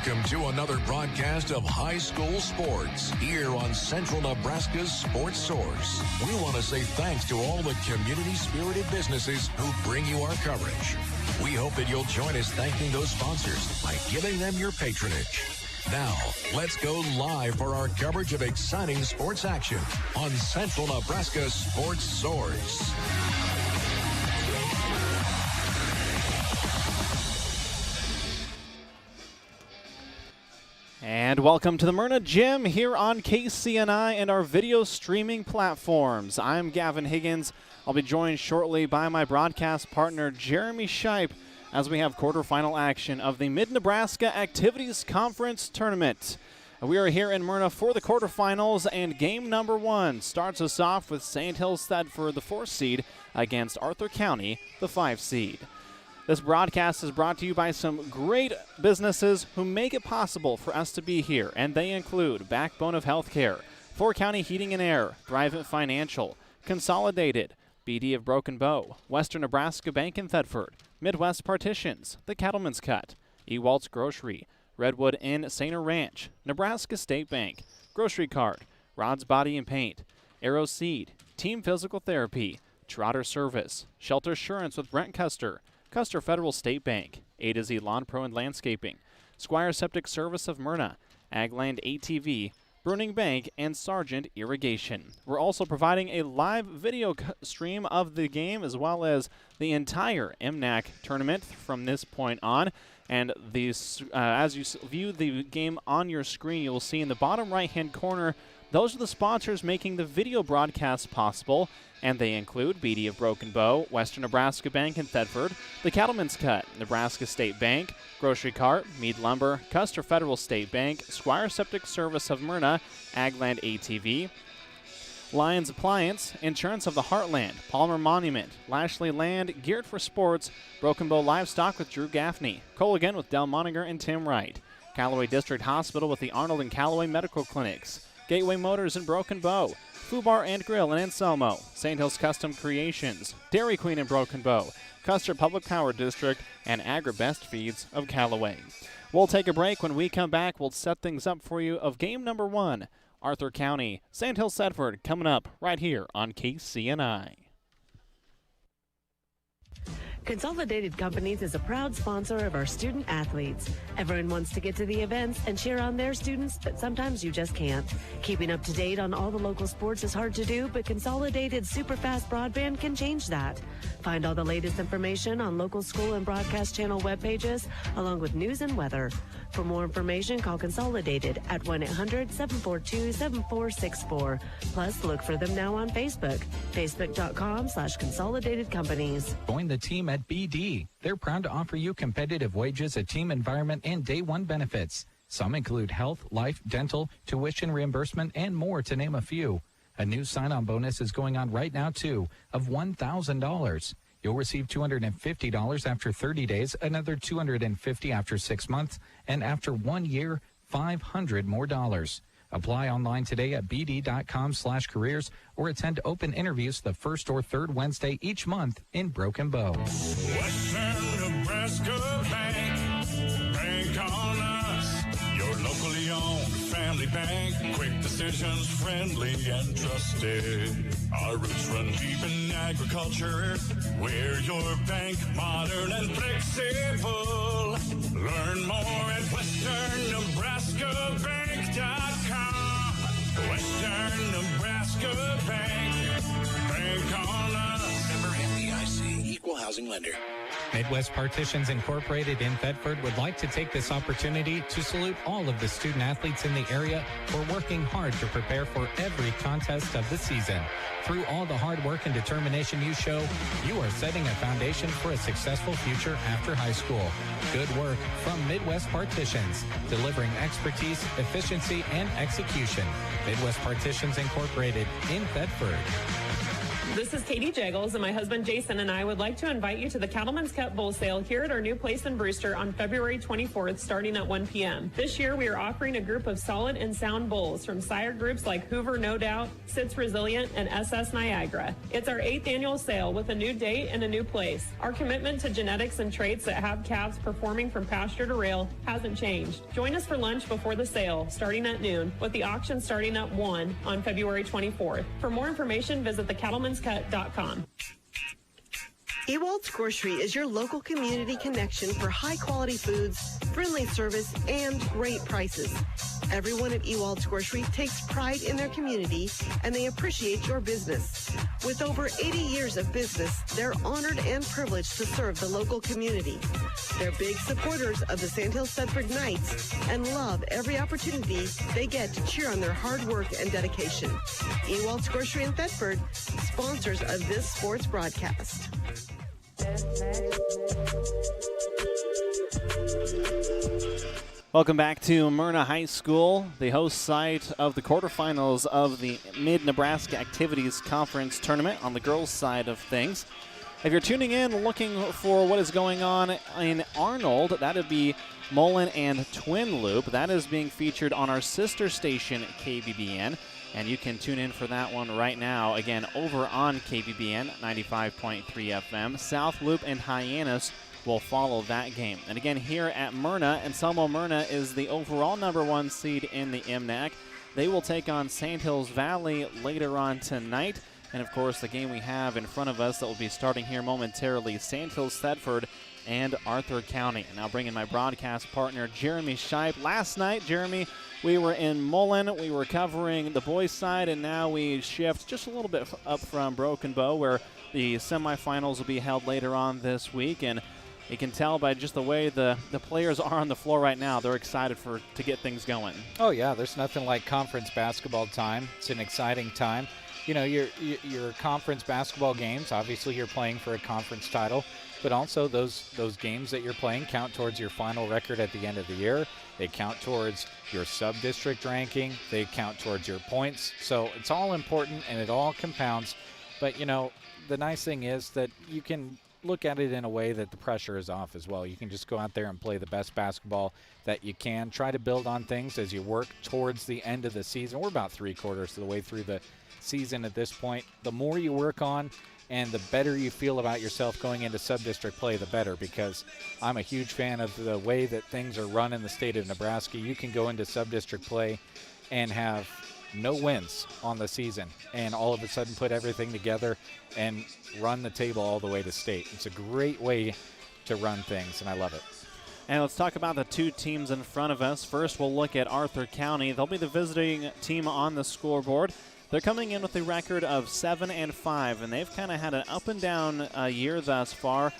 Welcome to another broadcast of high school sports here on Central Nebraska's Sports Source. We want to say thanks to all the community-spirited businesses who bring you our coverage. We hope that you'll join us thanking those sponsors by giving them your patronage. Now, let's go live for our coverage of exciting sports action on Central Nebraska's Sports Source. And welcome to the Merna Gym here on KCNI and our video streaming platforms. I'm Gavin Higgins. I'll be joined shortly by my broadcast partner, Jeremy Shipe, as we have quarterfinal action of the Mid-Nebraska Activities Conference Tournament. We are here in Merna for the quarterfinals, and game number 1 starts us off with St. Hills Thedford, the 4th seed, against Arthur County, the 5 seed. This broadcast is brought to you by some great businesses who make it possible for us to be here, and they include Backbone of Healthcare, 4 County Heating and Air, Thrivent Financial, Consolidated, BD of Broken Bow, Western Nebraska Bank in Thedford, Midwest Partitions, The Cattleman's Cut, Ewalt's Grocery, Redwood Inn Sainer Ranch, Nebraska State Bank, Grocery Cart, Rod's Body and Paint, Arrow Seed, Team Physical Therapy, Trotter Service, Shelter Assurance with Brent Custer, Custer Federal State Bank, A to Z Lawn Pro and Landscaping, Squire Septic Service of Merna, Agland ATV, Bruning Bank, and Sargent Irrigation. We're also providing a live video stream of the game as well as the entire MNAC tournament from this point on. And these, as you view the game on your screen, you will see in the bottom right-hand corner, those are the sponsors making the video broadcast possible, and they include BD of Broken Bow, Western Nebraska Bank in Thedford, The Cattleman's Cut, Nebraska State Bank, Grocery Cart, Meade Lumber, Custer Federal State Bank, Squire Septic Service of Merna, Agland ATV, Lions Appliance, Insurance of the Heartland, Palmer Monument, Lashley Land, Geared for Sports, Broken Bow Livestock with Drew Gaffney, Colligan with Del Moninger and Tim Wright, Callaway District Hospital with the Arnold and Callaway Medical Clinics, Gateway Motors in Broken Bow, Foo Bar and Grill in Anselmo, St. Hills Custom Creations, Dairy Queen in Broken Bow, Custer Public Power District, and AgriBest Feeds of Callaway. We'll take a break. When we come back, we'll set things up for you of game number 1, Arthur County, St. Hills Thedford, coming up right here on KCNI. Consolidated Companies is a proud sponsor of our student athletes. Everyone wants to get to the events and cheer on their students, but sometimes you just can't. Keeping up to date on all the local sports is hard to do, but Consolidated Superfast Broadband can change that. Find all the latest information on local school and broadcast channel web pages, along with news and weather. For more information, call Consolidated at 1-800-742-7464. Plus, look for them now on Facebook, facebook.com/Consolidated Companies. Join the team at BD. They're proud to offer you competitive wages, a team environment, and day one benefits. Some include health, life, dental, tuition reimbursement, and more, to name a few. A new sign-on bonus is going on right now, too, of $1,000. You'll receive $250 after 30 days, another $250 after 6 months, and after 1 year, $500 more dollars. Apply online today at bd.com/careers or attend open interviews the first or third Wednesday each month in Broken Bow. Western Nebraska Bank, bank on us. Your locally owned family bank, quick decisions, friendly and trusted. Our roots run deep in agriculture. We're your bank, modern and flexible. Learn more at westernnebraskabank.com. Western Nebraska Bank, bank on us. Member FDIC, equal housing lender. Midwest Partitions Incorporated in Thedford would like to take this opportunity to salute all of the student athletes in the area for working hard to prepare for every contest of the season. Through all the hard work and determination you show, you are setting a foundation for a successful future after high school. Good work from Midwest Partitions, delivering expertise, efficiency, and execution. Midwest Partitions Incorporated in Thedford. This is Katie Jaggles, and my husband Jason and I would like to invite you to the Cattleman's Cup Bull Sale here at our new place in Brewster on February 24th, starting at 1 p.m. This year, we are offering a group of solid and sound bulls from sire groups like Hoover No Doubt, Sits Resilient, and SS Niagara. It's our 8th annual sale with a new date and a new place. Our commitment to genetics and traits that have calves performing from pasture to rail hasn't changed. Join us for lunch before the sale, starting at noon, with the auction starting at 1 on February 24th. For more information, visit thecattleman'scut.com. Ewald's Grocery is your local community connection for high-quality foods, friendly service, and great prices. Everyone at Ewald's Grocery takes pride in their community, and they appreciate your business. With over 80 years of business, they're honored and privileged to serve the local community. They're big supporters of the Sandhills Thetford Knights and love every opportunity they get to cheer on their hard work and dedication. Ewald's Grocery in Thetford, sponsors of this sports broadcast. Welcome back to Merna High School, the host site of the quarterfinals of the Mid-Nebraska Activities Conference Tournament on the girls' side of things. If you're tuning in looking for what is going on in Arnold, that would be Mullen and Twin Loop. That is being featured on our sister station, KBBN. And you can tune in for that one right now, again, over on KBBN 95.3 FM. South Loop and Hyannis will follow that game. And again, here at Merna, Anselmo Merna is the overall #1 seed in the MNAC. They will take on Sandhills Valley later on tonight. And, of course, the game we have in front of us that will be starting here momentarily, Sandhills Thetford and Arthur County. And now bring in my broadcast partner, Jeremy Shipe. Last night, Jeremy, we were in Mullen. We were covering the boys' side, and now we shift just a little bit up from Broken Bow, where the semifinals will be held later on this week. And you can tell by just the way the players are on the floor right now, they're excited to get things going. Oh, yeah, there's nothing like conference basketball time. It's an exciting time. You know, your conference basketball games, obviously you're playing for a conference title, but also those games that you're playing count towards your final record at the end of the year. They count towards your sub-district ranking. They count towards your points. So it's all important, and it all compounds. But, you know, the nice thing is that you can look at it in a way that the pressure is off as well. You can just go out there and play the best basketball that you can. Try to build on things as you work towards the end of the season. We're about 3/4 of the way through the season at this point. The more you work on and the better you feel about yourself going into sub-district play, the better, because I'm a huge fan of the way that things are run in the state of Nebraska. You can go into sub-district play and have no wins on the season and all of a sudden put everything together and run the table all the way to state. It's a great way to run things, and I love it. And let's talk about the two teams in front of us. First, we'll look at Arthur County. They'll be the visiting team on the scoreboard. They're coming in with a record of 7-5, and they've kind of had an up and down year thus far,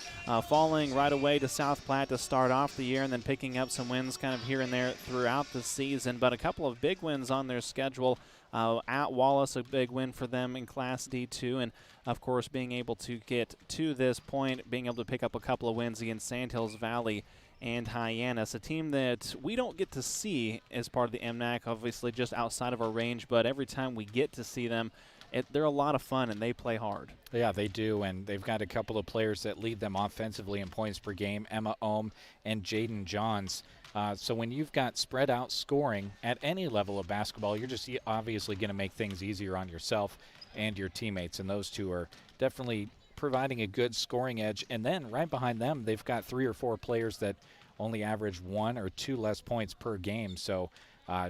falling right away to South Platte to start off the year and then picking up some wins kind of here and there throughout the season. But a couple of big wins on their schedule. At Wallace, a big win for them in Class D2, and of course being able to get to this point, being able to pick up a couple of wins against Sandhills Valley and Hyannis, a team that we don't get to see as part of the MNAC, obviously just outside of our range, but every time we get to see them, they're a lot of fun and they play hard. Yeah, they do, and they've got a couple of players that lead them offensively in points per game, Emma Ohm and Jaden Johns. So when you've got spread out scoring at any level of basketball, you're just obviously going to make things easier on yourself and your teammates, and those two are definitely providing a good scoring edge. And then right behind them, they've got 3 or 4 players that only average 1 or 2 less points per game. So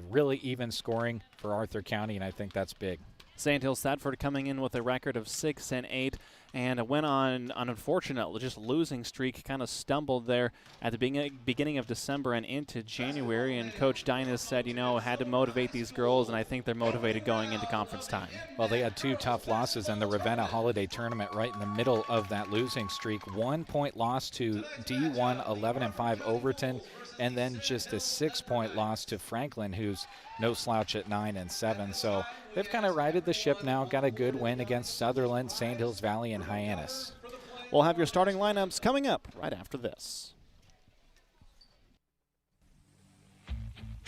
really even scoring for Arthur County, and I think that's big. Sandhills Thetford coming in with a record of 6-8 and went on an unfortunate just losing streak, kind of stumbled there at the beginning of December and into January, and Coach Dynas said, you know, had to motivate these girls, and I think they're motivated going into conference time. Well, they had 2 tough losses in the Ravenna Holiday Tournament right in the middle of that losing streak. 1-point loss to D1 11-5 Overton, and then just a 6-point loss to Franklin, who's no slouch at 9-7. So they've kind of righted the ship now, got a good win against Sutherland, Sandhills Valley, and Hyannis. We'll have your starting lineups coming up right after this.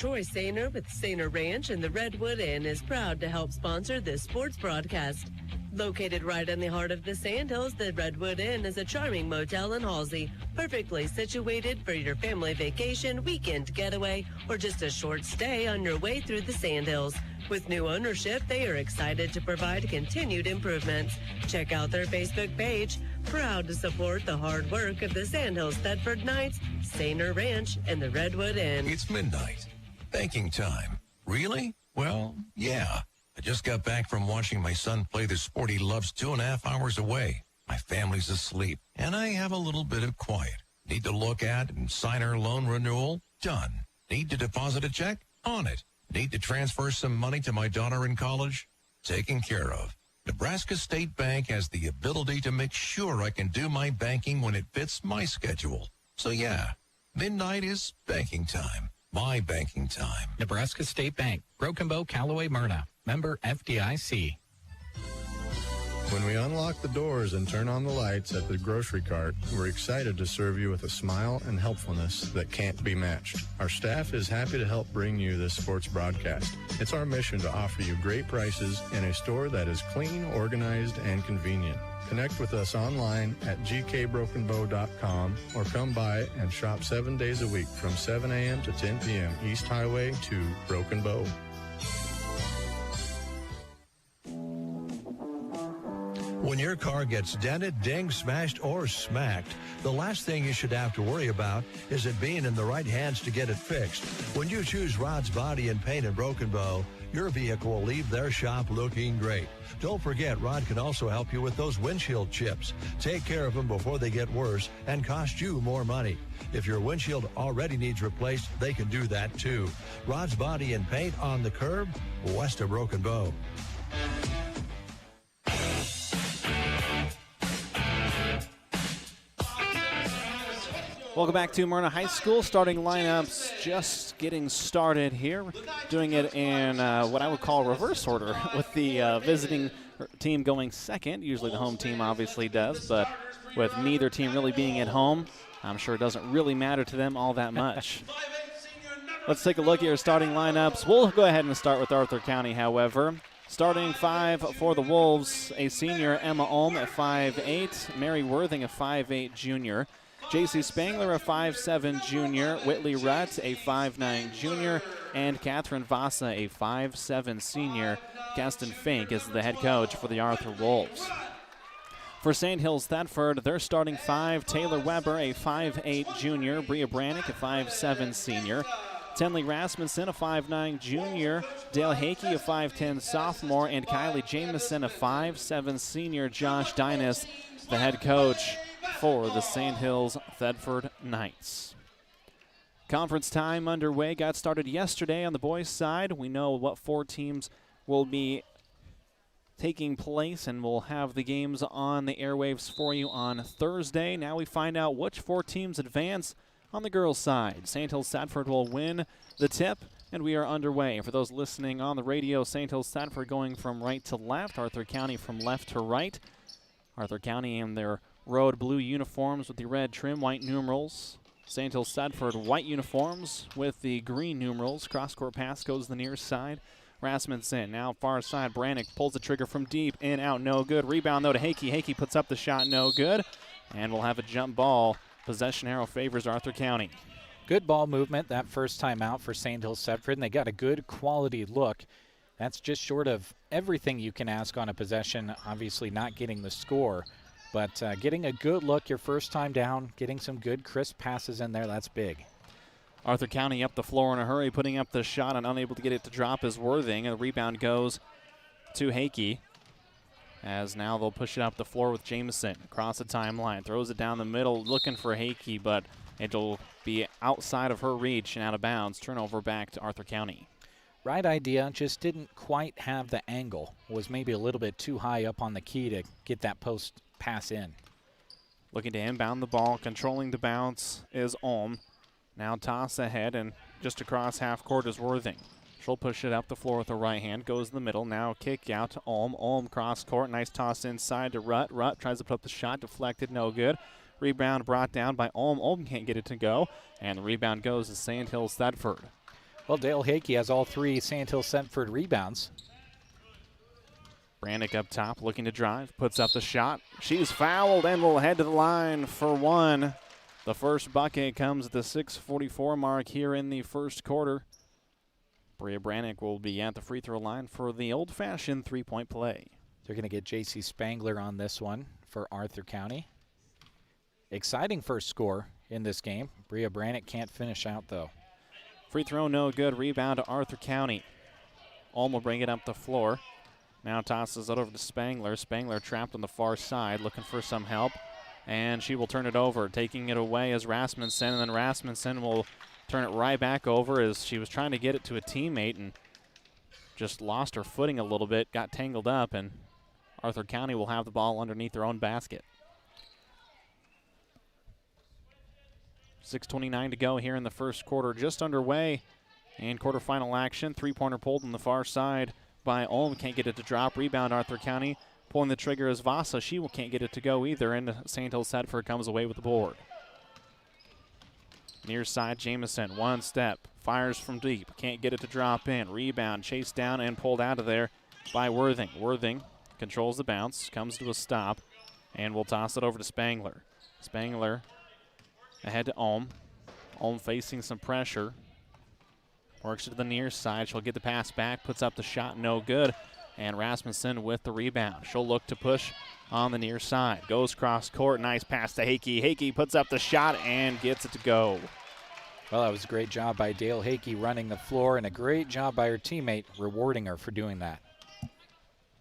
Troy Sainer with Sainer Ranch and the Redwood Inn is proud to help sponsor this sports broadcast. Located right in the heart of the Sandhills, the Redwood Inn is a charming motel in Halsey, perfectly situated for your family vacation, weekend getaway, or just a short stay on your way through the Sandhills. With new ownership, they are excited to provide continued improvements. Check out their Facebook page. Proud to support the hard work of the Sandhills Thetford Knights, Sainer Ranch, and the Redwood Inn. It's midnight. Banking time. Really? Well, yeah. I just got back from watching my son play the sport he loves 2.5 hours away. My family's asleep, and I have a little bit of quiet. Need to look at and sign our loan renewal? Done. Need to deposit a check? On it. Need to transfer some money to my daughter in college? Taken care of. Nebraska State Bank has the ability to make sure I can do my banking when it fits my schedule. So yeah, midnight is banking time. My banking time. Nebraska State Bank, Broken Bow, Callaway, Merna. Member FDIC. When we unlock the doors and turn on the lights at the grocery cart, we're excited to serve you with a smile and helpfulness that can't be matched. Our staff is happy to help bring you this sports broadcast. It's our mission to offer you great prices in a store that is clean, organized, and convenient. Connect with us online at gkbrokenbow.com or come by and shop 7 days a week from 7 a.m. to 10 p.m. East Highway to Broken Bow. When your car gets dented, dinged, smashed, or smacked, the last thing you should have to worry about is it being in the right hands to get it fixed. When you choose Rod's Body and Paint in Broken Bow, your vehicle will leave their shop looking great. Don't forget, Rod can also help you with those windshield chips. Take care of them before they get worse and cost you more money. If your windshield already needs replaced, they can do that too. Rod's Body and Paint on the curb, west of Broken Bow. Welcome back to Merna High School. Starting lineups just getting started here. Doing it in what I would call reverse order with the visiting team going second. Usually the home team obviously does, but with neither team really being at home, I'm sure it doesn't really matter to them all that much. Let's take a look at your starting lineups. We'll go ahead and start with Arthur County, however. Starting five for the Wolves, a senior, Emma Olm at 5'8", Mary Worthing, a 5'8" junior. J.C. Spangler, a 5'7" junior, Whitley Rutt, a 5'9" junior, and Catherine Vasa, a 5'7" senior. Gaston Fink is the head coach for the Arthur Wolves. For St. Hills Thetford, they're starting five. Taylor Weber, a 5'8" junior, Bria Brannick, a 5'7" senior. Tenley Rasmussen, a 5'9" junior, Dale Hakey, a 5'10" sophomore, and Kylie Jameson, a 5'7" senior. Josh Dynas, the head coach for the St. Hills Thetford Knights. Conference time underway. Got started yesterday on the boys' side. We know what four teams will be taking place, and we'll have the games on the airwaves for you on Thursday. Now we find out which four teams advance on the girls' side. St. Hills Thetford will win the tip, and we are underway. For those listening on the radio, St. Hills Thetford going from right to left, Arthur County from left to right. Arthur County in their road blue uniforms with the red trim, white numerals. St. Hills Thetford white uniforms with the green numerals. Cross-court pass goes the near side. Rasmussen now far side. Brannick pulls the trigger from deep. In, out, no good. Rebound, though, to Hakey. Hakey puts up the shot, no good. And we'll have a jump ball. Possession arrow favors Arthur County. Good ball movement that first time out for St. Hills Thetford, and they got a good quality look. That's just short of everything you can ask on a possession, obviously not getting the score. But getting a good look your first time down, getting some good crisp passes in there, that's big. Arthur County up the floor in a hurry, putting up the shot and unable to get it to drop is Worthing. And the rebound goes to Hakey, as now they'll push it up the floor with Jameson. Across the timeline, throws it down the middle, looking for Hakey, but it'll be outside of her reach and out of bounds. Turnover back to Arthur County. Right idea, just didn't quite have the angle. Was maybe a little bit too high up on the key to get that post pass in. Looking to inbound the ball, controlling the bounce is Olm. Now toss ahead, and just across half court is Worthing. She'll push it up the floor with her right hand, goes in the middle, now kick out to Olm. Olm cross court, nice toss inside to Rutt. Rutt tries to put up the shot, deflected, no good. Rebound brought down by Olm. Olm can't get it to go, and the rebound goes to St. Hills Thetford. Well, Dale Hickey has all 3 Sandhill Centford rebounds. Brannick up top looking to drive, puts up the shot. She's fouled and will head to the line for one. The first bucket comes at the 6:44 mark here in the first quarter. Bria Brannick will be at the free throw line for the old-fashioned three-point play. They're going to get J.C. Spangler on this one for Arthur County. Exciting first score in this game. Bria Brannick can't finish out, though. Free throw, no good. Rebound to Arthur County. Ulm will bring it up the floor. Now tosses it over to Spangler. Spangler trapped on the far side, looking for some help. And she will turn it over. Taking it away is Rasmussen, and then Rasmussen will turn it right back over as she was trying to get it to a teammate and just lost her footing a little bit, got tangled up, and Arthur County will have the ball underneath their own basket. 6:29 to go here in the first quarter, just underway. And quarterfinal action, three-pointer pulled on the far side by Ulm. Can't get it to drop. Rebound Arthur County. Pulling the trigger is Vasa. She can't get it to go either, and Sandhill Sedford comes away with the board. Near side, Jamison, one step, fires from deep. Can't get it to drop in. Rebound, chased down and pulled out of there by Worthing. Worthing controls the bounce, comes to a stop, and will toss it over to Spangler. Spangler ahead to Ulm. Ulm facing some pressure. Works it to the near side. She'll get the pass back, puts up the shot, no good. And Rasmussen with the rebound. She'll look to push on the near side. Goes cross court. Nice pass to Hakey. Hakey puts up the shot and gets it to go. Well, that was a great job by Dale Hakey running the floor, and a great job by her teammate rewarding her for doing that.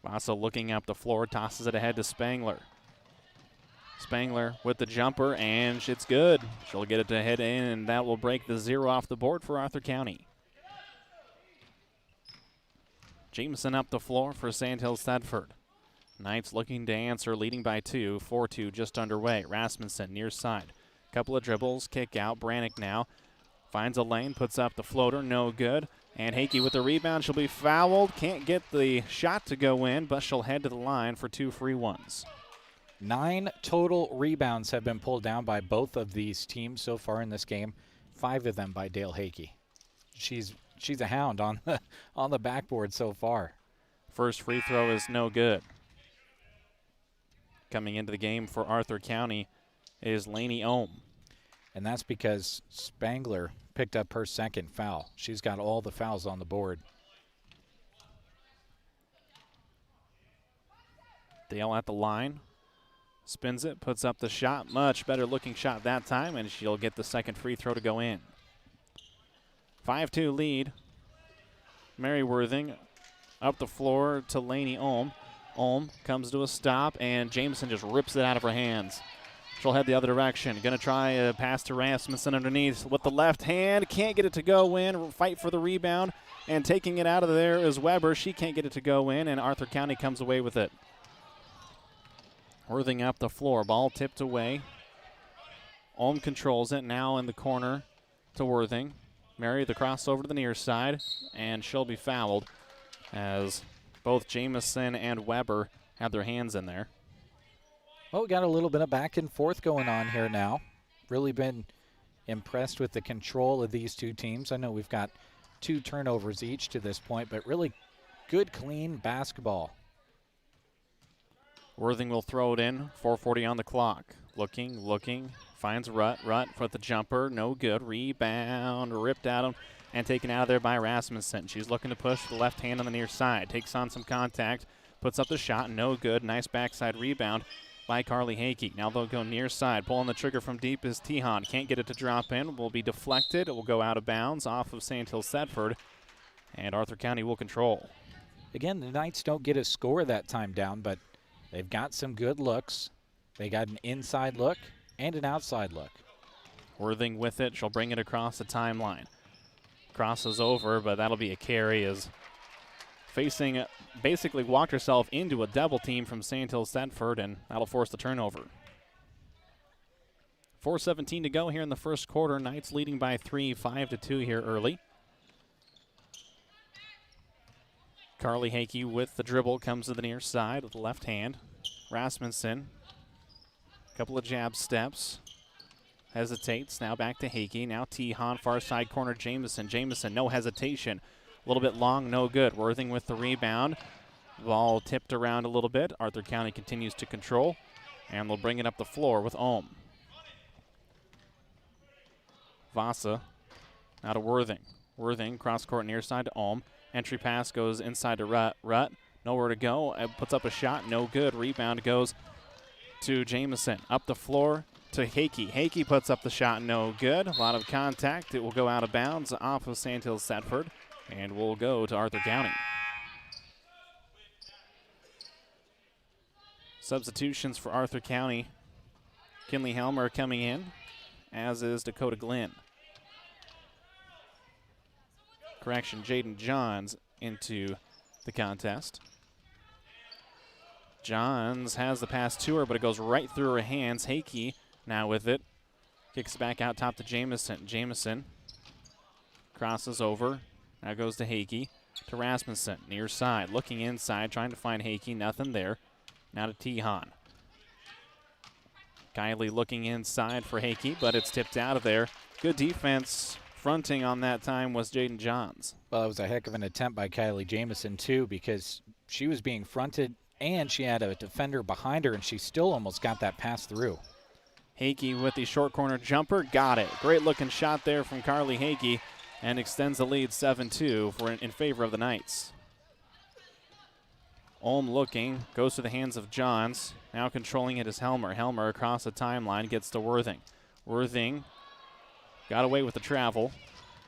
Vasa looking up the floor, tosses it ahead to Spangler. Spangler with the jumper, and it's good. She'll get it to head in, and that will break the 0 off the board for Arthur County. Jameson up the floor for Sandhill Sedford. Knights looking to answer, leading by 2, 4-2 just underway. Rasmussen near side. Couple of dribbles, kick out. Brannick now finds a lane, puts up the floater, no good. And Hakey with the rebound, she'll be fouled. Can't get the shot to go in, but she'll head to the line for 2 free ones. 9 total rebounds have been pulled down by both of these teams so far in this game. 5 of them by Dale Hakey. She's a hound on the backboard so far. First free throw is no good. Coming into the game for Arthur County is Laney Ohm. And that's because Spangler picked up her second foul. She's got all the fouls on the board. Dale at the line. Spins it, puts up the shot. Much better looking shot that time, and she'll get the second free throw to go in. 5-2 lead. Mary Worthing up the floor to Laney Ohm. Ohm comes to a stop, and Jameson just rips it out of her hands. She'll head the other direction. Going to try a pass to Rasmussen underneath with the left hand. Can't get it to go in. Fight for the rebound, and taking it out of there is Weber. She can't get it to go in, and Arthur County comes away with it. Worthing up the floor. Ball tipped away. Ohm controls it. Now in the corner to Worthing. Mary the crossover to the near side, and she'll be fouled as both Jamison and Weber have their hands in there. Well, we got a little bit of back and forth going on here now. Really been impressed with the control of these two teams. I know we've got 2 turnovers each to this point, but really good, clean basketball. Worthing will throw it in. 4:40 on the clock. Looking. Finds Rutt with the jumper. No good. Rebound. Ripped at him and taken out of there by Rasmussen. She's looking to push the left hand on the near side. Takes on some contact. Puts up the shot. No good. Nice backside rebound by Carly Hakey. Now they'll go near side. Pulling the trigger from deep is Tihan. Can't get it to drop in. Will be deflected. It will go out of bounds off of Sandhill Sedford. And Arthur County will control. Again, the Knights don't get a score that time down, but they've got some good looks. They got an inside look and an outside look. Worthing with it. She'll bring it across the timeline. Crosses over, but that'll be a carry as facing, basically walked herself into a double team from Sandhill Sedford, and that'll force the turnover. 4:17 to go here in the first quarter. Knights leading by 3, 5-2 here early. Carly Hakey with the dribble comes to the near side with the left hand. Rasmussen, couple of jab steps. hesitates. Now back to Hakey. Now T-Han, far side corner, Jamison. Jamison, no hesitation. A little bit long, no good. Worthing with the rebound. Ball tipped around a little bit. Arthur County continues to control, and they'll bring it up the floor with Ohm. Vasa, now to Worthing. Worthing, cross court near side to Ohm. Entry pass goes inside to Rutt. Rutt, nowhere to go. Puts up a shot, no good. Rebound goes to Jamison. Up the floor to Hakey. Hakey puts up the shot, no good. A lot of contact. It will go out of bounds off of Sandhills Thetford, and will go to Arthur County. Substitutions for Arthur County. Kinley Helmer coming in, as is Dakota Glenn. Correction, Jaden Johns into the contest. Johns has the pass to her, but it goes right through her hands. Hakey now with it. Kicks back out top to Jamison. Jamison crosses over. Now goes to Hakey. To Rasmussen, near side. Looking inside, trying to find Hakey. Nothing there. Now to T-Han. Kylie looking inside for Hakey, but it's tipped out of there. Good defense. Fronting on that time was Jaden Johns. Well, it was a heck of an attempt by Kylie Jamison, too, because she was being fronted and she had a defender behind her, and she still almost got that pass through. Hakey with the short corner jumper. Got it. Great looking shot there from Carly Hakey, and extends the lead 7-2 in favor of the Knights. Ulm looking, goes to the hands of Johns. Now controlling it is Helmer. Helmer across the timeline, gets to Worthing. Worthing got away with the travel.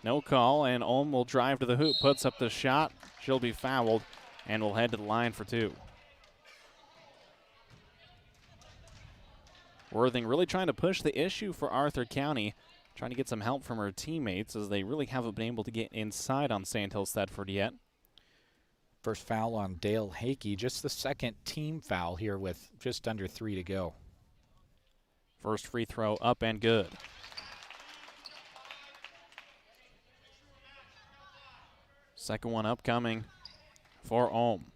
No call, and Ulm will drive to the hoop, puts up the shot. She'll be fouled, and will head to the line for two. Worthing really trying to push the issue for Arthur County, trying to get some help from her teammates, as they really haven't been able to get inside on Sandhills Thetford yet. First foul on Dale Hakey, just the second team foul here with just under 3 to go. First free throw up and good. Second one upcoming for Ulm.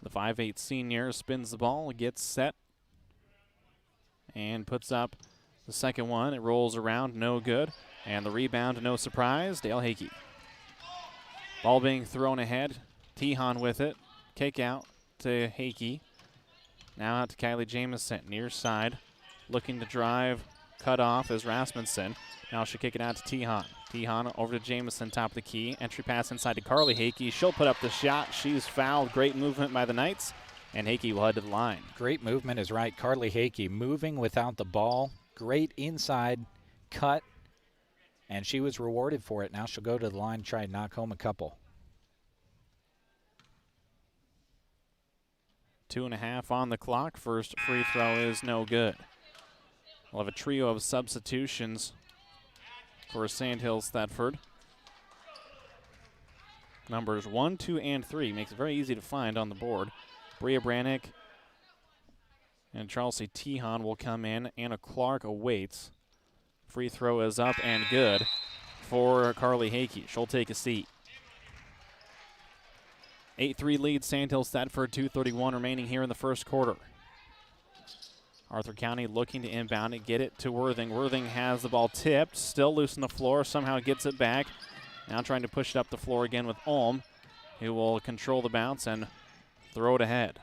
The 5'8" senior spins the ball, gets set, and puts up the second one. It rolls around, no good. And the rebound, no surprise, Dale Hakey. Ball being thrown ahead. T-Han with it. Kick out to Hakey. Now out to Kylie Jamison, near side. Looking to drive, cut off is Rasmussen. Now she'll kick it out to T-Han. T-Han over to Jamison, top of the key. Entry pass inside to Carly Hakey. She'll put up the shot. She's fouled. Great movement by the Knights, and Hakey will head to the line. Great movement is right. Carly Hakey moving without the ball. Great inside cut, and she was rewarded for it. Now she'll go to the line, try and knock home a couple. 2.5 on the clock. First free throw is no good. We'll have a trio of substitutions for Sandhills Thetford. Numbers 1, 2, and 3. Makes it very easy to find on the board. Bria Brannick and Charlesy T-Han will come in. Anna Clark awaits. Free throw is up and good for Carly Hakey. She'll take a seat. 8-3 lead Sandhills Thetford, 2:31 remaining here in the first quarter. Arthur County looking to inbound it, get it to Worthing. Worthing has the ball tipped, still loose on the floor, somehow gets it back. Now trying to push it up the floor again with Ulm, who will control the bounce and throw it ahead.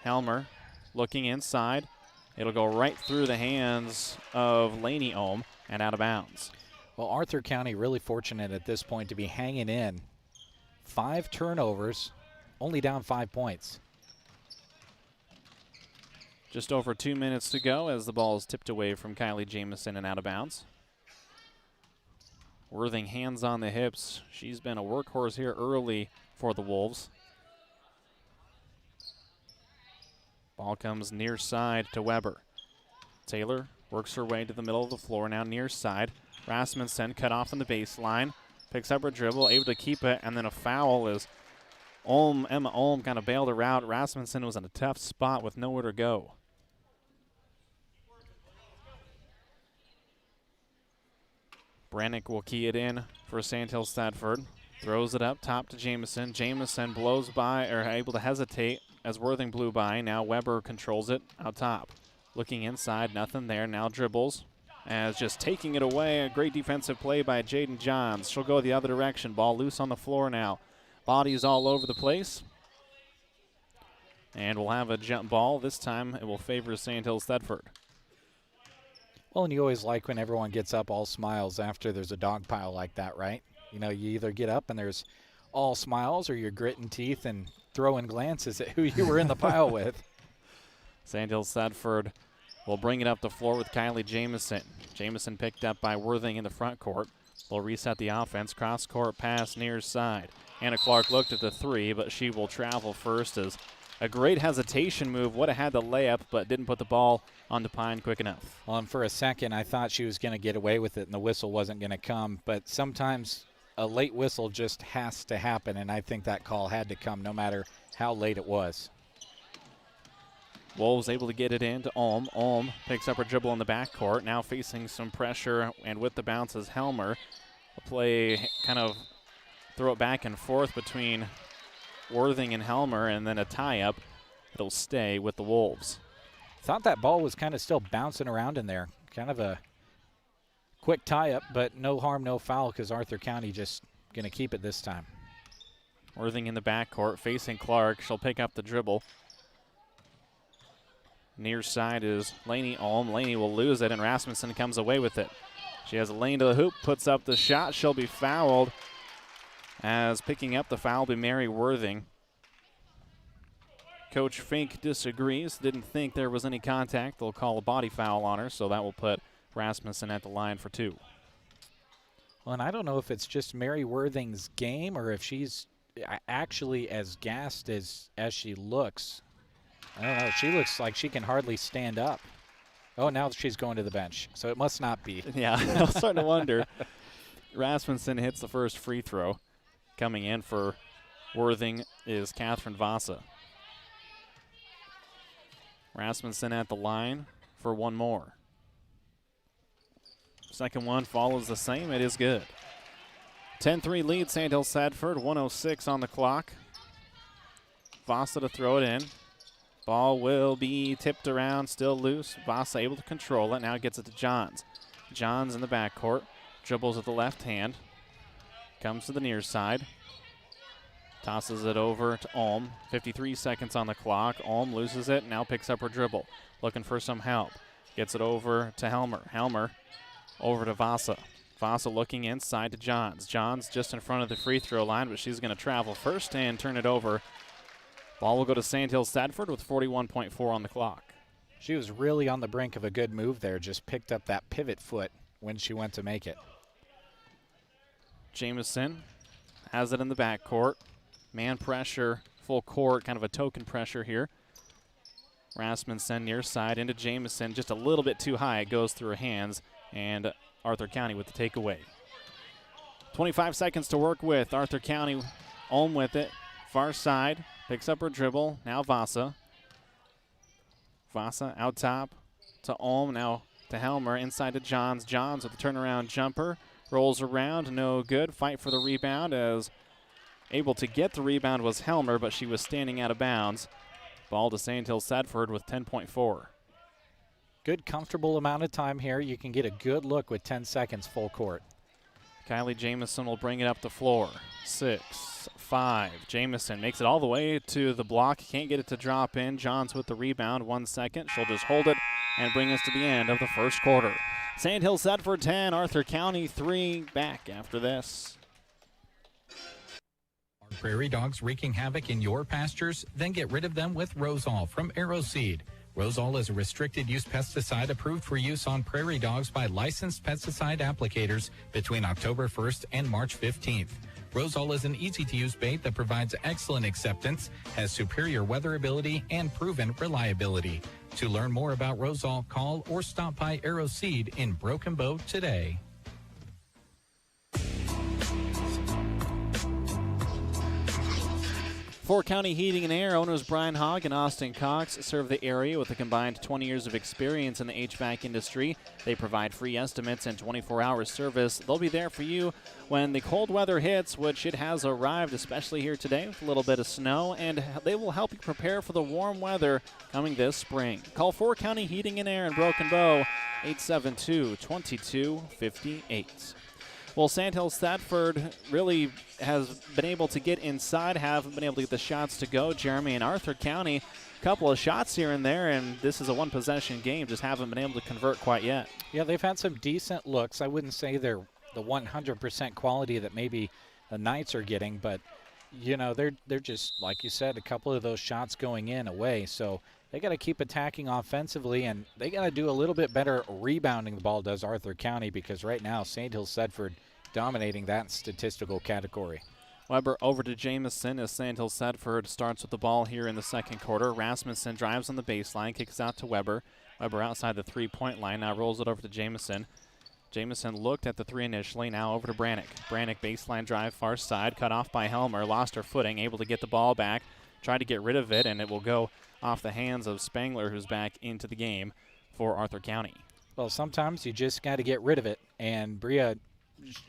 Helmer looking inside. It'll go right through the hands of Laney Ulm and out of bounds. Well, Arthur County really fortunate at this point to be hanging in. 5 turnovers, only down 5 points. Just over 2 minutes to go as the ball is tipped away from Kylie Jamison and out of bounds. Worthing hands on the hips. She's been a workhorse here early for the Wolves. Ball comes near side to Weber. Taylor works her way to the middle of the floor, now near side. Rasmussen cut off on the baseline. Picks up her dribble, able to keep it, and then a foul is Emma Ulm kind of bailed her out. Rasmussen was in a tough spot with nowhere to go. Brannick will key it in for Sandhills Thetford. Throws it up top to Jamison. Jamison blows by, or able to hesitate as Worthing blew by. Now Weber controls it out top. Looking inside, nothing there. Now dribbles. As just taking it away, a great defensive play by Jaden Johns. She'll go the other direction. Ball loose on the floor now. Bodies all over the place. And we'll have a jump ball. This time it will favor St. Hills Thedford. Well, and you always like when everyone gets up all smiles after there's a dog pile like that, right? You know, you either get up and there's all smiles or you're gritting teeth and throwing glances at who you were in the pile with. St. Hills Thedford will bring it up the floor with Kylie Jamison. Jamison picked up by Worthing in the front court. They'll reset the offense. Cross-court pass near side. Anna Clark looked at the three, but she will travel first as a great hesitation move. Would have had the layup, but didn't put the ball on the pine quick enough. Well, and for a second, I thought she was going to get away with it and the whistle wasn't going to come. But sometimes a late whistle just has to happen, and I think that call had to come no matter how late it was. Wolves able to get it into Ulm. Ulm picks up her dribble in the backcourt. Now facing some pressure, and with the bounce is Helmer. A play kind of throw it back and forth between Worthing and Helmer, and then a tie-up. It'll stay with the Wolves. Thought that ball was kind of still bouncing around in there. Kind of a quick tie-up, but no harm, no foul, because Arthur County just going to keep it this time. Worthing in the backcourt facing Clark. She'll pick up the dribble. Near side is Laney Ulm. Laney will lose it, and Rasmussen comes away with it. She has a lane to the hoop, puts up the shot. She'll be fouled, as picking up the foul will be Mary Worthing. Coach Fink disagrees, didn't think there was any contact. They'll call a body foul on her, so that will put Rasmussen at the line for two. Well, and I don't know if it's just Mary Worthing's game or if she's actually as gassed as she looks. I don't know. She looks like she can hardly stand up. Oh, now she's going to the bench, so it must not be. Yeah, I was starting to wonder. Rasmussen hits the first free throw. Coming in for Worthing is Catherine Vasa. Rasmussen at the line for one more. Second one follows the same. It is good. 10-3 lead, St. Hills Thedford. 1:06 on the clock. Vasa to throw it in. Ball will be tipped around, still loose. Vasa able to control it. Now gets it to Johns. Johns in the backcourt. Dribbles with the left hand. Comes to the near side. Tosses it over to Ulm. 53 seconds on the clock. Ulm loses it, now picks up her dribble. Looking for some help. Gets it over to Helmer. Helmer over to Vasa. Vasa looking inside to Johns. Johns just in front of the free throw line, but she's going to travel first and turn it over. Ball will go to St. Hills Thedford with 41.4 on the clock. She was really on the brink of a good move there, just picked up that pivot foot when she went to make it. Jamison has it in the backcourt. Man pressure, full court, kind of a token pressure here. Rasmussen near side into Jamison, just a little bit too high. It goes through her hands, and Arthur County with the takeaway. 25 seconds to work with. Arthur County, Ulm with it. Far side, picks up her dribble. Now Vasa. Vasa out top to Ulm, now to Helmer. Inside to Johns. Johns with the turnaround jumper. Rolls around, no good. Fight for the rebound, as able to get the rebound was Helmer, but she was standing out of bounds. Ball to St. Hills Thedford with 10.4. Good, comfortable amount of time here. You can get a good look with 10 seconds full court. Kylie Jamison will bring it up the floor. 6-5. Jamison makes it all the way to the block. Can't get it to drop in. Johns with the rebound. 1 second. She'll just hold it and bring us to the end of the first quarter. St. Hills Thedford 10, Arthur County 3. Back after this. Are prairie dogs wreaking havoc in your pastures? Then get rid of them with Rosol from Aeroseed. Rosol is a restricted-use pesticide approved for use on prairie dogs by licensed pesticide applicators between October 1st and March 15th. Rosol is an easy-to-use bait that provides excellent acceptance, has superior weatherability, and proven reliability. To learn more about Rosol, call or stop by Aeroseed in Broken Bow today. Call County Heating and Air owners Brian Hogg and Austin Cox serve the area with a combined 20 years of experience in the HVAC industry. They provide free estimates and 24-hour service. They'll be there for you when the cold weather hits, which it has arrived, especially here today with a little bit of snow, and they will help you prepare for the warm weather coming this spring. Call 4 County Heating and Air in Broken Bow, 872-2258. Well, Sandhills Thetford really has been able to get inside, haven't been able to get the shots to go. Jeremy and Arthur County, a couple of shots here and there, and this is a one-possession game, just haven't been able to convert quite yet. Yeah, they've had some decent looks. I wouldn't say they're the 100% quality that maybe the Knights are getting, but, you know, they're just, like you said, a couple of those shots going in away. So they got to keep attacking offensively, and they got to do a little bit better rebounding the ball, does Arthur County, because right now Sandhills Thetford dominating that statistical category. Weber over to Jamison as Sandhills Thetford starts with the ball here in the second quarter. Rasmussen drives on the baseline, kicks out to Weber. Weber outside the three-point line, now rolls it over to Jamison. Jamison looked at the three initially, now over to Brannick. Brannick baseline drive, far side, cut off by Helmer, lost her footing, able to get the ball back, tried to get rid of it, and it will go off the hands of Spangler, who's back into the game for Arthur County. Well, sometimes you just got to get rid of it, and Bria,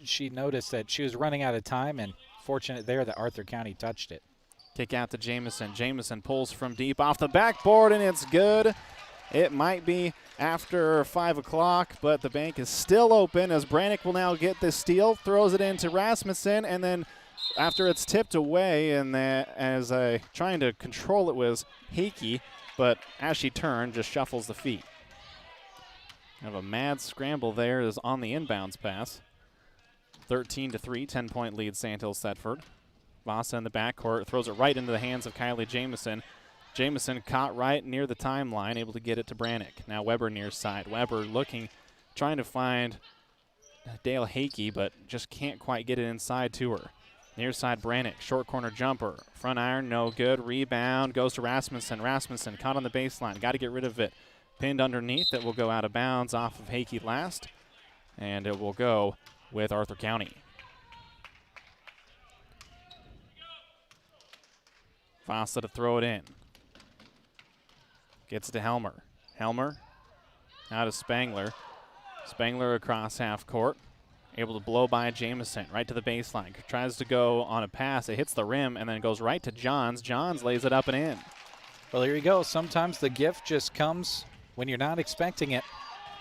she noticed that she was running out of time, and fortunate there that Arthur County touched it. Kick out to Jamison. Jamison pulls from deep off the backboard, and it's good. It might be after 5 o'clock, but the bank is still open as Brannick will now get this steal, throws it into Rasmussen, and then after it's tipped away, and as trying to control it was Hickey, but as she turned, just shuffles the feet. Have a mad scramble there is on the inbounds pass. 13-3, 10-point lead, Sandhills Thetford. Vasa in the backcourt throws it right into the hands of Kylie Jamison. Jamison caught right near the timeline, able to get it to Brannick. Now Weber near side. Weber looking, trying to find Dale Hickey, but just can't quite get it inside to her. Near side Brannick, short corner jumper. Front iron, no good. Rebound goes to Rasmussen. Rasmussen caught on the baseline. Got to get rid of it. Pinned underneath. It will go out of bounds off of Hickey last. And it will go with Arthur County. Vasa to throw it in. Gets it to Helmer. Helmer out of Spangler. Spangler across half court. Able to blow by Jamison right to the baseline. Tries to go on a pass. It hits the rim and then goes right to Johns. Johns lays it up and in. Well, here you go. Sometimes the gift just comes when you're not expecting it.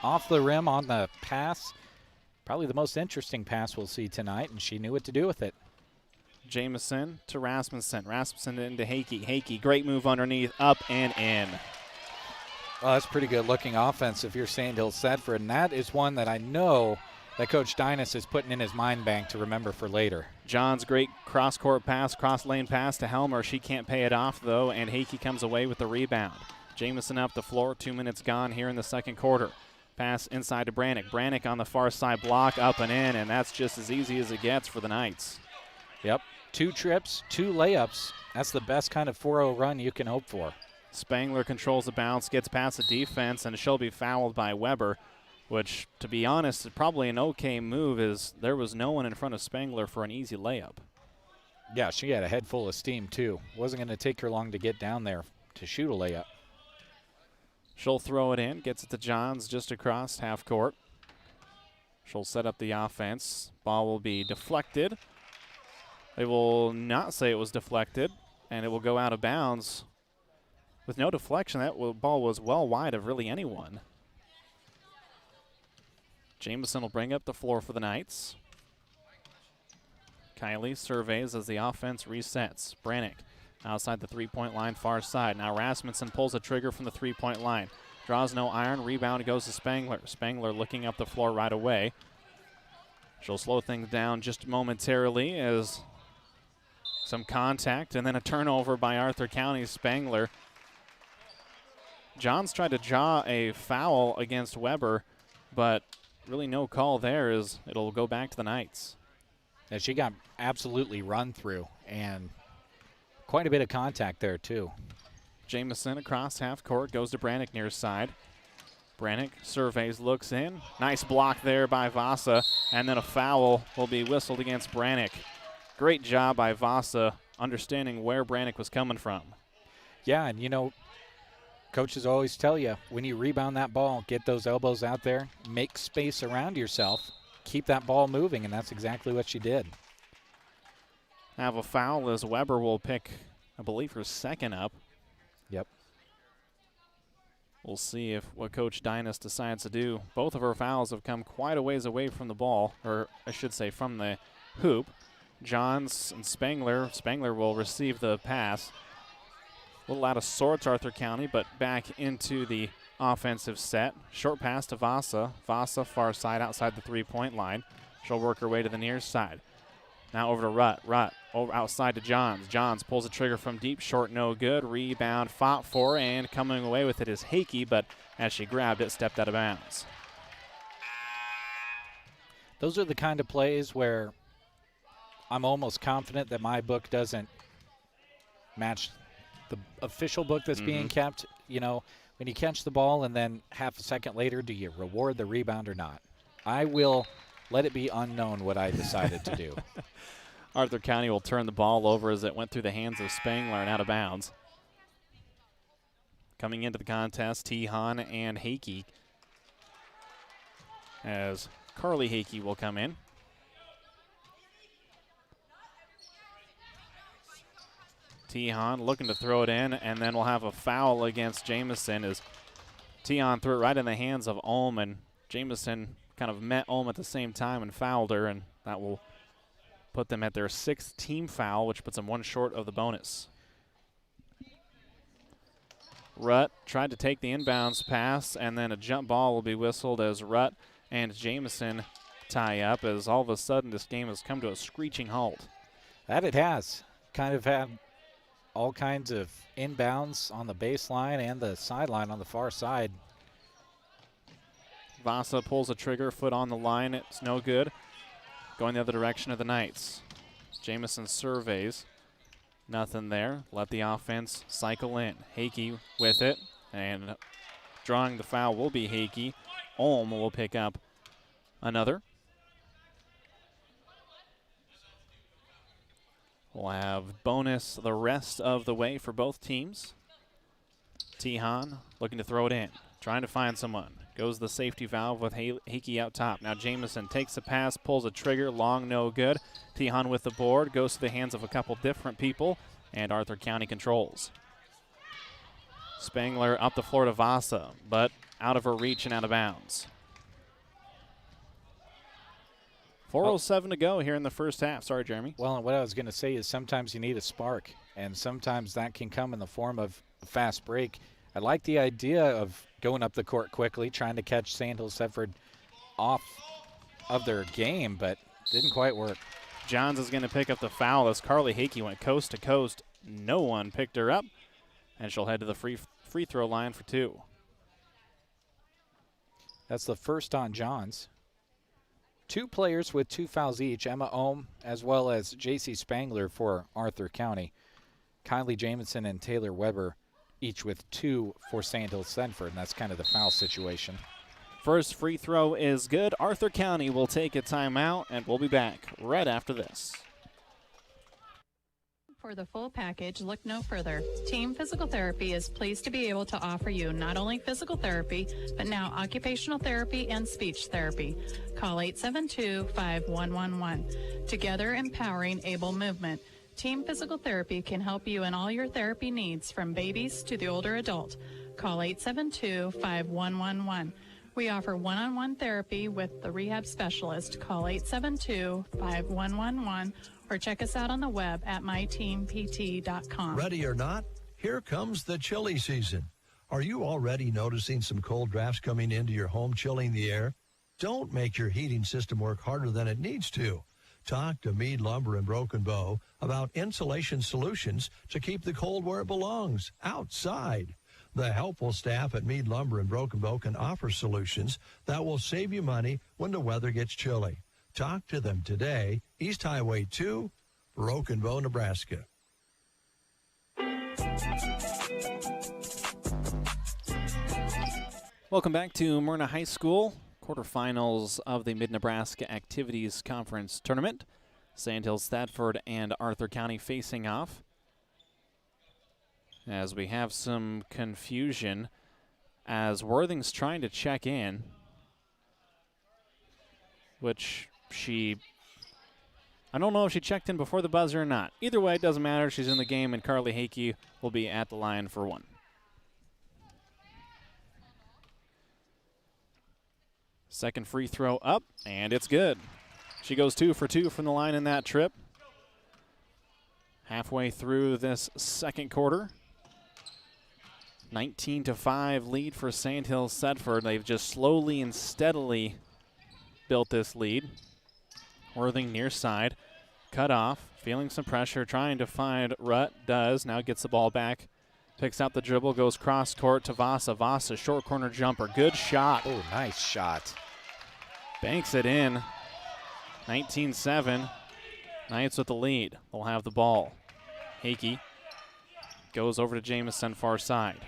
Off the rim on the pass. Probably the most interesting pass we'll see tonight, and she knew what to do with it. Jamison to Rasmussen. Rasmussen into Hickey. Hickey, great move underneath, up and in. Well, that's pretty good looking offense if you're Sandhills Thetford, and that is one that I know that Coach Dynas is putting in his mind bank to remember for later. John's great cross-court pass, cross-lane pass to Helmer. She can't pay it off, though, and Hickey comes away with the rebound. Jamison up the floor, 2 minutes gone here in the second quarter. Pass inside to Brannick. Brannick on the far side block, up and in, and that's just as easy as it gets for the Knights. Yep, 2 trips, 2 layups. That's the best kind of 4-0 run you can hope for. Spangler controls the bounce, gets past the defense, and she'll be fouled by Weber, which, to be honest, is probably an okay move as there was no one in front of Spangler for an easy layup. Yeah, she had a head full of steam, too. Wasn't going to take her long to get down there to shoot a layup. She'll throw it in, gets it to Johns just across half court. She'll set up the offense. Ball will be deflected. They will not say it was deflected, and it will go out of bounds. With no deflection, that ball was well wide of really anyone. Jamison will bring up the floor for the Knights. Kylie surveys as the offense resets. Brannick outside the three-point line, far side. Now Rasmussen pulls the trigger from the three-point line. Draws no iron. Rebound goes to Spangler. Spangler looking up the floor right away. She'll slow things down just momentarily as some contact and then a turnover by Arthur County. Spangler. Johns tried to draw a foul against Weber, but really no call there as it'll go back to the Knights. And she got absolutely run through and quite a bit of contact there, too. Jamison across half court, goes to Brannick near side. Brannick surveys, looks in. Nice block there by Vasa, and then a foul will be whistled against Brannick. Great job by Vasa understanding where Brannick was coming from. Yeah, and, coaches always tell you, when you rebound that ball, get those elbows out there, make space around yourself, keep that ball moving, and that's exactly what she did. Have a foul as Weber will pick, I believe, her second up. Yep. We'll see what Coach Dynas decides to do. Both of her fouls have come quite a ways away from the ball, or I should say from the hoop. Johns and Spangler. Spangler will receive the pass. A little out of sorts, Arthur County, but back into the offensive set. Short pass to Vasa. Vasa far side outside the three-point line. She'll work her way to the near side. Now over to Rutt. Rutt over outside to Johns. Johns pulls the trigger from deep. Short, no good. Rebound fought for, and coming away with it is Hakey, but as she grabbed it, stepped out of bounds. Those are the kind of plays where I'm almost confident that my book doesn't match the official book that's being kept. When you catch the ball and then half a second later, do you reward the rebound or not? I will let it be unknown what I decided to do. Arthur County will turn the ball over as it went through the hands of Spangler and out of bounds. Coming into the contest, Tehan and Hakey, as Carly Hakey will come in. Tehan looking to throw it in, and then we'll have a foul against Jamison as Tehan threw it right in the hands of Ulm, and Jamison kind of met Ulm at the same time and fouled her, and that will put them at their 6th team foul, which puts them one short of the bonus. Rutt tried to take the inbounds pass, and then a jump ball will be whistled as Rutt and Jamison tie up, as all of a sudden this game has come to a screeching halt. That it has. Kind of had all kinds of inbounds on the baseline and the sideline on the far side. Vasa pulls the trigger, foot on the line. It's no good. Going the other direction of the Knights. Jamison surveys. Nothing there. Let the offense cycle in. Hakey with it. And drawing the foul will be Hakey. Ulm will pick up another. We'll have bonus the rest of the way for both teams. Tehan looking to throw it in. Trying to find someone. Goes the safety valve with Hakey out top. Now Jamison takes the pass, pulls a trigger, long, no good. Tehan with the board, goes to the hands of a couple different people, and Arthur County controls. Spangler up the floor to Vasa, but out of her reach and out of bounds. 4:07 to go here in the first half. Sorry, Jeremy. Well, and what I was going to say is sometimes you need a spark, and sometimes that can come in the form of a fast break. I like the idea of going up the court quickly, trying to catch Sandhill Sedford off of their game, but didn't quite work. Johns is going to pick up the foul as Carly Hakey went coast to coast. No one picked her up, and she'll head to the free throw line for 2. That's the first on Johns. 2 players with 2 fouls each, Emma Ohm as well as J.C. Spangler for Arthur County. Kylie Jamison and Taylor Weber each with 2 for Sandhill Sedford, and that's kind of the foul situation. First free throw is good. Arthur County will take a timeout, and we'll be back right after this. For the full package, look no further. Team Physical Therapy is pleased to be able to offer you not only physical therapy, but now occupational therapy and speech therapy. Call 872-5111. Together empowering able movement. Team Physical Therapy can help you in all your therapy needs from babies to the older adult. Call 872-5111. We offer one-on-one therapy with the rehab specialist. Call 872-5111 or check us out on the web at myteampt.com. Ready or not, here comes the chilly season. Are you already noticing some cold drafts coming into your home, chilling the air? Don't make your heating system work harder than it needs to. Talk to Meade Lumber and Broken Bow about insulation solutions to keep the cold where it belongs, outside. The helpful staff at Meade Lumber and Broken Bow can offer solutions that will save you money when the weather gets chilly. Talk to them today, East Highway 2, Broken Bow, Nebraska. Welcome back to Merna High School, quarterfinals of the Mid-Nebraska Activities Conference Tournament. Sandhills Thaddeus and Arthur County facing off. As we have some confusion as Worthing's trying to check in, which I don't know if she checked in before the buzzer or not. Either way, it doesn't matter. She's in the game, and Carly Hakey will be at the line for one. Second free throw up, and it's good. She goes 2 for 2 from the line in that trip. Halfway through this second quarter. 19-5 lead for Sandhills Sedford. They've just slowly and steadily built this lead. Worthing near side, cut off, feeling some pressure, trying to find Rutt, does, now gets the ball back, picks out the dribble, goes cross court to Vasa. Vasa, short corner jumper, good shot. Oh, nice shot. Banks it in. 19-7, Knights with the lead. They'll have the ball. Hakey goes over to Jamison, far side.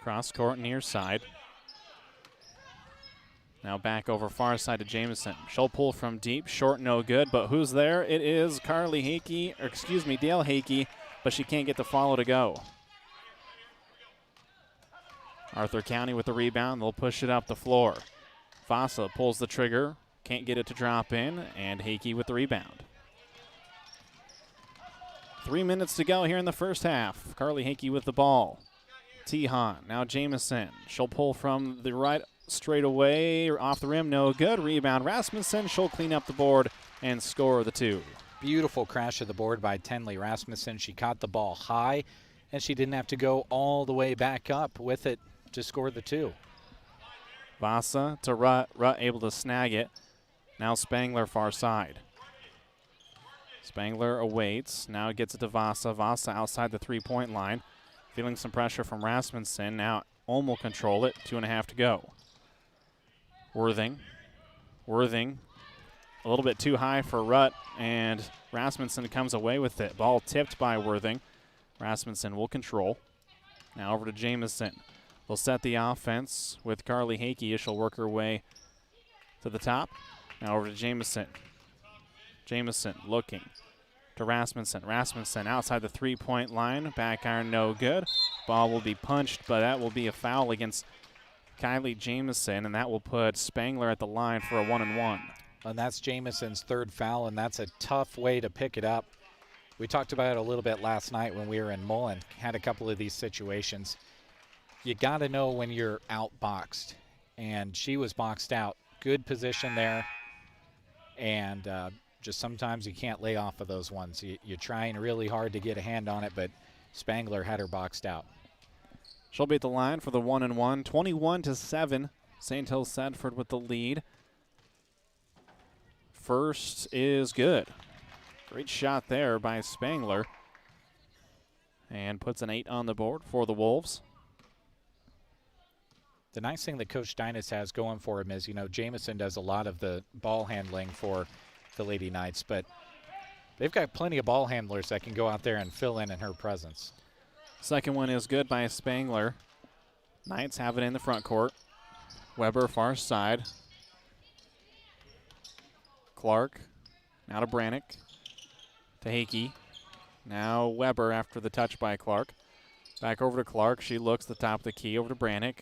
Cross court near side. Now back over far side to Jamison. She'll pull from deep, short, no good, but who's there? It is Carly Hakey, or excuse me, Dale Hakey, but she can't get the follow to go. Arthur County with the rebound. They'll push it up the floor. Vasa pulls the trigger, can't get it to drop in, and Hakey with the rebound. 3 minutes to go here in the first half. Carly Hakey with the ball. Tehan, now Jamison. She'll pull from the right straight away, off the rim, no good. Rebound, Rasmussen. She'll clean up the board and score the 2. Beautiful crash of the board by Tenley Rasmussen. She caught the ball high, and she didn't have to go all the way back up with it to score the 2. Vasa to Rutt. Rutt able to snag it. Now Spangler far side. Spangler awaits. Now gets it to Vasa. Vasa outside the three-point line. Feeling some pressure from Rasmussen. Now Ulm will control it. 2.5 to go. Worthing. Worthing a little bit too high for Rutt, and Rasmussen comes away with it. Ball tipped by Worthing. Rasmussen will control. Now over to Jamison. They'll set the offense with Carly Hakey. She'll work her way to the top. Now over to Jamison. Jamison looking to Rasmussen. Rasmussen outside the three-point line. Back iron, no good. Ball will be punched, but that will be a foul against Kylie Jamison, and that will put Spangler at the line for a 1-and-1. And that's Jamison's third foul, and that's a tough way to pick it up. We talked about it a little bit last night when we were in Mullen. Had a couple of these situations. You got to know when you're outboxed, and she was boxed out. Good position there, and just sometimes you can't lay off of those ones. You're trying really hard to get a hand on it, but Spangler had her boxed out. She'll be at the line for the 1-and-1. 21-7. Sandhills Sedford with the lead. First is good. Great shot there by Spangler. And puts an 8 on the board for the Wolves. The nice thing that Coach Dinas has going for him is, Jamison does a lot of the ball handling for the Lady Knights, but they've got plenty of ball handlers that can go out there and fill in her presence. Second one is good by Spangler. Knights have it in the front court. Weber far side. Clark now to Brannick. To Hakey. Now Weber after the touch by Clark. Back over to Clark. She looks the top of the key over to Brannick.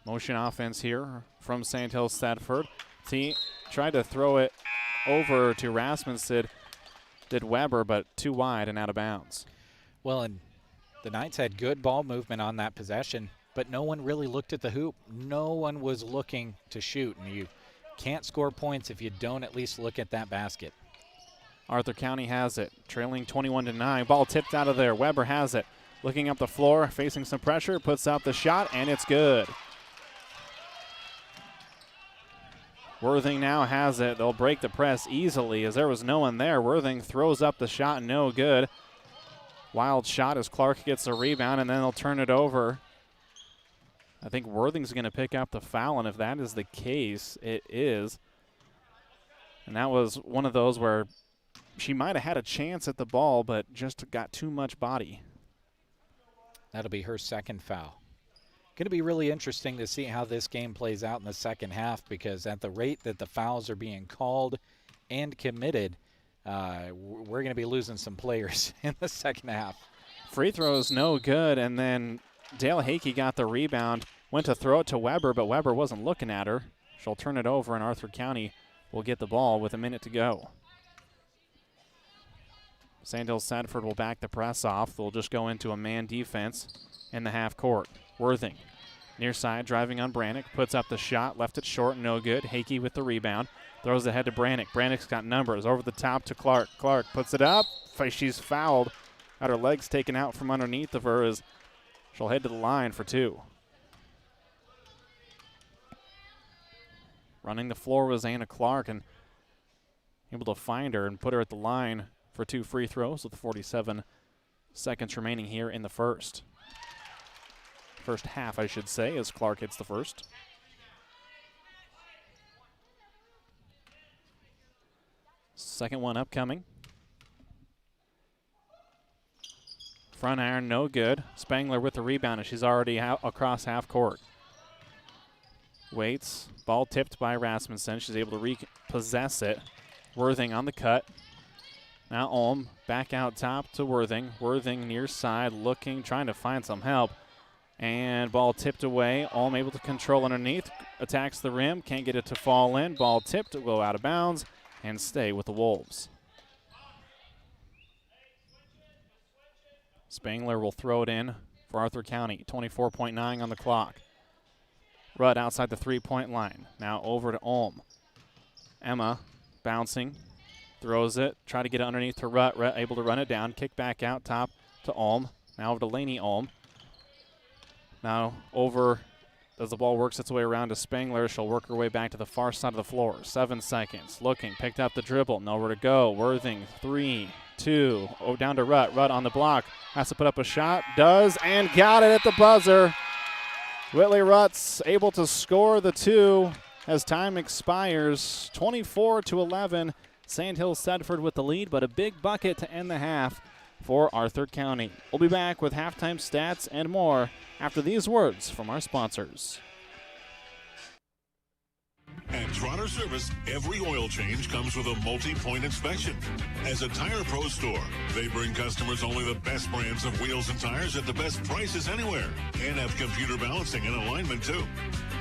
Motion offense here from Sandhills Sedford. T tried to throw it over to Rasmussen. Did Weber, but too wide and out of bounds. Well, and the Knights had good ball movement on that possession, but no one really looked at the hoop. No one was looking to shoot, and you can't score points if you don't at least look at that basket. Arthur County has it, trailing 21-9. Ball tipped out of there. Weber has it. Looking up the floor, facing some pressure, puts out the shot, and it's good. Worthing now has it. They'll break the press easily as there was no one there. Worthing throws up the shot, no good. Wild shot as Clark gets a rebound, and then they'll turn it over. I think Worthing's going to pick up the foul, and if that is the case, it is. And that was one of those where she might have had a chance at the ball, but just got too much body. That'll be her second foul. going to be really interesting to see how this game plays out in the second half, because at the rate that the fouls are being called and committed, we're going to be losing some players in the second half. Free throws no good, and then Dale Hakey got the rebound, went to throw it to Weber, but Weber wasn't looking at her. She'll turn it over, and Arthur County will get the ball with a minute to go. Sandhill Sedford will back the press off. They'll just go into a man defense in the half court. Worthing, near side, driving on Brannick, puts up the shot, left it short, no good. Hakey with the rebound, throws ahead to Brannick. Brannick's got numbers, over the top to Clark. Clark puts it up, she's fouled. Got her legs taken out from underneath of her as she'll head to the line for two. Running the floor was Anna Clark, and able to find her and put her at the line for two free throws with 47 seconds remaining here in the first. First half, I should say, as Clark hits the first. Second one upcoming. Front iron, no good. Spangler with the rebound, and she's already across half court. Waits, ball tipped by Rasmussen. She's able to repossess it. Worthing on the cut. Now Ulm back out top to Worthing. Worthing near side, looking, trying to find some help. And ball tipped away. Ulm able to control underneath. Attacks the rim, can't get it to fall in. Ball tipped, will go out of bounds and stay with the Wolves. Spangler will throw it in for Arthur County. 24.9 on the clock. Rudd outside the three-point line. Now over to Ulm. Emma bouncing, throws it, try to get it underneath to Rudd. Rudd able to run it down, kick back out top to Ulm. Now over to Laney Ulm. Now over as the ball works its way around to Spangler. She'll work her way back to the far side of the floor. 7 seconds. Looking, picked up the dribble, nowhere to go. Worthing, 3, 2, down to Rudd. Rudd on the block, has to put up a shot, does, and got it at the buzzer. Whitley Rutz able to score the two as time expires. 24-11. Sandhill Sedford with the lead, but a big bucket to end the half for Arthur County. We'll be back with halftime stats and more after these words from our sponsors. At Trotter Service, every oil change comes with a multi-point inspection. As a Tire Pro store, they bring customers only the best brands of wheels and tires at the best prices anywhere, and have computer balancing and alignment too.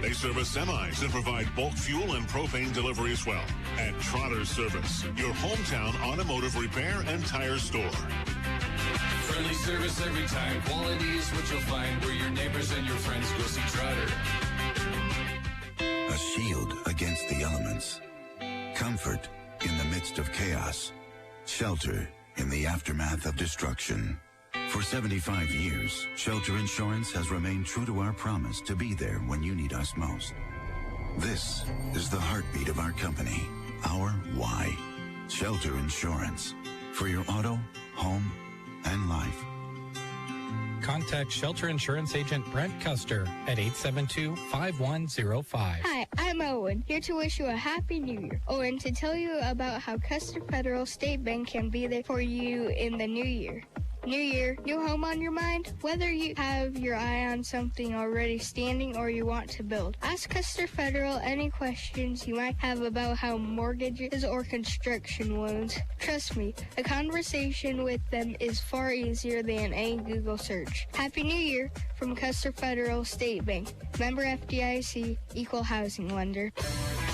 They service semis and provide bulk fuel and propane delivery as well. At Trotter Service, your hometown automotive repair and tire store. Friendly service every time. Quality is what you'll find where your neighbors and your friends go see Trotter. A shield against the elements. Comfort in the midst of chaos. Shelter in the aftermath of destruction. For 75 years, Shelter Insurance has remained true to our promise to be there when you need us most. This is the heartbeat of our company, our why. Shelter Insurance. For your auto, home, and life. Contact Shelter Insurance Agent Brent Custer at 872-5105. Hi, I'm Owen, here to wish you a Happy New Year. And to tell you about how Custer Federal State Bank can be there for you in the new year. New year, new home on your mind? Whether you have your eye on something already standing or you want to build, ask Custer Federal any questions you might have about how mortgages or construction loans. Trust me, a conversation with them is far easier than a Google search. Happy New Year from Custer Federal State Bank. Member FDIC, Equal Housing Lender.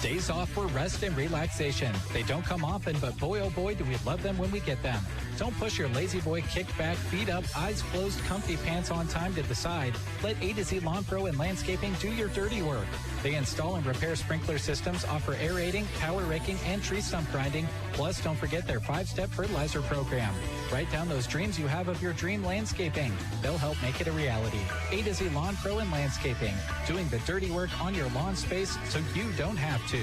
Days off for rest and relaxation. They don't come often, but boy oh boy do we love them when we get them. Don't push your lazy boy kick back, feet up, eyes closed, comfy pants on time to the side. Let A to Z Lawn Pro and Landscaping do your dirty work. They install and repair sprinkler systems, offer aerating, power raking, and tree stump grinding. Plus, don't forget their 5-step fertilizer program. Write down those dreams you have of your dream landscaping. They'll help make it a reality. A to Z Lawn Pro and Landscaping, doing the dirty work on your lawn space so you don't have to.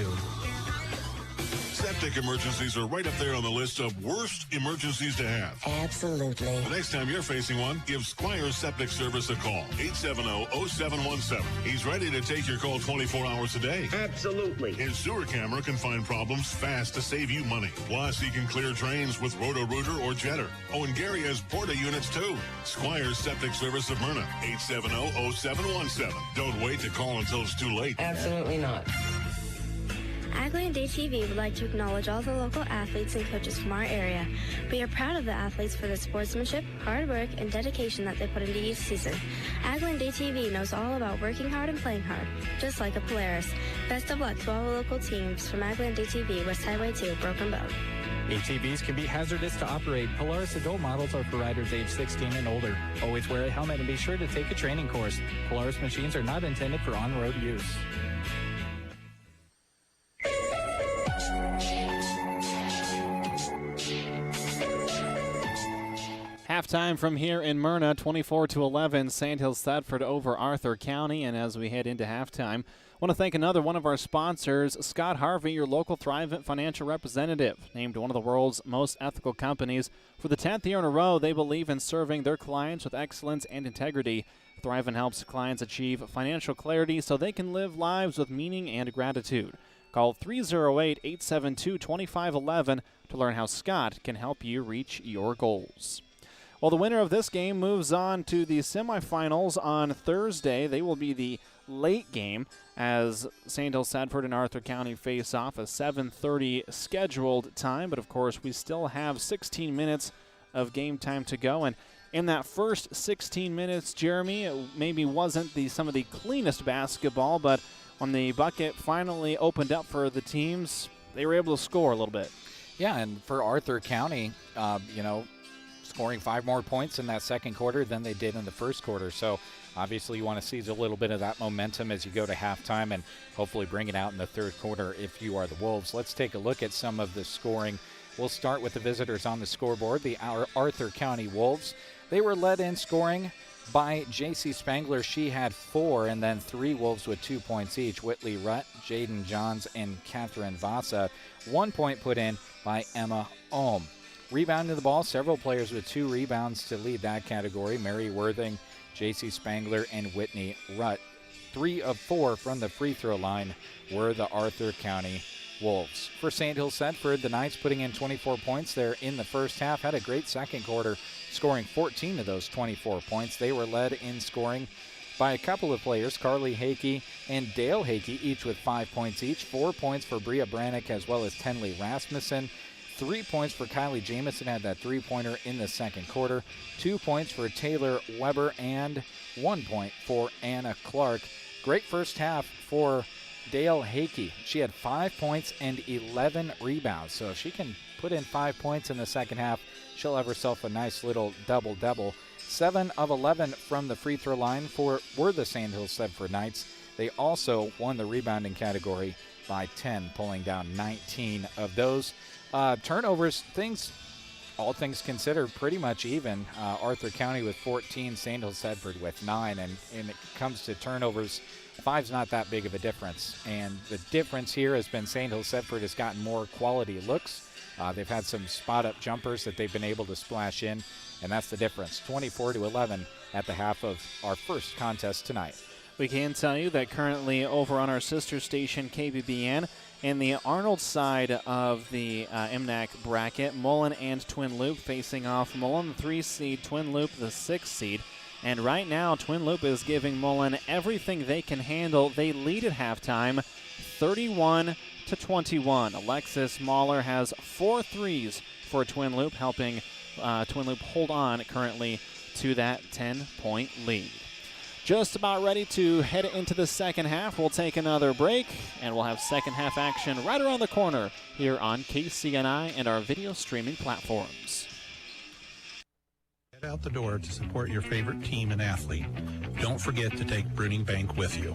Septic emergencies are right up there on the list of worst emergencies to have. Absolutely. The next time you're facing one, give Squire Septic Service a call. 870-0717. He's ready to take your call 24 hours a day. Absolutely. His sewer camera can find problems fast to save you money. Plus, he can clear drains with Roto-Rooter or Jetter. Oh, and Gary has Porta units, too. Squire Septic Service of Merna. 870-0717. Don't wait to call until it's too late. Absolutely not. Agland Day TV would like to acknowledge all the local athletes and coaches from our area. We are proud of the athletes for the sportsmanship, hard work, and dedication that they put into each season. Agland Day TV knows all about working hard and playing hard, just like a Polaris. Best of luck to all the local teams from Agland Day TV, West Highway 2, Broken Bow. ATVs can be hazardous to operate. Polaris adult models are for riders age 16 and older. Always wear a helmet and be sure to take a training course. Polaris machines are not intended for on-road use. Halftime from here in Merna, 24-11, Sandhills Thetford over Arthur County. And as we head into halftime, I want to thank another one of our sponsors, Scott Harvey, your local Thrivent financial representative. Named one of the world's most ethical companies. For the 10th year in a row, they believe in serving their clients with excellence and integrity. Thrivent helps clients achieve financial clarity so they can live lives with meaning and gratitude. Call 308-872-2511 to learn how Scott can help you reach your goals. Well, the winner of this game moves on to the semifinals on Thursday. They will be the late game as Sandhills Thetford and Arthur County face off a 7:30 scheduled time. But, of course, we still have 16 minutes of game time to go. And in that first 16 minutes, Jeremy, it maybe wasn't some of the cleanest basketball, but when the bucket finally opened up for the teams, they were able to score a little bit. Yeah, and for Arthur County, scoring 5 more points in that second quarter than they did in the first quarter. So obviously you want to seize a little bit of that momentum as you go to halftime and hopefully bring it out in the third quarter if you are the Wolves. Let's take a look at some of the scoring. We'll start with the visitors on the scoreboard, the Arthur County Wolves. They were led in scoring by J.C. Spangler. She had 4, and then 3 Wolves with 2 points each. Whitley Rutt, Jaden Johns, and Catherine Vasa. 1 point put in by Emma Ohm. Rebounding the ball, several players with 2 rebounds to lead that category. Mary Worthing, J.C. Spangler, and Whitney Rutt. 3 of 4 from the free throw line were the Arthur County Wolves. For Sandhills Thetford, the Knights putting in 24 points there in the first half. Had a great second quarter, scoring 14 of those 24 points. They were led in scoring by a couple of players, Carly Hakey and Dale Hakey, each with 5 points each. 4 points for Bria Brannick as well as Tenley Rasmussen. 3 points for Kylie Jamison, had that 3-pointer in the second quarter. 2 points for Taylor Weber and 1 point for Anna Clark. Great first half for Dale Hakey. She had 5 points and 11 rebounds. So if she can put in 5 points in the second half, she'll have herself a nice little double-double. 7 of 11 from the free throw line were the Sandhills Thetford Knights. They also won the rebounding category by 10, pulling down 19 of those. Turnovers, all things considered, pretty much even. Arthur County with 14, Sandhills Thetford with 9. And when it comes to turnovers, 5's not that big of a difference. And the difference here has been Sandhills Thetford has gotten more quality looks. They've had some spot-up jumpers that they've been able to splash in, and that's the difference. 24-11 at the half of our first contest tonight. We can tell you that currently over on our sister station, KBBN, in the Arnold side of the MNAC bracket, Mullen and Twin Loop facing off. Mullen, the 3 seed, Twin Loop, the 6 seed. And right now, Twin Loop is giving Mullen everything they can handle. They lead at halftime, 31-21. Alexis Mahler has 4 threes for Twin Loop, helping Twin Loop hold on currently to that 10-point lead. Just about ready to head into the second half. We'll take another break, and we'll have second half action right around the corner here on KCNI and our video streaming platforms. Head out the door to support your favorite team and athlete. Don't forget to take Bruning Bank with you.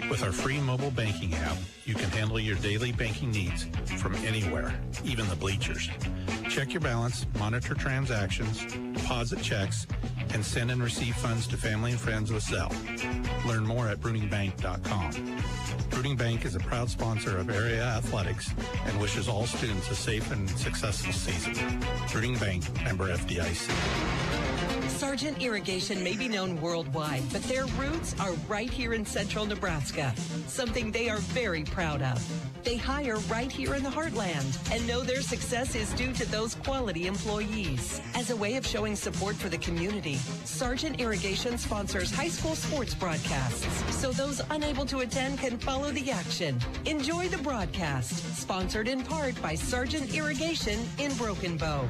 With our free mobile banking app, you can handle your daily banking needs from anywhere, even the bleachers. Check your balance, monitor transactions, deposit checks, and send and receive funds to family and friends with Zelle. Learn more at BruningBank.com. Bruning Bank is a proud sponsor of area athletics and wishes all students a safe and successful season. Bruning Bank, member FDIC. Sargent Irrigation may be known worldwide, but their roots are right here in central Nebraska, something they are very proud of. They hire right here in the heartland and know their success is due to those quality employees. As a way of showing support for the community, Sargent Irrigation sponsors high school sports broadcasts, so those unable to attend can follow the action. Enjoy the broadcast, sponsored in part by Sargent Irrigation in Broken Bow.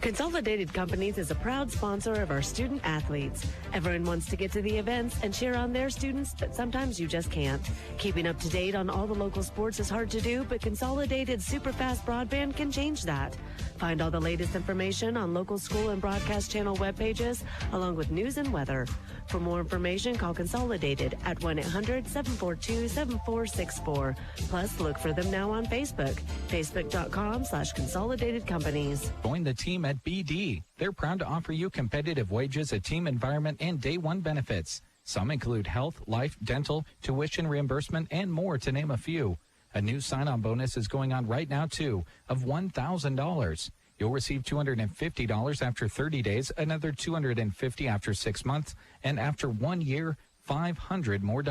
Consolidated Companies is a proud sponsor of our student athletes. Everyone wants to get to the events and cheer on their students, but sometimes you just can't. Keeping up to date on all the local sports is hard to do, but Consolidated Superfast Broadband can change that. Find all the latest information on local school and broadcast channel web pages, along with news and weather. For more information, call Consolidated at 1-800-742-7464. Plus, look for them now on Facebook, facebook.com/Consolidated Companies. Join the team at BD. They're proud to offer you competitive wages, a team environment, and day one benefits. Some include health, life, dental, tuition reimbursement, and more, to name a few. A new sign-on bonus is going on right now, too, of $1,000. You'll receive $250 after 30 days, another $250 after 6 months, and after 1 year, $500 more.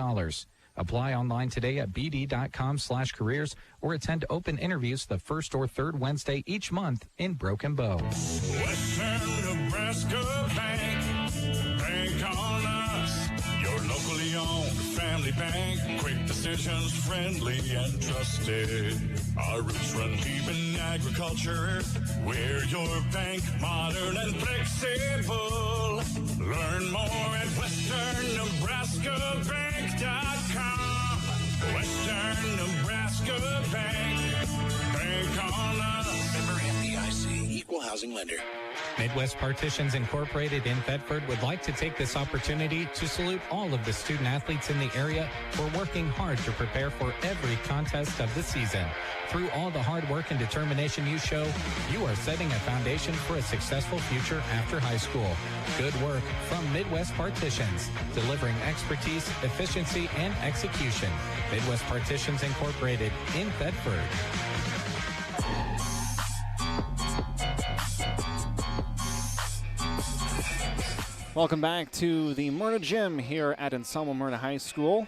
Apply online today at bd.com/careers or attend open interviews the first or third Wednesday each month in Broken Bow. Western Nebraska Bank, bank on us. Your locally owned family bank. Quick decisions, friendly and trusted. Our roots run deep in agriculture. We're your bank, modern and flexible. Learn more at westernnebraskabank.com. Western Nebraska Bank, bank on us. Member FDIC, equal housing lender. Midwest Partitions Incorporated in Thetford would like to take this opportunity to salute all of the student athletes in the area for working hard to prepare for every contest of the season. Through all the hard work and determination you show, you are setting a foundation for a successful future after high school. Good work from Midwest Partitions, delivering expertise, efficiency, and execution. Midwest Partitions Incorporated in Thetford. Welcome back to the Merna Gym here at Anselmo Merna High School.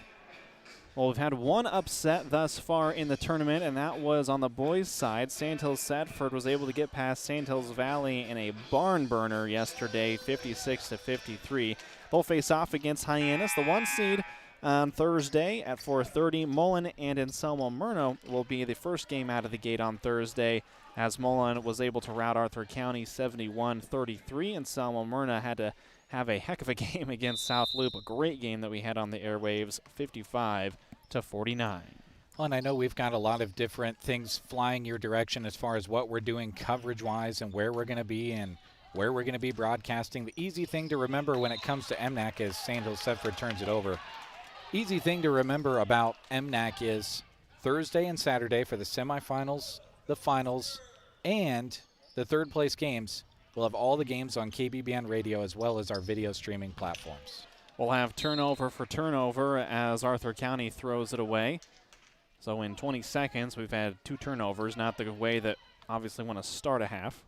Well, we've had one upset thus far in the tournament, and that was on the boys' side. Sandhills Thetford was able to get past Sandhills Valley in a barn burner yesterday, 56-53. They'll face off against Hyannis, the 1 seed, on Thursday at 4:30. Mullen and Anselmo Merna will be the first game out of the gate on Thursday, as Mullen was able to rout Arthur County 71-33. Anselmo Merna had to have a heck of a game against South Loop, a great game that we had on the airwaves, 55-49. Well, and I know we've got a lot of different things flying your direction as far as what we're doing coverage-wise and where we're going to be and where we're going to be broadcasting. The easy thing to remember when it comes to MNAC as Sandhills Thetford turns it over. Easy thing to remember about MNAC is Thursday and Saturday for the semifinals, the finals, and the third-place games. We'll have all the games on KBBN Radio as well as our video streaming platforms. We'll have turnover for turnover as Arthur County throws it away. So in 20 seconds, we've had 2 turnovers, not the way that obviously want to start a half.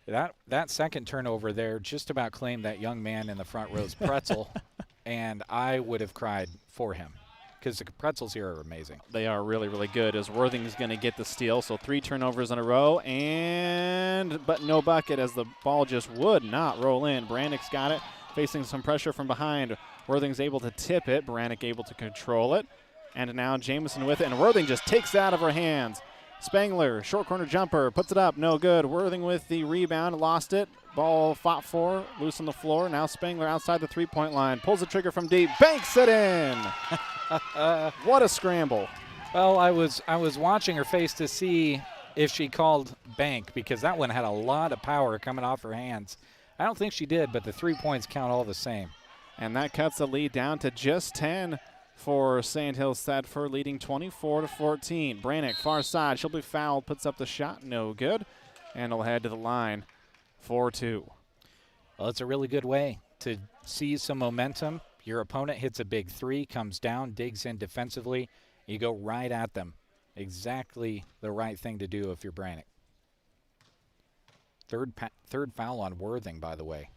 That second turnover there just about claimed that young man in the front row's pretzel, and I would have cried for him because the pretzels here are amazing. They are really, really good as Worthing's going to get the steal. So 3 turnovers in a row, but no bucket as the ball just would not roll in. Brannick's got it, facing some pressure from behind. Worthing's able to tip it. Brannick able to control it. And now Jamison with it, and Worthing just takes it out of her hands. Spangler, short corner jumper, puts it up, no good. Worthing with the rebound, lost it. Ball fought for, loose on the floor. Now Spangler outside the three-point line, pulls the trigger from deep, banks it in. What a scramble. Well, I was watching her face to see if she called bank because that one had a lot of power coming off her hands. I don't think she did, but the 3 points count all the same. And that cuts the lead down to just 10. for Sandhills Thedford, leading 24-14. Brannick, far side, she'll be fouled, puts up the shot, no good, and will head to the line 4-2. Well, it's a really good way to see some momentum. Your opponent hits a big three, comes down, digs in defensively. You go right at them. Exactly the right thing to do if you're Brannick. Third foul on Worthing, by the way.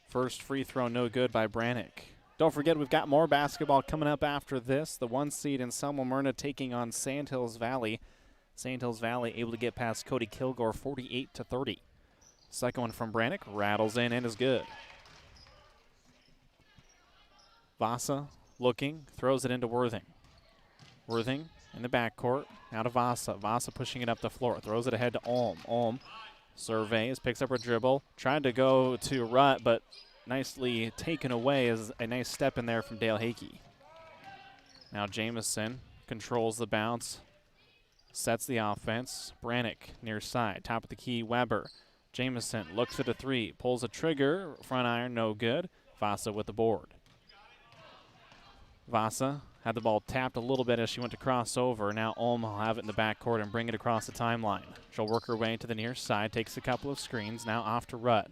First free throw no good by Brannick. Don't forget, we've got more basketball coming up after this. The 1 seed in Selma Merna taking on Sandhills Valley. Sandhills Valley able to get past Cody Kilgore 48-30. Second one from Brannick, rattles in and is good. Vasa looking, throws it into Worthing. Worthing in the backcourt, now to Vasa. Vasa pushing it up the floor, throws it ahead to Ulm. Ulm surveys, picks up her dribble, tried to go to Rutt, but nicely taken away as a nice step in there from Dale Hakey. Now Jamison controls the bounce, sets the offense. Brannick near side, top of the key, Weber. Jamison looks at a three, pulls a trigger, front iron, no good. Vasa with the board. Vasa had the ball tapped a little bit as she went to cross over. Now Ulm will have it in the backcourt and bring it across the timeline. She'll work her way to the near side, takes a couple of screens, now off to Rutt.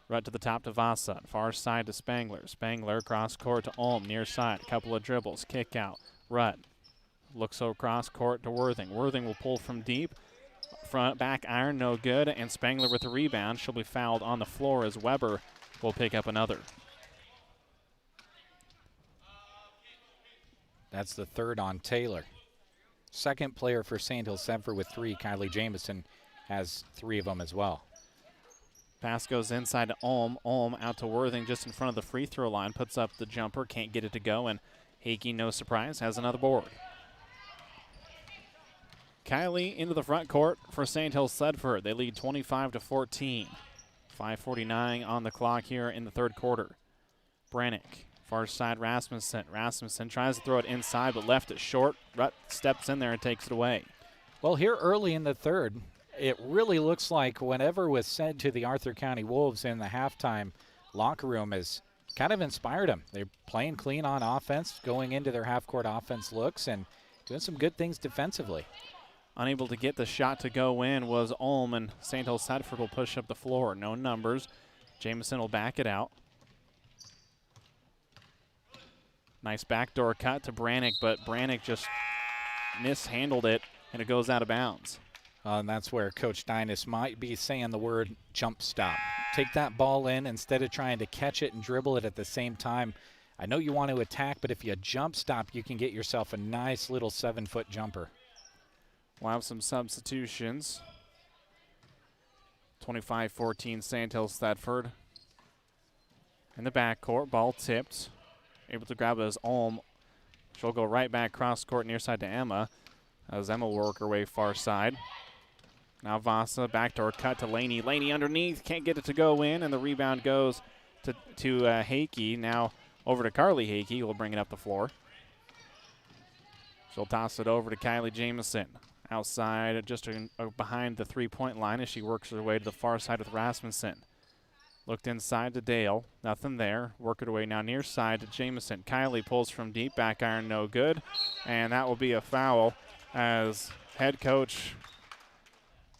Rutt to the top to Vasa, far side to Spangler. Spangler cross court to Ulm, near side, a couple of dribbles, kick out. Rutt looks across court to Worthing. Worthing will pull from deep. Front back iron, no good, and Spangler with the rebound. She'll be fouled on the floor as Weber will pick up another. That's the third on Taylor. Second player for Sandhills Thedford with three. Kylie Jamison has three of them as well. Pass goes inside to Ulm. Ulm out to Worthing just in front of the free throw line. Puts up the jumper, can't get it to go, and Hakey, no surprise, has another board. Kylie into the front court for Sandhills Thedford. They lead 25-14. 5:49 on the clock here in the third quarter. Brannick, far side Rasmussen. Rasmussen tries to throw it inside but left it short. Rutt steps in there and takes it away. Well, here early in the third, it really looks like whatever was said to the Arthur County Wolves in the halftime locker room has kind of inspired them. They're playing clean on offense, going into their half-court offense looks, and doing some good things defensively. Unable to get the shot to go in was Ulm, and Sandhills Thedford will push up the floor. No numbers. Jamison will back it out. Nice backdoor cut to Brannick, but Brannick just mishandled it, and it goes out of bounds. And that's where Coach Dynas might be saying the word jump stop. Take that ball in instead of trying to catch it and dribble it at the same time. I know you want to attack, but if you jump stop, you can get yourself a nice little 7-foot jumper. We'll have some substitutions. 25-14 Sandhills Thedford. In the backcourt, ball tipped. Able to grab it as Ulm. She'll go right back cross court near side to Emma as Emma will work her way far side. Now Vasa, backdoor cut to Laney. Laney underneath, can't get it to go in, and the rebound goes to Hakey. Now over to Carly Hakey, who will bring it up the floor. She'll toss it over to Kylie Jamison. Outside, just behind the three-point line as she works her way to the far side with Rasmussen. Looked inside to Dale, nothing there. Work it away now near side to Jamison. Kylie pulls from deep, back iron, no good. And that will be a foul as head coach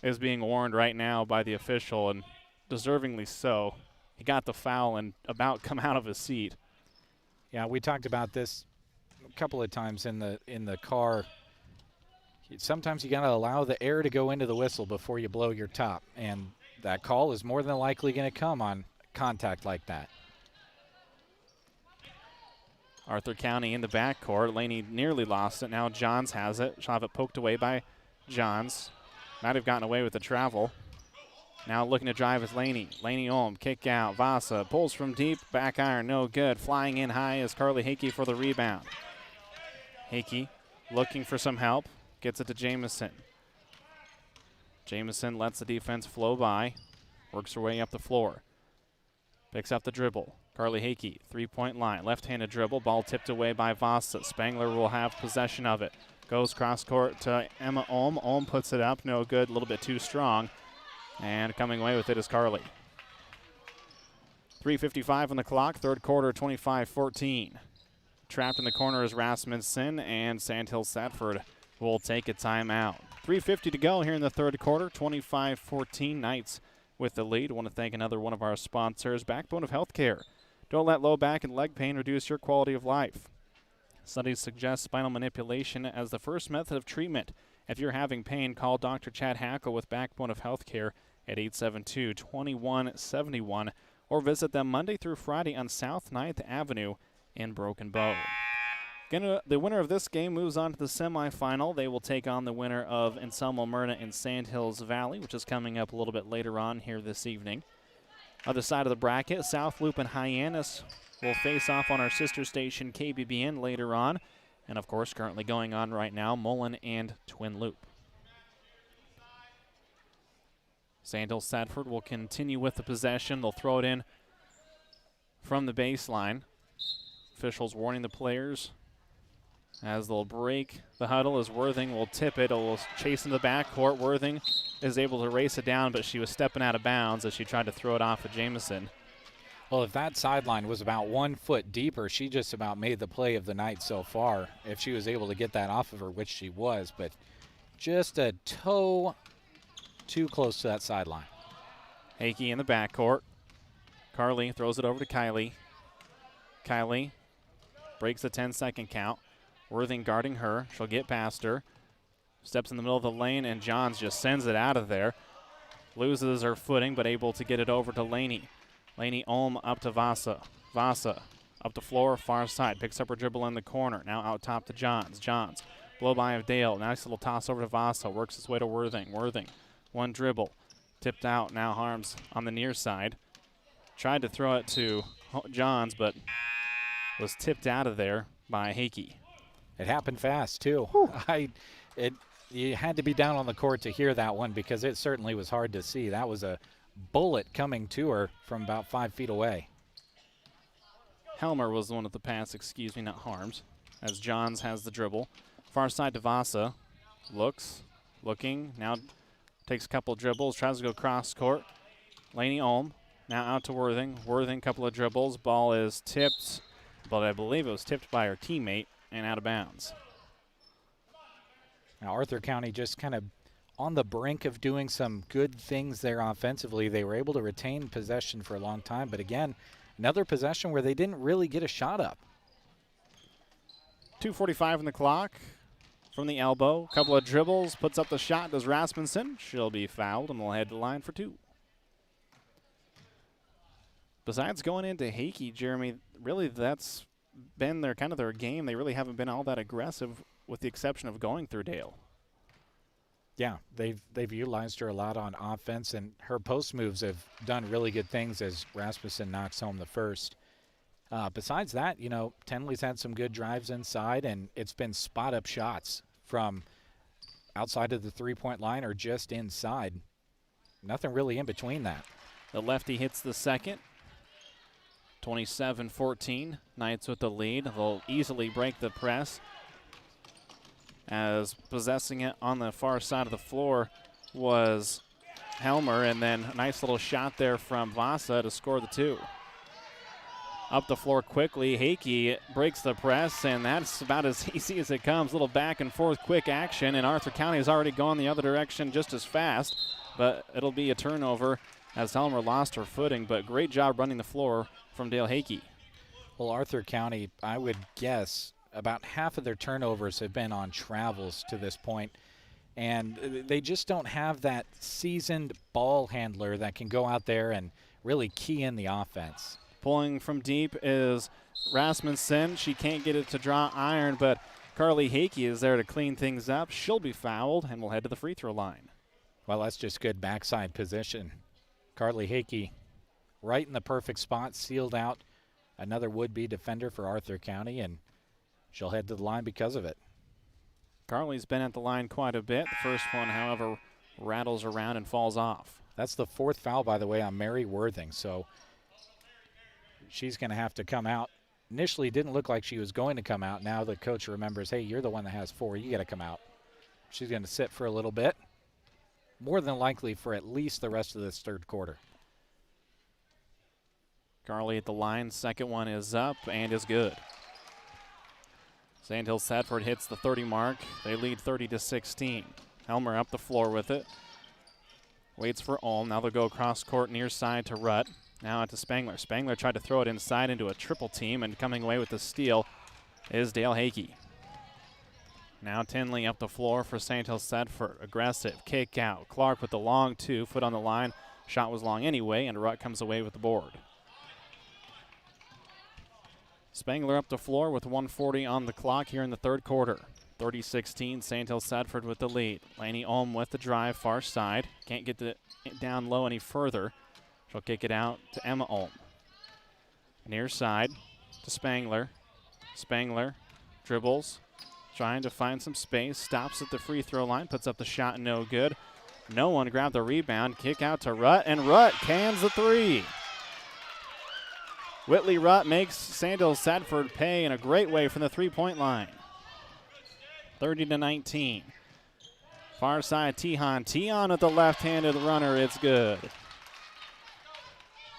is being warned right now by the official, and deservingly so. He got the foul and about come out of his seat. Yeah, we talked about this a couple of times in the car. Sometimes you got to allow the air to go into the whistle before you blow your top, and that call is more than likely going to come on contact like that. Arthur County in the backcourt. Laney nearly lost it. Now Johns has it. She'll have it poked away by Johns. Might have gotten away with the travel. Now looking to drive is Laney. Laney Ulm, kick out. Vasa pulls from deep, back iron, no good. Flying in high is Carly Hakey for the rebound. Hakey looking for some help. Gets it to Jamison. Jamison lets the defense flow by. Works her way up the floor. Picks up the dribble. Carly Hakey, three-point line. Left-handed dribble. Ball tipped away by Vasa. Spangler will have possession of it. Goes cross-court to Emma Ulm. Ulm puts it up. No good. A little bit too strong. And coming away with it is Carly. 3:55 on the clock. Third quarter, 25-14. Trapped in the corner is Rasmussen, and Sandhill Satford will take a timeout. 3:50 to go here in the third quarter. 25-14 Knights with the lead. I want to thank another one of our sponsors, Backbone of Healthcare. Don't let low back and leg pain reduce your quality of life. Studies suggest spinal manipulation as the first method of treatment. If you're having pain, call Dr. Chad Hackle with Backbone of Healthcare at 872-2171 or visit them Monday through Friday on South 9th Avenue in Broken Bow. The winner of this game moves on to the semifinal. They will take on the winner of Anselmo Merna and Sandhills Valley, which is coming up a little bit later on here this evening. Other side of the bracket, South Loop and Hyannis will face off on our sister station KBBN later on. And, of course, currently going on right now, Mullen and Twin Loop. Sandhill Satford will continue with the possession. They'll throw it in from the baseline. Officials warning the players as they'll break the huddle as Worthing will tip it. It will chase in the backcourt. Worthing is able to race it down, but she was stepping out of bounds as she tried to throw it off of Jamison. Well, if that sideline was about 1 foot deeper, she just about made the play of the night so far, if she was able to get that off of her, which she was, but just a toe too close to that sideline. Hakey in the backcourt. Carly throws it over to Kylie. Kylie breaks a 10-second count. Worthing guarding her. She'll get past her. Steps in the middle of the lane, and Johns just sends it out of there. Loses her footing, but able to get it over to Laney. Laney Olm up to Vasa. Vasa up the floor, far side. Picks up her dribble in the corner. Now out top to Johns. Johns, blow by of Dale. Nice little toss over to Vasa. Works his way to Worthing. Worthing, one dribble. Tipped out. Now Harms on the near side. Tried to throw it to Johns, but was tipped out of there by Hakey. It happened fast, too. You had to be down on the court to hear that one because it certainly was hard to see. That was a bullet coming to her from about 5 feet away. Helmer was the one at the pass, not Harms, as Johns has the dribble. Far side to Vasa. Looking, now takes a couple dribbles, tries to go cross court. Laney Olm, now out to Worthing. Worthing, couple of dribbles. Ball is tipped, but I believe it was tipped by her teammate and out of bounds. Now Arthur County just kind of on the brink of doing some good things there offensively. They were able to retain possession for a long time, but again, another possession where they didn't really get a shot up. 2:45 on the clock from the elbow. Couple of dribbles, puts up the shot, does Rasmussen. She'll be fouled and will head to the line for two. Besides going into Hakey, Jeremy, really that's been their game. They really haven't been all that aggressive with the exception of going through Dale. Yeah, they've utilized her a lot on offense, and her post moves have done really good things as Rasmussen knocks home the first. Besides that, Tenley's had some good drives inside, and it's been spot-up shots from outside of the three-point line or just inside. Nothing really in between that. The lefty hits the second. 27-14, Knights with the lead. They'll easily break the press, as possessing it on the far side of the floor was Helmer, and then a nice little shot there from Vasa to score the two. Up the floor quickly, Hakey breaks the press, and that's about as easy as it comes. Little back and forth quick action, and Arthur County has already gone the other direction just as fast, but it'll be a turnover as Helmer lost her footing, but great job running the floor from Dale Hakey. Well, Arthur County, I would guess, about half of their turnovers have been on travels to this point, and they just don't have that seasoned ball handler that can go out there and really key in the offense. Pulling from deep is Rasmussen. She can't get it to draw iron, but Carly Hakey is there to clean things up. She'll be fouled and will head to the free throw line. Well, that's just good backside position. Carly Hakey right in the perfect spot, sealed out another would-be defender for Arthur County, and she'll head to the line because of it. Carly's been at the line quite a bit. The first one, however, rattles around and falls off. That's the fourth foul, by the way, on Mary Worthing, so she's going to have to come out. Initially, it didn't look like she was going to come out. Now the coach remembers, hey, you're the one that has four. You got to come out. She's going to sit for a little bit, more than likely for at least the rest of this third quarter. Carly at the line. Second one is up and is good. Sandhill Thetford hits the 30 mark. They lead 30-16. Helmer up the floor with it. Waits for Ulm. Now they'll go across court near side to Rutt. Now out to Spangler. Spangler tried to throw it inside into a triple team, and coming away with the steal is Dale Hakey. Now Tinley up the floor for Sandhill Thetford. Aggressive, kick out. Clark with the long 2, foot on the line. Shot was long anyway, and Rutt comes away with the board. Spangler up the floor with 1:40 on the clock here in the third quarter. 30-16, Sandhill Thetford with the lead. Laney Ulm with the drive, far side. Can't get it down low any further. She'll kick it out to Emma Ulm. Near side to Spangler. Spangler dribbles, trying to find some space. Stops at the free throw line, puts up the shot, no good. No one grabbed the rebound. Kick out to Rutt, and Rutt cans the 3. Whitley Rutt makes Sandhill Thetford pay in a great way from the three-point line. 30-19. Far side, Tehan. Tehan at the left-handed runner. It's good.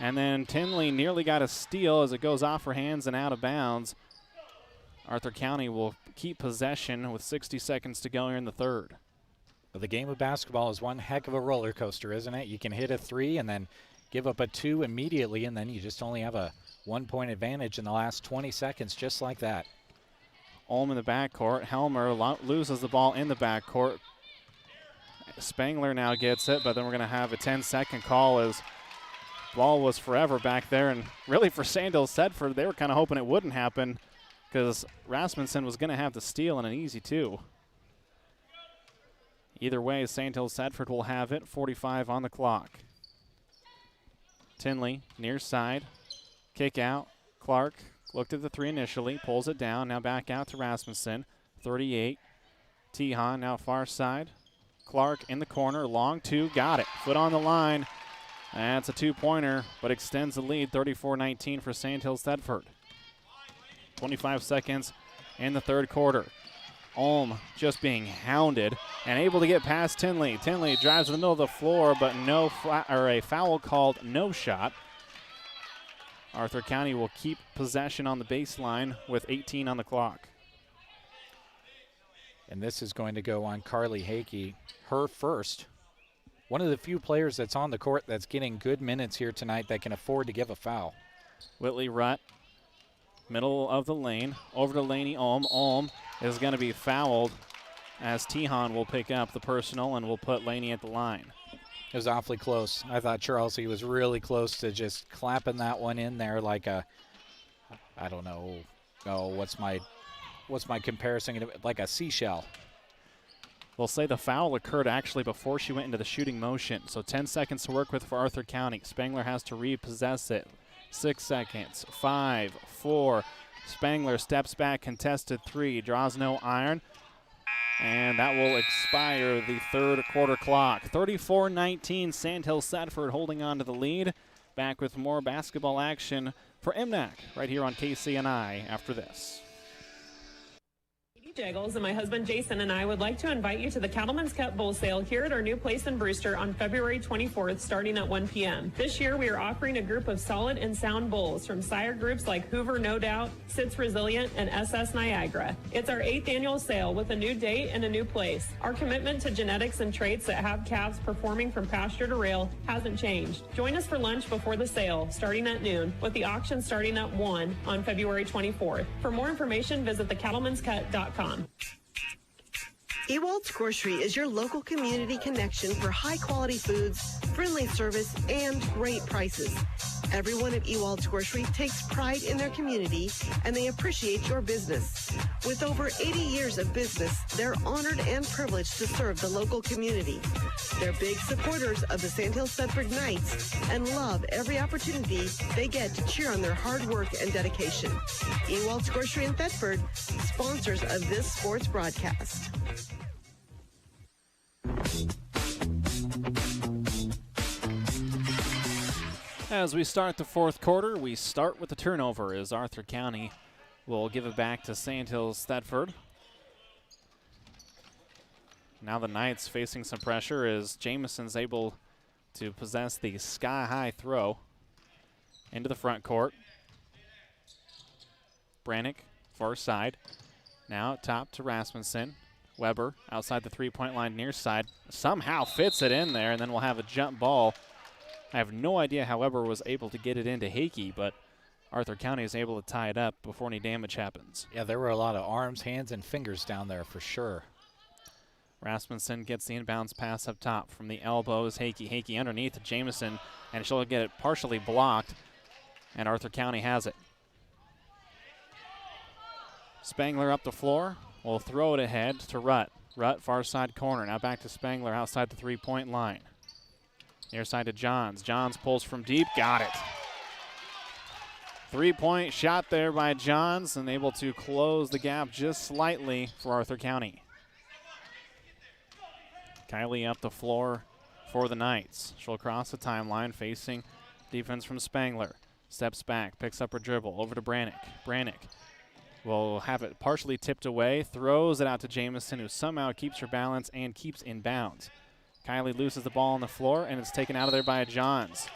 And then Tinley nearly got a steal as it goes off her hands and out of bounds. Arthur County will keep possession with 60 seconds to go here in the third. Well, the game of basketball is one heck of a roller coaster, isn't it? You can hit a 3 and then give up a 2 immediately, and then you just only have a 1-point advantage in the last 20 seconds, just like that. Ulm in the backcourt. Helmer loses the ball in the backcourt. Spangler now gets it, but then we're going to have a 10-second call as ball was forever back there. And really for Sandhill Thetford, they were kind of hoping it wouldn't happen because Rasmussen was going to have the steal and an easy 2. Either way, Sandhill Thetford will have it. 45 on the clock. Tinley near side. Kick out. Clark looked at the 3 initially, pulls it down, now back out to Rasmussen. 38. Tehan now far side. Clark in the corner, long 2, got it. Foot on the line. That's a 2-pointer, but extends the lead, 34-19 for Sandhill Thetford. 25 seconds in the third quarter. Ulm just being hounded and able to get past Tinley. Tinley drives in the middle of the floor, but a foul called, no shot. Arthur County will keep possession on the baseline with 18 on the clock. And this is going to go on Carly Hakey, her first. One of the few players that's on the court that's getting good minutes here tonight that can afford to give a foul. Whitley Rutt, middle of the lane, over to Laney Ulm. Ulm is going to be fouled as Tehan will pick up the personal and will put Laney at the line. It was awfully close. I thought Charles, he was really close to just clapping that one in there like a, I don't know, what's my comparison? Like a seashell. We'll say the foul occurred actually before she went into the shooting motion. So 10 seconds to work with for Arthur County. Spangler has to repossess it. 6 seconds, 5, 4. Spangler steps back, contested 3, draws no iron. And that will expire the third quarter clock. 34-19, Sandhill Thetford holding on to the lead. Back with more basketball action for MNAC right here on KCNI after this. Jaggles and my husband Jason and I would like to invite you to the Cattleman's Cup Bowl Sale here at our new place in Brewster on February 24th starting at 1 p.m. This year we are offering a group of solid and sound bulls from sire groups like Hoover No Doubt, Sits Resilient, and SS Niagara. It's our 8th annual sale with a new date and a new place. Our commitment to genetics and traits that have calves performing from pasture to rail hasn't changed. Join us for lunch before the sale starting at noon with the auction starting at 1 on February 24th. For more information, visit thecattleman'scut.com. Ewald's Grocery is your local community connection for high-quality foods, friendly service, and great prices. Everyone at Ewald's Grocery takes pride in their community, and they appreciate your business. With over 80 years of business, they're honored and privileged to serve the local community. They're big supporters of the Sandhill Thetford Knights and love every opportunity they get to cheer on their hard work and dedication. Ewald's Grocery in Thetford, sponsors of this sports broadcast. As we start the fourth quarter, we start with the turnover as Arthur County will give it back to Sandhill Thetford. Now the Knights facing some pressure as Jameson's able to possess the sky-high throw into the front court. Brannick, far side. Now top to Rasmussen. Weber outside the three-point line near side. Somehow fits it in there, and then we'll have a jump ball. I have no idea how Weber was able to get it into Hakey, but Arthur County is able to tie it up before any damage happens. Yeah, there were a lot of arms, hands, and fingers down there for sure. Rasmussen gets the inbounds pass up top from the elbows. Hakey underneath to Jamison, and she'll get it partially blocked, and Arthur County has it. Spangler up the floor. Will throw it ahead to Rutt. Rutt, far side corner. Now back to Spangler outside the three-point line. Near side to Johns. Johns pulls from deep. Got it. Three-point shot there by Johns, and able to close the gap just slightly for Arthur County. Kylie up the floor for the Knights. She'll cross the timeline facing defense from Spangler. Steps back, picks up her dribble. Over to Brannick. Brannick will have it partially tipped away, throws it out to Jamison, who somehow keeps her balance and keeps in bounds. Kylie loses the ball on the floor, and it's taken out of there by Johns.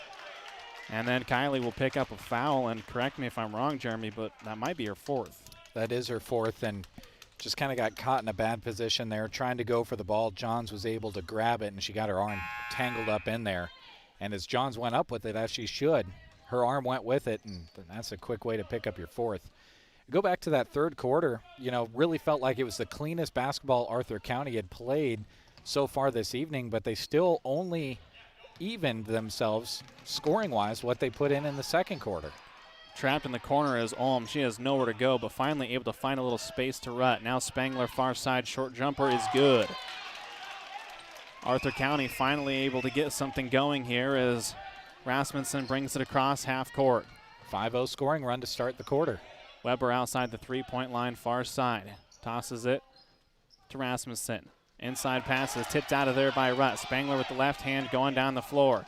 And then Kylie will pick up a foul, and correct me if I'm wrong, Jeremy, but that might be her fourth. That is her fourth, and just kind of got caught in a bad position there, trying to go for the ball. Johns was able to grab it, and she got her arm tangled up in there. And as Johns went up with it, as she should, her arm went with it, and that's a quick way to pick up your fourth. Go back to that third quarter, really felt like it was the cleanest basketball Arthur County had played so far this evening, but they still only evened themselves scoring-wise what they put in the second quarter. Trapped in the corner is Ulm. She has nowhere to go, but finally able to find a little space to Rutt. Now Spangler, far side, short jumper is good. Arthur County finally able to get something going here as Rasmussen brings it across half court. 5-0 scoring run to start the quarter. Weber outside the three-point line, far side. Tosses it to Rasmussen. Inside pass is tipped out of there by Rutt. Spangler with the left hand going down the floor.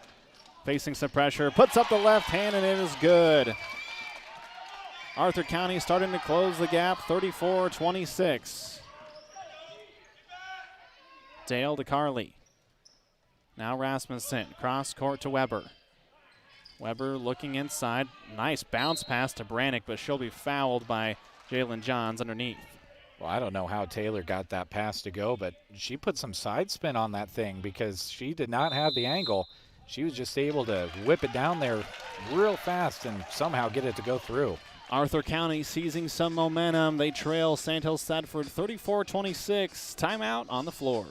Facing some pressure, puts up the left hand, and it is good. Arthur County starting to close the gap, 34-26. Dale to Carly. Now Rasmussen, cross court to Weber. Weber looking inside. Nice bounce pass to Brannick, but she'll be fouled by Jalen Johns underneath. Well, I don't know how Taylor got that pass to go, but she put some side spin on that thing because she did not have the angle. She was just able to whip it down there real fast and somehow get it to go through. Arthur County seizing some momentum. They trail St. Hills Thedford 34-26. Timeout on the floor.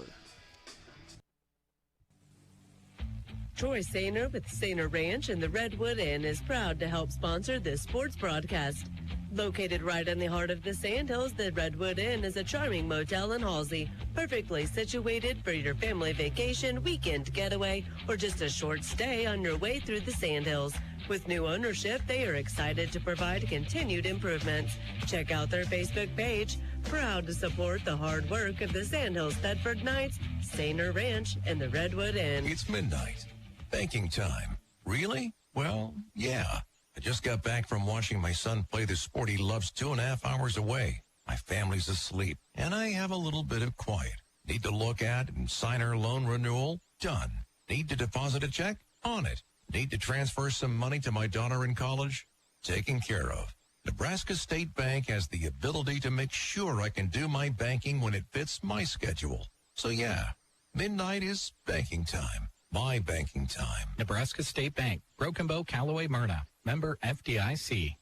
Troy Sainer with Sainer Ranch and the Redwood Inn is proud to help sponsor this sports broadcast. Located right in the heart of the Sandhills, the Redwood Inn is a charming motel in Halsey, perfectly situated for your family vacation, weekend getaway, or just a short stay on your way through the Sandhills. With new ownership, they are excited to provide continued improvements. Check out their Facebook page. Proud to support the hard work of the Sandhills Thedford Knights, Sainer Ranch, and the Redwood Inn. It's midnight. Banking time. Really? Well, yeah. I just got back from watching my son play the sport he loves 2.5 hours away. My family's asleep, and I have a little bit of quiet. Need to look at and sign our loan renewal? Done. Need to deposit a check? On it. Need to transfer some money to my daughter in college? Taken care of. Nebraska State Bank has the ability to make sure I can do my banking when it fits my schedule. So yeah, midnight is banking time. My banking time. Nebraska State Bank, Broken Bow, Callaway, Merna. Member FDIC.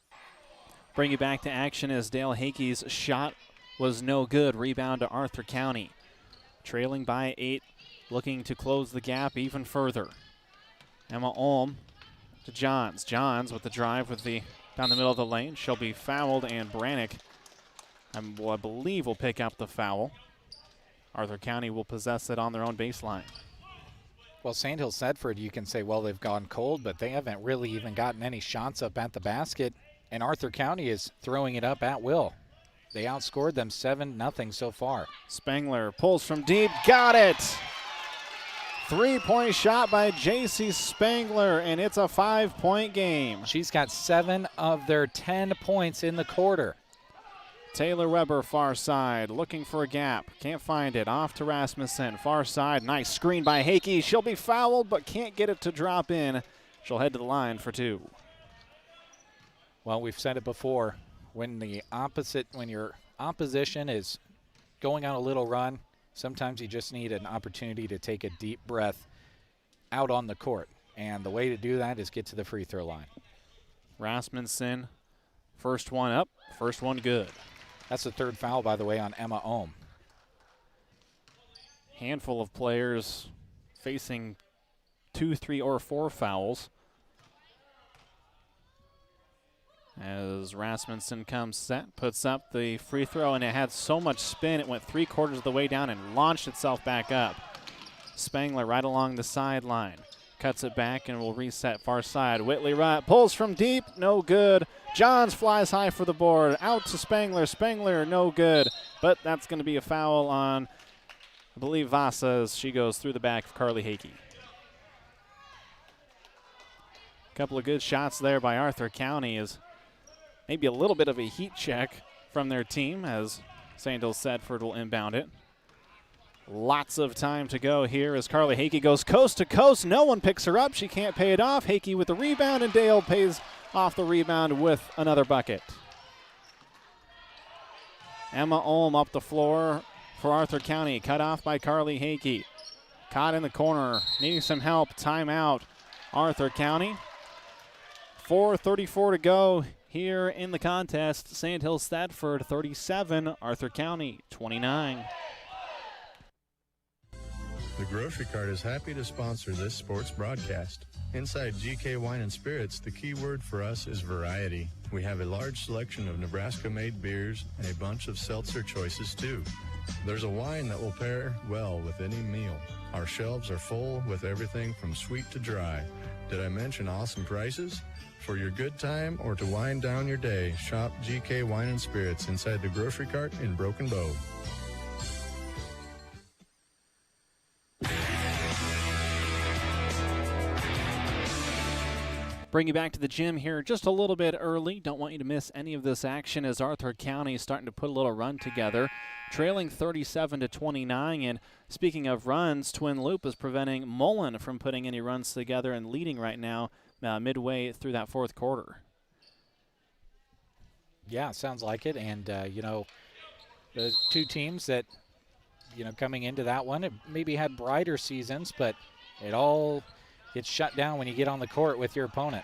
Bring you back to action as Dale Hakey's shot was no good. Rebound to Arthur County. Trailing by 8, looking to close the gap even further. Emma Ulm to Johns. Johns with the drive down the middle of the lane. She'll be fouled, and Brannick, I believe, will pick up the foul. Arthur County will possess it on their own baseline. Well, St. Hills Thedford, you can say, well, they've gone cold, but they haven't really even gotten any shots up at the basket. And Arthur County is throwing it up at will. They outscored them 7-0 so far. Spangler pulls from deep. Got it! 3-point shot by J.C. Spangler, and it's a 5-point game. She's got 7 of their 10 points in the quarter. Taylor Weber, far side, looking for a gap. Can't find it. Off to Rasmussen, far side. Nice screen by Hakey. She'll be fouled, but can't get it to drop in. She'll head to the line for 2. Well, we've said it before. When your opposition is going on a little run, sometimes you just need an opportunity to take a deep breath out on the court. And the way to do that is get to the free throw line. Rasmussen, first one up, first one good. That's the third foul, by the way, on Emma Ohm. Handful of players facing 2, 3, or 4 fouls. As Rasmussen comes set, puts up the free throw, and it had so much spin, it went 3/4 of the way down and launched itself back up. Spangler right along the sideline. Cuts it back and will reset far side. Whitley Rutt pulls from deep, no good. Johns flies high for the board. Out to Spangler. Spangler, no good. But that's going to be a foul on, I believe, Vasa as she goes through the back of Carly Hakey. A couple of good shots there by Arthur County is maybe a little bit of a heat check from their team as St. Hills Sedford will inbound it. Lots of time to go here as Carly Hakey goes coast to coast. No one picks her up. She can't pay it off. Hakey with the rebound, and Dale pays off the rebound with another bucket. Emma Ohm up the floor for Arthur County. Cut off by Carly Hakey. Caught in the corner. Needing some help. Timeout. Arthur County. 4:34 to go here in the contest. St. Hills Thadford 37. Arthur County 29. The Grocery Cart is happy to sponsor this sports broadcast. Inside GK Wine and Spirits, the key word for us is variety. We have a large selection of Nebraska-made beers and a bunch of seltzer choices, too. There's a wine that will pair well with any meal. Our shelves are full with everything from sweet to dry. Did I mention awesome prices? For your good time or to wind down your day, shop GK Wine and Spirits inside the Grocery Cart in Broken Bow. Bring you back to the gym here just a little bit early. Don't want you to miss any of this action as Arthur County is starting to put a little run together, trailing 37-29. And speaking of runs, Twin Loop is preventing Mullen from putting any runs together and leading right now midway through that fourth quarter. Yeah, sounds like it. And, the two teams that, coming into that one, it maybe had brighter seasons, but it all gets shut down when you get on the court with your opponent.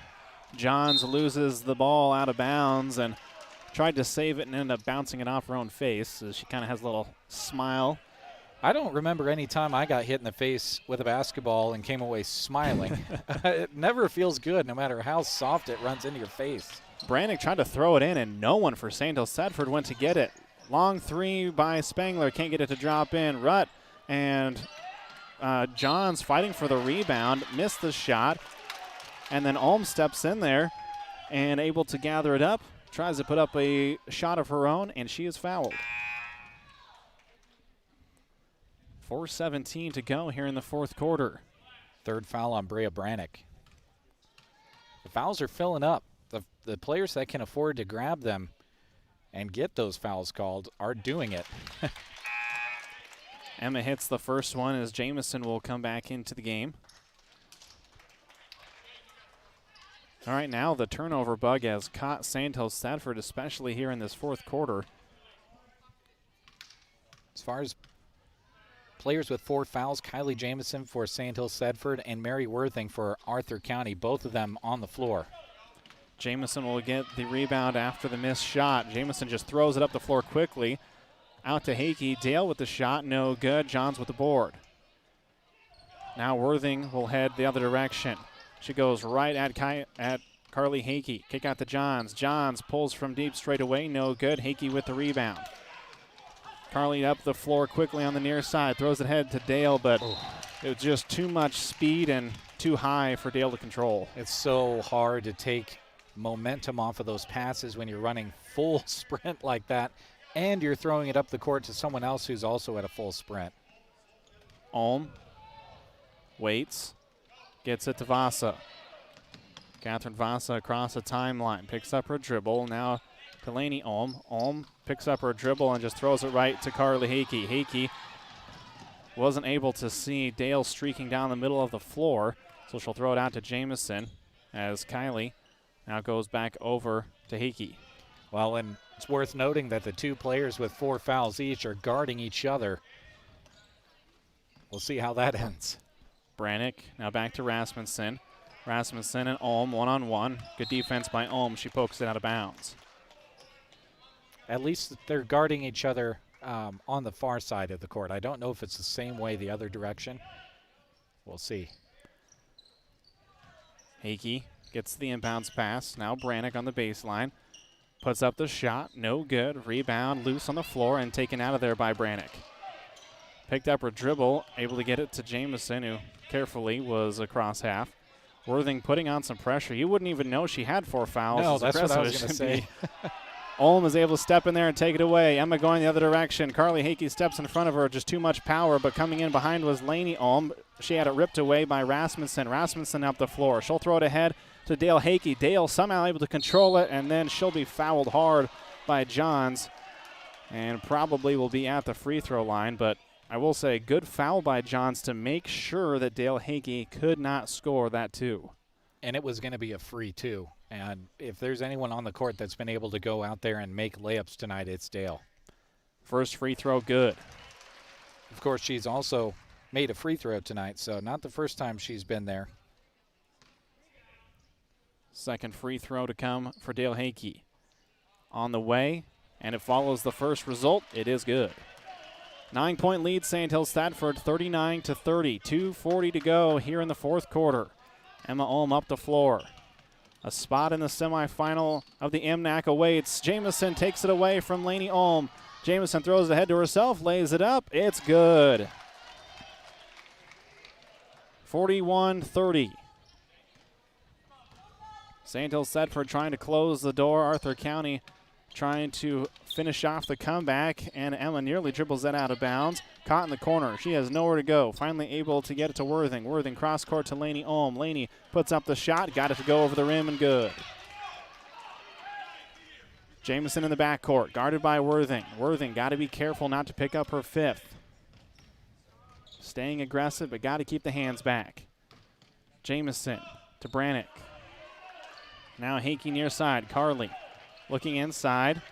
Johns loses the ball out of bounds and tried to save it and ended up bouncing it off her own face. So she kind of has a little smile. I don't remember any time I got hit in the face with a basketball and came away smiling. It never feels good no matter how soft it runs into your face. Brannick tried to throw it in and no one for St. Hills Sedford went to get it. Long three by Spangler, can't get it to drop in. Rutt and Johns fighting for the rebound, missed the shot, and then Ulm steps in there and able to gather it up, tries to put up a shot of her own, and she is fouled. 4:17 to go here in the fourth quarter. Third foul on Brea Brannick. The fouls are filling up. The players that can afford to grab them and get those fouls called are doing it. Emma hits the first one as Jamison will come back into the game. All right, now the turnover bug has caught St. Hills Sedford, especially here in this fourth quarter. As far as players with 4 fouls, Kylie Jamison for St. Hills Sedford and Mary Worthing for Arthur County, both of them on the floor. Jamison will get the rebound after the missed shot. Jamison just throws it up the floor quickly. Out to Hakey. Dale with the shot, no good. Johns with the board. Now Worthing will head the other direction. She goes right at Carly Hakey. Kick out to Johns. Johns pulls from deep straight away, no good. Hakey with the rebound. Carly up the floor quickly on the near side. Throws it ahead to Dale, but it was just too much speed and too high for Dale to control. It's so hard to take momentum off of those passes when you're running full sprint like that, and you're throwing it up the court to someone else who's also at a full sprint. Ulm waits, gets it to Vasa. Catherine Vasa across the timeline, picks up her dribble. Now Delaney Ulm. Ulm picks up her dribble and just throws it right to Carly Hakey. Hakey wasn't able to see Dale streaking down the middle of the floor, so she'll throw it out to Jamison as Kylie now goes back over to Hakey. Well, and it's worth noting that the two players with 4 fouls each are guarding each other. We'll see how that ends. Brannick now back to Rasmussen. Rasmussen and Ohm one-on-one. Good defense by Ohm. She pokes it out of bounds. At least they're guarding each other on the far side of the court. I don't know if it's the same way the other direction. We'll see. Hakey gets the inbounds pass. Now Brannick on the baseline. Puts up the shot. No good. Rebound loose on the floor and taken out of there by Brannick. Picked up her dribble. Able to get it to Jamison, who carefully was across half. Worthing putting on some pressure. You wouldn't even know she had 4 fouls. No, that's what I was going to say. Olm is able to step in there and take it away. Emma going the other direction. Carly Hakey steps in front of her. Just too much power, but coming in behind was Lainey Olm. She had it ripped away by Rasmussen. Rasmussen up the floor. She'll throw it ahead to Dale Hakey. Dale somehow able to control it, and then she'll be fouled hard by Johns and probably will be at the free throw line. But I will say, good foul by Johns to make sure that Dale Hakey could not score that 2. And it was going to be a free, too. And if there's anyone on the court that's been able to go out there and make layups tonight, it's Dale. First free throw good. Of course, she's also made a free throw tonight, so not the first time she's been there. Second free throw to come for Dale Hakey. On the way, and it follows the first result. It is good. 9-point lead, St. Hills Thetford, 39-30. 2:40 to go here in the fourth quarter. Emma Olm up the floor. A spot in the semifinal of the MNAC awaits. Jamison takes it away from Lainey Olm. Jamison throws it ahead to herself, lays it up. It's good. 41-30. St. Hills Thetford trying to close the door. Arthur County trying to finish off the comeback, and Emma nearly dribbles that out of bounds. Caught in the corner. She has nowhere to go. Finally able to get it to Worthing. Worthing cross court to Lainey Olm. Lainey puts up the shot. Got it to go over the rim and good. Jamison in the backcourt, guarded by Worthing. Worthing got to be careful not to pick up her 5th. Staying aggressive, but got to keep the hands back. Jamison to Brannick. Now Hakey near side. Carly looking inside.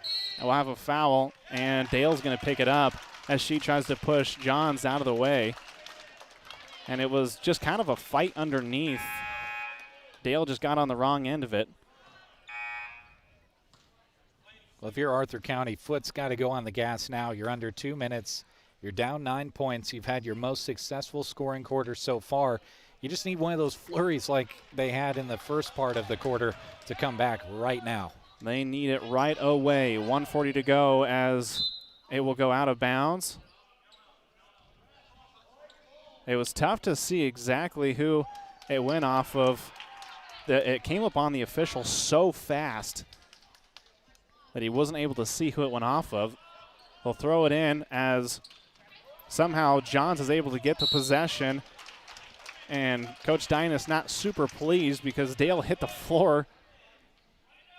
We'll have a foul, and Dale's going to pick it up as she tries to push Johns out of the way. And it was just kind of a fight underneath. Dale just got on the wrong end of it. Well, if you're Arthur County, foot's got to go on the gas now. You're under 2 minutes. You're down 9 points. You've had your most successful scoring quarter so far. You just need one of those flurries like they had in the first part of the quarter to come back right now. They need it right away. 1:40 to go as it will go out of bounds. It was tough to see exactly who it went off of. It came up on the official so fast that he wasn't able to see who it went off of. They'll throw it in as somehow Johns is able to get the possession. And Coach Dynas not super pleased because Dale hit the floor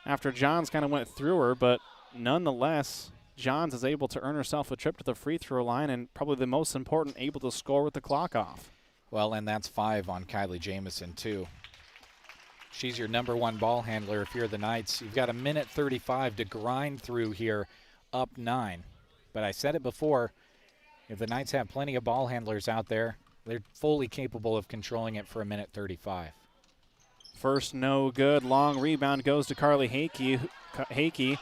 after Johns kind of went through her, but nonetheless, Johns is able to earn herself a trip to the free throw line and probably the most important, able to score with the clock off. Well, and that's 5 on Kylie Jamison, too. She's your number 1 ball handler if you're the Knights. You've got 1:35 to grind through here, up 9. But I said it before, if the Knights have plenty of ball handlers out there, they're fully capable of controlling it for 1:35. First no good. Long rebound goes to Carly Hakey. Hakey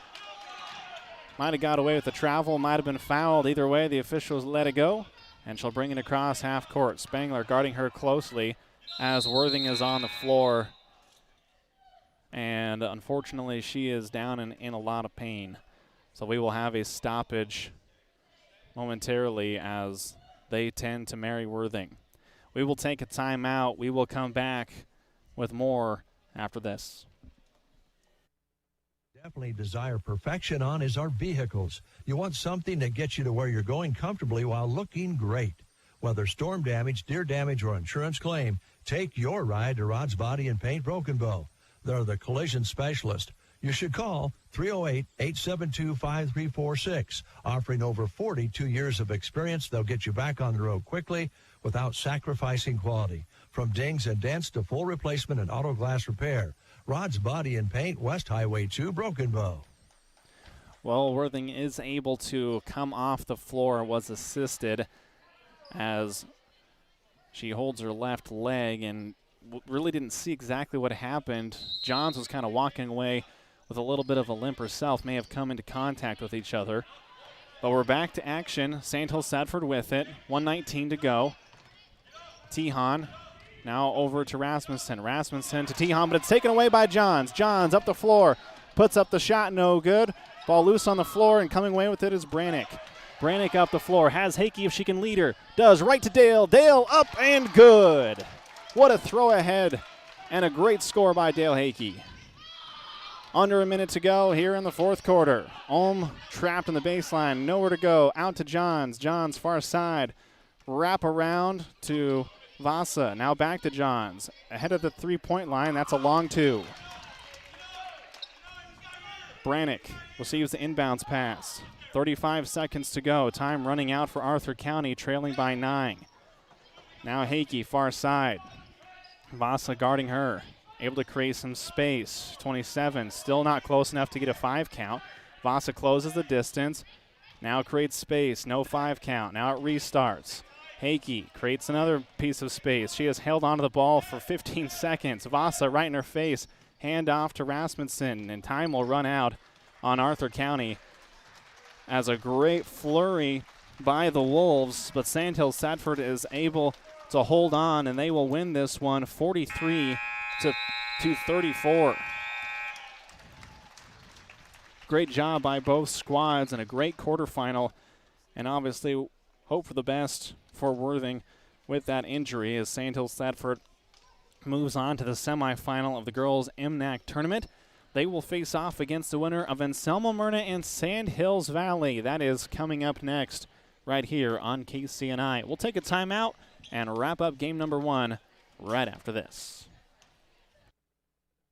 might have got away with the travel, might have been fouled. Either way, the officials let it go, and she'll bring it across half court. Spangler guarding her closely as Worthing is on the floor. And unfortunately, she is down in a lot of pain. So we will have a stoppage momentarily as they tend to marry Worthing. We will take a timeout. We will come back with more after this. Definitely desire perfection on is our vehicles. You want something that gets you to where you're going comfortably while looking great. Whether storm damage, deer damage, or insurance claim, take your ride to Rod's Body and Paint Broken Bow. They're the collision specialist. You should call 308-872-5346. Offering over 42 years of experience, they'll get you back on the road quickly without sacrificing quality. From dings and dents to full replacement and auto glass repair. Rod's Body and Paint, West Highway 2, Broken Bow. Well, Worthing is able to come off the floor, was assisted as she holds her left leg and really didn't see exactly what happened. Johns was kind of walking away with a little bit of a limp herself, may have come into contact with each other. But we're back to action. Sandhill Sedford with it, 1:19 to go. Tehan now over to Rasmussen. Rasmussen to Tehan, but it's taken away by Johns. Johns up the floor, puts up the shot, no good. Ball loose on the floor, and coming away with it is Brannick. Brannick up the floor, has Hakey if she can lead her. Does, right to Dale. Dale up and good. What a throw ahead, and a great score by Dale Hakey. Under a minute to go here in the fourth quarter. Ulm trapped in the baseline, nowhere to go. Out to Johns. Johns far side. Wrap around to Vasa. Now back to Johns. Ahead of the three-point line, that's a long two. Brannick receives the inbounds pass. 35 seconds to go. Time running out for Arthur County, trailing by 9. Now Hakey, far side. Vasa guarding her. Able to create some space. 27, still not close enough to get a 5 count. Vasa closes the distance. Now creates space, no 5 count. Now it restarts. Hakey creates another piece of space. She has held onto the ball for 15 seconds. Vasa right in her face. Hand off to Rasmussen, and time will run out on Arthur County as a great flurry by the Wolves, but Sandhill Sedford is able to hold on, and they will win this one 43 to 34. Great job by both squads and a great quarterfinal, and obviously hope for the best for Worthing with that injury as Sandhill Sedford moves on to the semifinal of the girls' MNAC tournament. They will face off against the winner of Anselmo Merna and Sand Hills Valley. That is coming up next right here on KCNI. We'll take a timeout and wrap up game number 1 right after this.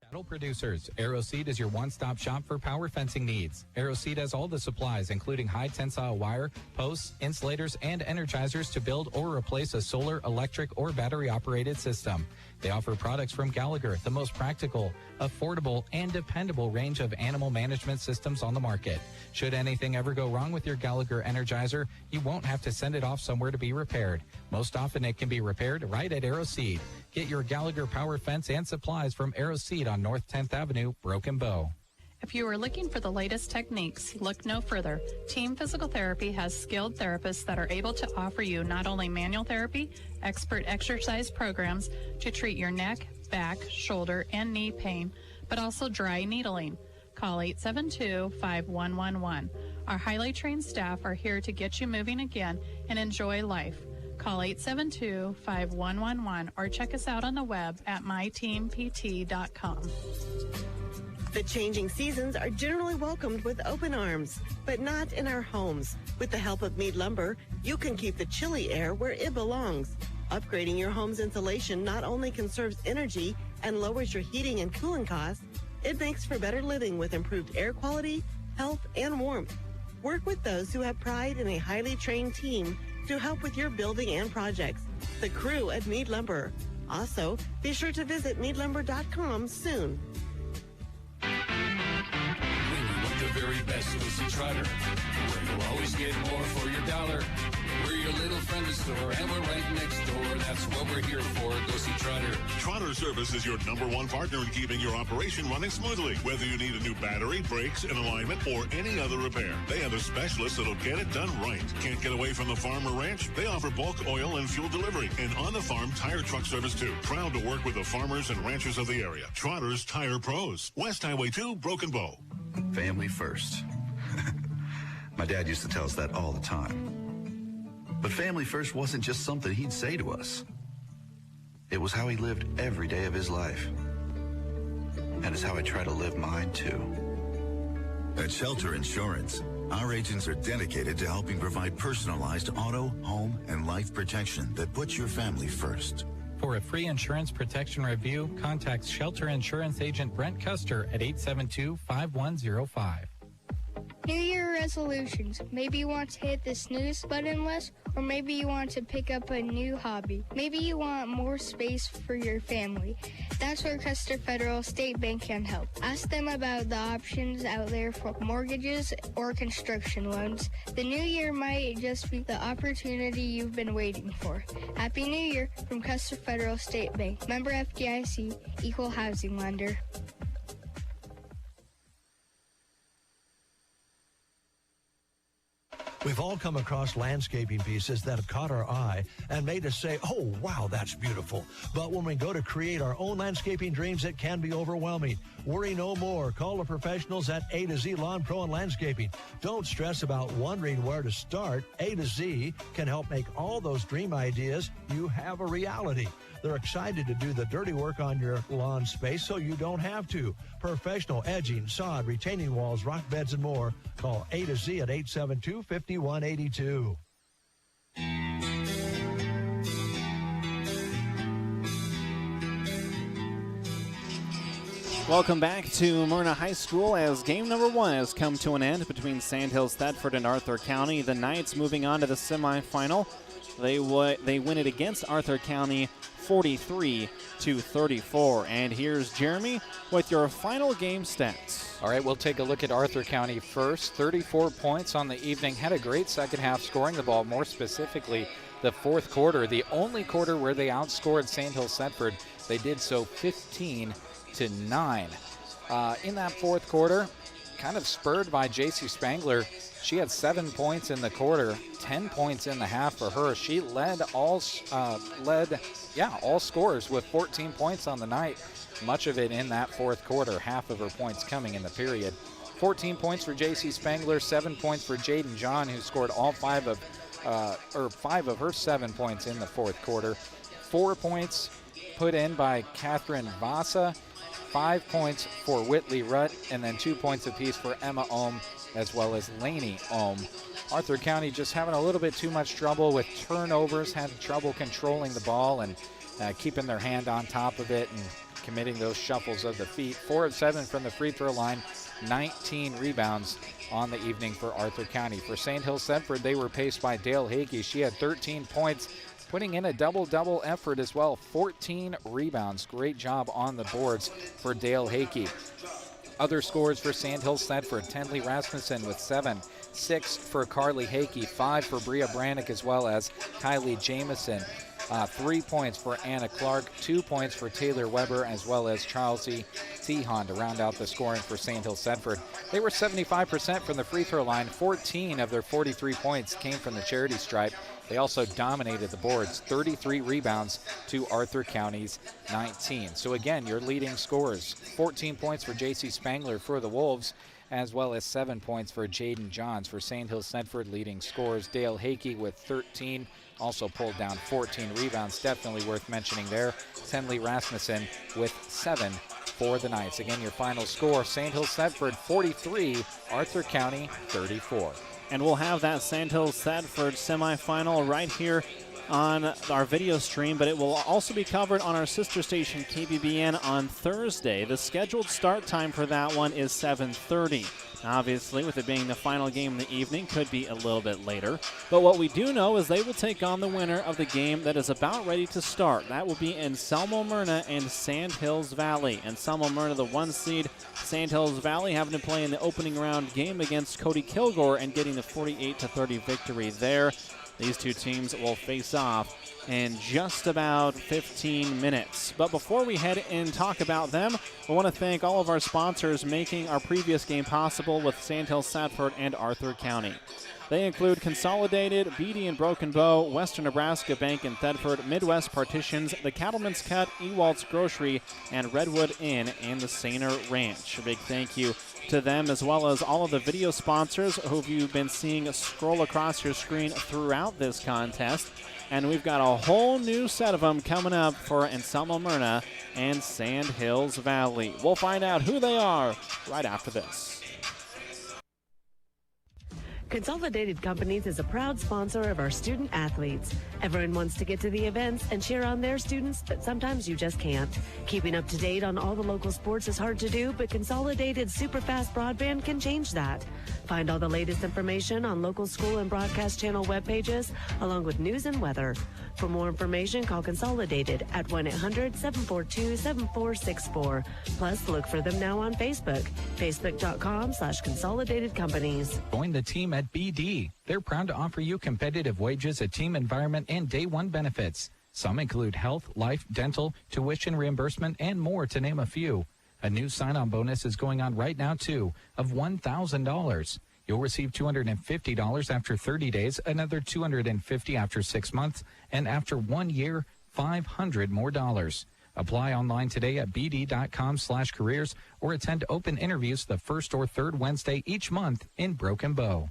Cattle producers, AeroSeed is your one-stop shop for power fencing needs. AeroSeed has all the supplies, including high-tensile wire, posts, insulators, and energizers to build or replace a solar, electric, or battery-operated system. They offer products from Gallagher, the most practical, affordable, and dependable range of animal management systems on the market. Should anything ever go wrong with your Gallagher Energizer, you won't have to send it off somewhere to be repaired. Most often it can be repaired right at AeroSeed. Get your Gallagher power fence and supplies from AeroSeed on North 10th Avenue, Broken Bow. If you are looking for the latest techniques, look no further. Team Physical Therapy has skilled therapists that are able to offer you not only manual therapy, expert exercise programs to treat your neck, back, shoulder, and knee pain, but also dry needling. Call 872-5111. Our highly trained staff are here to get you moving again and enjoy life. Call 872-5111 or check us out on the web at myteampt.com. The changing seasons are generally welcomed with open arms, but not in our homes. With the help of Mead Lumber, you can keep the chilly air where it belongs. Upgrading your home's insulation not only conserves energy and lowers your heating and cooling costs, it makes for better living with improved air quality, health, and warmth. Work with those who have pride in a highly trained team to help with your building and projects. The crew at Mead Lumber. Also, be sure to visit meadlumber.com soon. The very best, go see Trotter, where you'll always get more for your dollar. We're your little friendly store, and we're right next door. That's what we're here for. Go see Trotter. Trotter Service is your #1 partner in keeping your operation running smoothly. Whether you need a new battery, brakes, an alignment, or any other repair, they have a specialist that'll get it done right. Can't get away from the farm or ranch? They offer bulk oil and fuel delivery and on-the-farm tire truck service too. Proud to work with the farmers and ranchers of the area. Trotter's Tire Pros. West Highway 2, Broken Bow. Family first. My dad used to tell us that all the time. But family first wasn't just something he'd say to us. It was how he lived every day of his life. And it's how I try to live mine too. At Shelter Insurance, our agents are dedicated to helping provide personalized auto, home, and life protection that puts your family first. For a free insurance protection review, contact Shelter Insurance Agent Brent Custer at 872-5105. New Year resolutions. Maybe you want to hit the snooze button less, or maybe you want to pick up a new hobby. Maybe you want more space for your family. That's where Custer Federal State Bank can help. Ask them about the options out there for mortgages or construction loans. The new year might just be the opportunity you've been waiting for. Happy New Year from Custer Federal State Bank. Member FDIC, Equal Housing Lender. We've all come across landscaping pieces that have caught our eye and made us say, oh, wow, that's beautiful. But when we go to create our own landscaping dreams, it can be overwhelming. Worry no more. Call the professionals at A to Z Lawn Pro and Landscaping. Don't stress about wondering where to start. A to Z can help make all those dream ideas you have a reality. They're excited to do the dirty work on your lawn space so you don't have to. Professional edging, sod, retaining walls, rock beds, and more. Call A to Z at 872-5182. Welcome back to Merna High School as game number 1 has come to an end between Sandhills Thetford and Arthur County. The Knights moving on to the semifinal. They win it against Arthur County 43-34. And here's Jeremy with your final game stats. All right, we'll take a look at Arthur County first. 34 points on the evening. Had a great second half scoring the ball, more specifically the fourth quarter. The only quarter where they outscored Sandhills Thetford. They did so 15-9. In that fourth quarter, kind of spurred by J.C. Spangler. She had 7 points in the quarter, 10 points in the half for her. She led all scorers with 14 points on the night, much of it in that fourth quarter, half of her points coming in the period. 14 points for J.C. Spangler, 7 points for Jaden John, who scored all 5 of her 7 points in the fourth quarter. 4 points put in by Catherine Vasa, 5 points for Whitley Rutt, and then 2 points apiece for Emma Ohm as well as Laney Ohm. Arthur County just having a little bit too much trouble with turnovers, had trouble controlling the ball and keeping their hand on top of it and committing those shuffles of the feet. 4 of 7 from the free throw line, 19 rebounds on the evening for Arthur County. For Sandhills Thetford, they were paced by Dale Hakey. She had 13 points, putting in a double-double effort as well, 14 rebounds. Great job on the boards for Dale Hakey. Other scores for Sandhills Thetford, Tenley Rasmussen with 7, 6 for Carly Hakey, 5 for Bria Brannick as well as Kylie Jameson. 3 points for Anna Clark, 2 points for Taylor Weber as well as Charles E. Tehan to round out the scoring for Sandhills Thetford. They were 75% from the free throw line. 14 of their 43 points came from the charity stripe. They also dominated the boards, 33 rebounds to Arthur County's 19. So again, your leading scorers, 14 points for J.C. Spangler for the Wolves, as well as 7 points for Jaden Johns. For Sandhills Thetford, leading scorers, Dale Hakey with 13, also pulled down 14 rebounds, definitely worth mentioning there. Tenley Rasmussen with 7 for the Knights. Again, your final score, Sandhills Thetford 43, Arthur County 34. And we'll have that Sandhills Thetford semifinal right here on our video stream, but it will also be covered on our sister station KBBN on Thursday. The scheduled start time for that one is 7:30. Obviously, with it being the final game in the evening, could be a little bit later. But what we do know is they will take on the winner of the game that is about ready to start. That will be Anselmo Merna and Sandhills Valley. Anselmo Merna, the 1 seed. Sandhills Valley having to play in the opening round game against Cody Kilgore and getting the 48-30 victory there. These two teams will face off in just about 15 minutes. But before we head and talk about them, we want to thank all of our sponsors making our previous game possible with Sandhills Thetford and Arthur County. They include Consolidated, Beatty and Broken Bow, Western Nebraska Bank in Thetford, Midwest Partitions, the Cattleman's Cut, Ewald's Grocery, and Redwood Inn and the Sainer Ranch. A big thank you to them, as well as all of the video sponsors who you've been seeing scroll across your screen throughout this contest. And we've got a whole new set of them coming up for Anselmo Merna and Sandhills Valley. We'll find out who they are right after this. Consolidated Companies is a proud sponsor of our student athletes. Everyone wants to get to the events and cheer on their students, but sometimes you just can't. Keeping up to date on all the local sports is hard to do, but Consolidated Superfast Broadband can change that. Find all the latest information on local school and broadcast channel web pages, along with news and weather. For more information, call Consolidated at 1-800-742-7464. Plus, look for them now on Facebook, facebook.com/Consolidated Companies. Join the team at BD. They're proud to offer you competitive wages, a team environment, and day one benefits. Some include health, life, dental, tuition reimbursement, and more, to name a few. A new sign-on bonus is going on right now, too, of $1,000. You'll receive $250 after 30 days, another $250 after 6 months, and after 1 year, $500 more dollars. Apply online today at bd.com/careers or attend open interviews the first or third Wednesday each month in Broken Bow.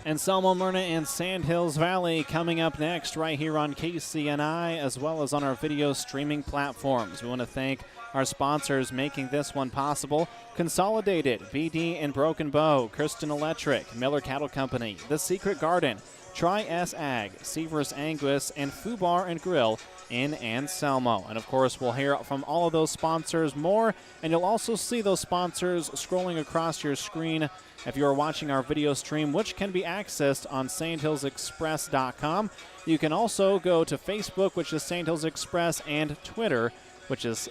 Anselmo, Merna, and Sandhills Valley coming up next right here on KCNI, as well as on our video streaming platforms. We want to thank our sponsors making this one possible: Consolidated, BD in Broken Bow, Kirsten Electric, Miller Cattle Company, The Secret Garden, Tri-S Ag, Seavers Angus, and Foo Bar and Grill in Anselmo. And of course, we'll hear from all of those sponsors more, and you'll also see those sponsors scrolling across your screen if you are watching our video stream, which can be accessed on sandhillsexpress.com. You can also go to Facebook, which is Sand Hills Express, and Twitter, which is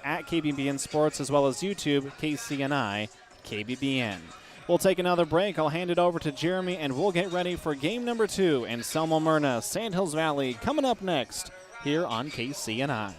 at KBBN Sports, as well as YouTube, KCNI KBBN. We'll take another break. I'll hand it over to Jeremy, and we'll get ready for game number 2. Anselmo, Merna, Sandhills Valley coming up next here on KCNI.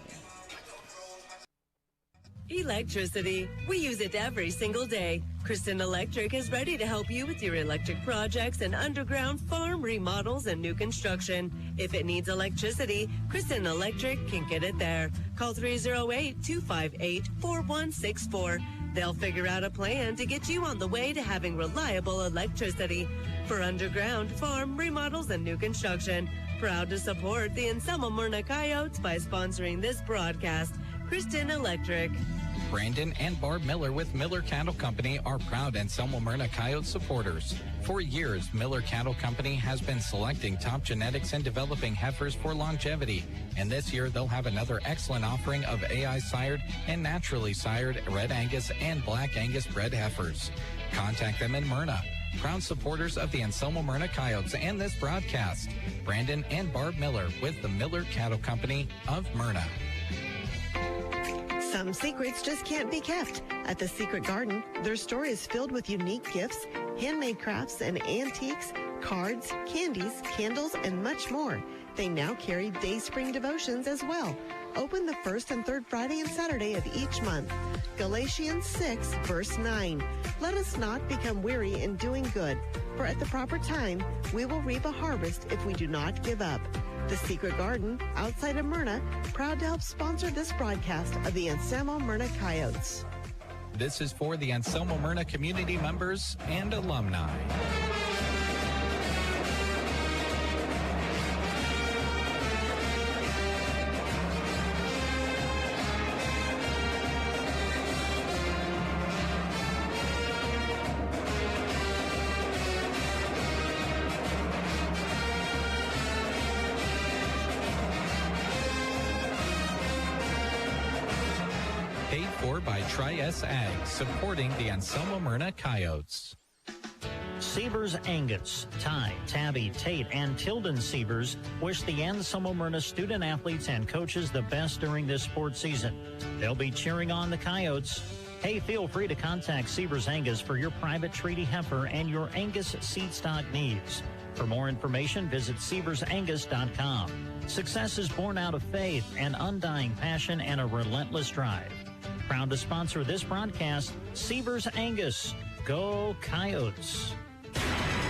Electricity. We use it every single day. Kristen Electric is ready to help you with your electric projects and underground farm remodels and new construction. If it needs electricity, Kristen Electric can get it there. Call 308-258-4164. They'll figure out a plan to get you on the way to having reliable electricity. For underground, farm, remodels, and new construction. Proud to support the Anselmo Merna Coyotes by sponsoring this broadcast. Kristen Electric. Brandon and Barb Miller with Miller Cattle Company are proud Anselmo Merna Coyote supporters. For years, Miller Cattle Company has been selecting top genetics and developing heifers for longevity. And this year, they'll have another excellent offering of AI-sired and naturally sired Red Angus and Black Angus bred heifers. Contact them in Merna. Proud supporters of the Anselmo Merna Coyotes and this broadcast. Brandon and Barb Miller with the Miller Cattle Company of Merna. Some secrets just can't be kept. At The Secret Garden, their store is filled with unique gifts, handmade crafts and antiques, cards, candies, candles, and much more. They now carry Day Spring devotions as well. Open the first and third Friday and Saturday of each month. Galatians 6, verse 9. Let us not become weary in doing good, for at the proper time we will reap a harvest if we do not give up. The Secret Garden, outside of Merna, proud to help sponsor this broadcast of the Anselmo Merna Coyotes. This is for the Anselmo Merna community members and alumni. Paid for by Tri-S Ag, supporting the Anselmo Merna Coyotes. Seavers Angus, Ty, Tabby, Tate, and Tilden Seavers wish the Anselmo Merna student athletes and coaches the best during this sports season. They'll be cheering on the Coyotes. Hey, feel free to contact Seavers Angus for your private treaty heifer and your Angus seed stock needs. For more information, visit SeaversAngus.com. Success is born out of faith, an undying passion, and a relentless drive. Proud to sponsor this broadcast, Seavers Angus. Go Coyotes.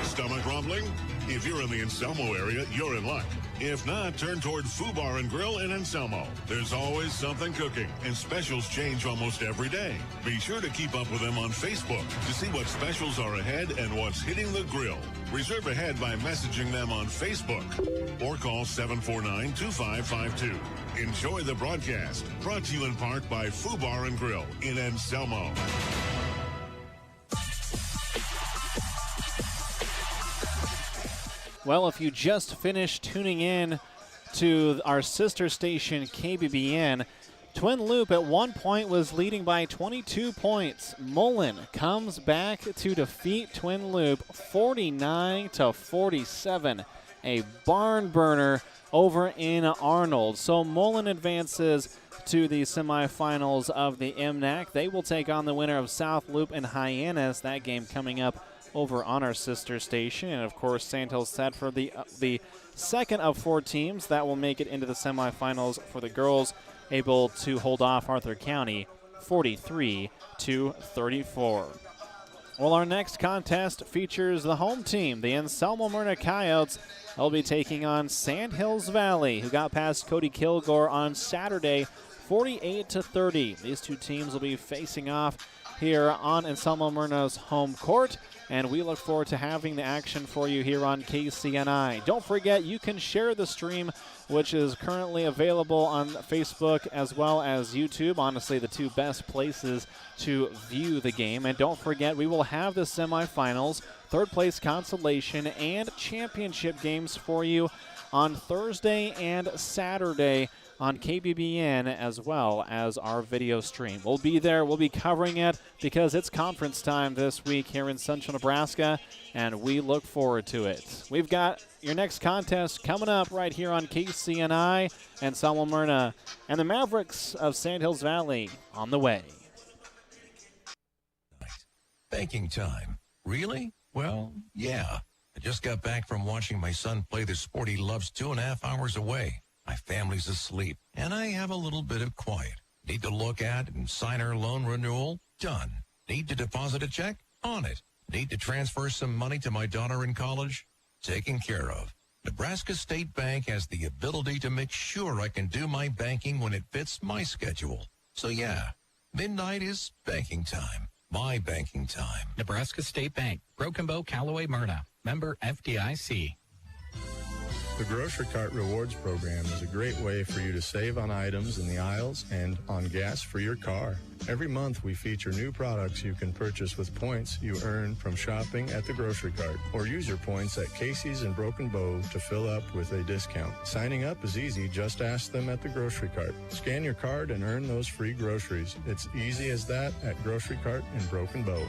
Stomach rumbling? If you're in the Anselmo area, you're in luck. If not, turn toward Foo Bar and Grill in Anselmo. There's always something cooking, and specials change almost every day. Be sure to keep up with them on Facebook to see what specials are ahead and what's hitting the grill. Reserve ahead by messaging them on Facebook or call 749-2552. Enjoy the broadcast. Brought to you in part by Foo Bar and Grill in Anselmo. Well, if you just finished tuning in to our sister station, KBBN, Twin Loop at one point was leading by 22 points. Mullen comes back to defeat Twin Loop 49-47. A barn burner over in Arnold. So Mullen advances to the semifinals of the MNAC. They will take on the winner of South Loop and Hyannis. That game coming up over on our sister station. And, of course, Sandhills set for the second of four teams that will make it into the semifinals for the girls, able to hold off Arthur County 43-34. Well, our next contest features the home team, the Anselmo Merna Coyotes. They'll be taking on Sandhills Valley, who got past Cody Kilgore on Saturday, 48-30. These two teams will be facing off here on Anselmo Merna's home court, and we look forward to having the action for you here on KCNI. Don't forget, you can share the stream, which is currently available on Facebook as well as YouTube. Honestly, the two best places to view the game. And don't forget, we will have the semifinals, third place consolation, and championship games for you on Thursday and Saturday on KBBN, as well as our video stream. We'll be there. We'll be covering it because it's conference time this week here in Central Nebraska, and we look forward to it. We've got your next contest coming up right here on KCNI and Anselmo Merna, and the Mavericks of Sandhills Valley on the way. Banking time. Really? Well, yeah. I just got back from watching my son play the sport he loves 2.5 hours away. My family's asleep, and I have a little bit of quiet. Need to look at and sign our loan renewal? Done. Need to deposit a check? On it. Need to transfer some money to my daughter in college? Taken care of. Nebraska State Bank has the ability to make sure I can do my banking when it fits my schedule. So yeah, midnight is banking time. My banking time. Nebraska State Bank, Broken Bow, Callaway, Merna. Member FDIC. The Grocery Cart Rewards Program is a great way for you to save on items in the aisles and on gas for your car. Every month we feature new products you can purchase with points you earn from shopping at the Grocery Cart, or use your points at Casey's and Broken Bow to fill up with a discount. Signing up is easy. Just ask them at the Grocery Cart. Scan your card and earn those free groceries. It's easy as that at Grocery Cart and Broken Bow.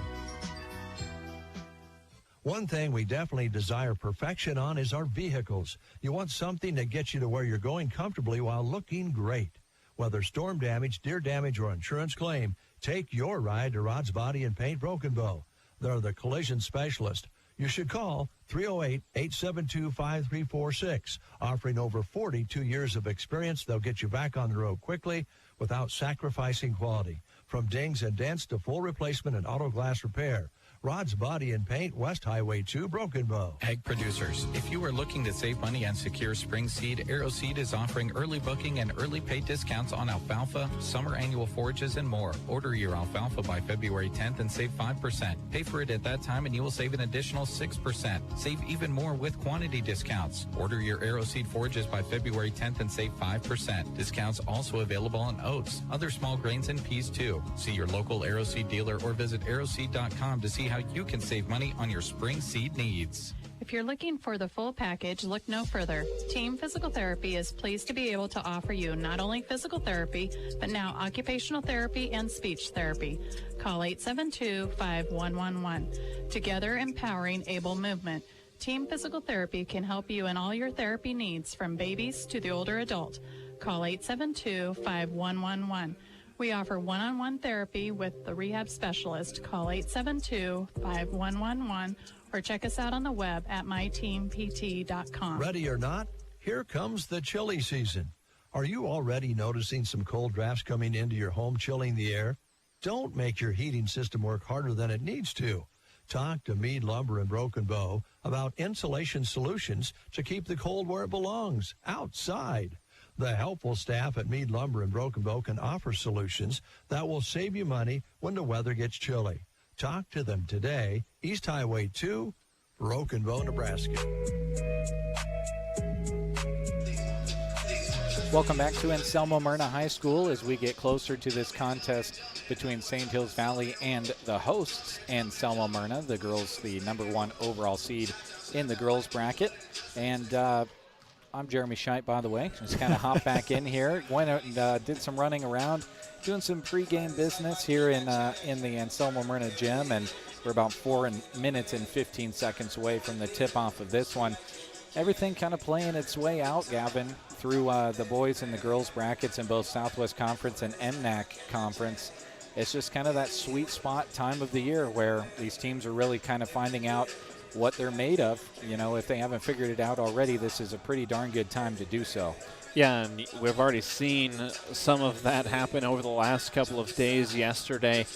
One thing we definitely desire perfection on is our vehicles. You want something that gets you to where you're going comfortably while looking great. Whether storm damage, deer damage, or insurance claim, take your ride to Rod's Body and Paint Broken Bow. They're the collision specialist. You should call 308-872-5346. Offering over 42 years of experience, they'll get you back on the road quickly without sacrificing quality. From dings and dents to full replacement and auto glass repair. Rod's Body and Paint, West Highway 2, Broken Bow. Ag producers, if you are looking to save money and secure spring seed, AeroSeed is offering early booking and early pay discounts on alfalfa, summer annual forages, and more. Order your alfalfa by February 10th and save 5%. Pay for it at that time and you will save an additional 6%. Save even more with quantity discounts. Order your AeroSeed forages by February 10th and save 5%. Discounts also available on oats, other small grains, and peas too. See your local AeroSeed dealer or visit aeroseed.com to see how you can save money on your spring seed needs. If you're looking for the full package, look no further. Team Physical Therapy is pleased to be able to offer you not only physical therapy, but now occupational therapy and speech therapy. Call 872-5111. Together empowering able movement. Team Physical Therapy can help you in all your therapy needs, from babies to the older adult. Call 872-5111. We offer one-on-one therapy with the rehab specialist. Call 872-5111 or check us out on the web at myteampt.com. Ready or not, here comes the chilly season. Are you already noticing some cold drafts coming into your home, chilling the air? Don't make your heating system work harder than it needs to. Talk to Meade Lumber in Broken Bow about insulation solutions to keep the cold where it belongs, outside. The helpful staff at Meade Lumber in Broken Bow can offer solutions that will save you money when the weather gets chilly. Talk to them today, East Highway 2, Broken Bow, Nebraska. Welcome back to Anselmo Merna High School as we get closer to this contest between Sand Hills Valley and the hosts, Anselmo Merna, the girls, the #1 overall seed in the girls bracket. And I'm Jeremy Scheidt, by the way. Just kind of hop back in here. Went out and did some running around, doing some pregame business here in the Anselmo Merna gym, and we're about 4 minutes and 15 seconds away from the tip-off of this one. Everything kind of playing its way out, Gavin, through the boys and the girls brackets in both Southwest Conference and MNAC Conference. It's just kind of that sweet spot time of the year where these teams are really kind of finding out what they're made of. You know, if they haven't figured it out already, this is a pretty darn good time to do so. Yeah, and we've already seen some of that happen over the last couple of days. Yesterday,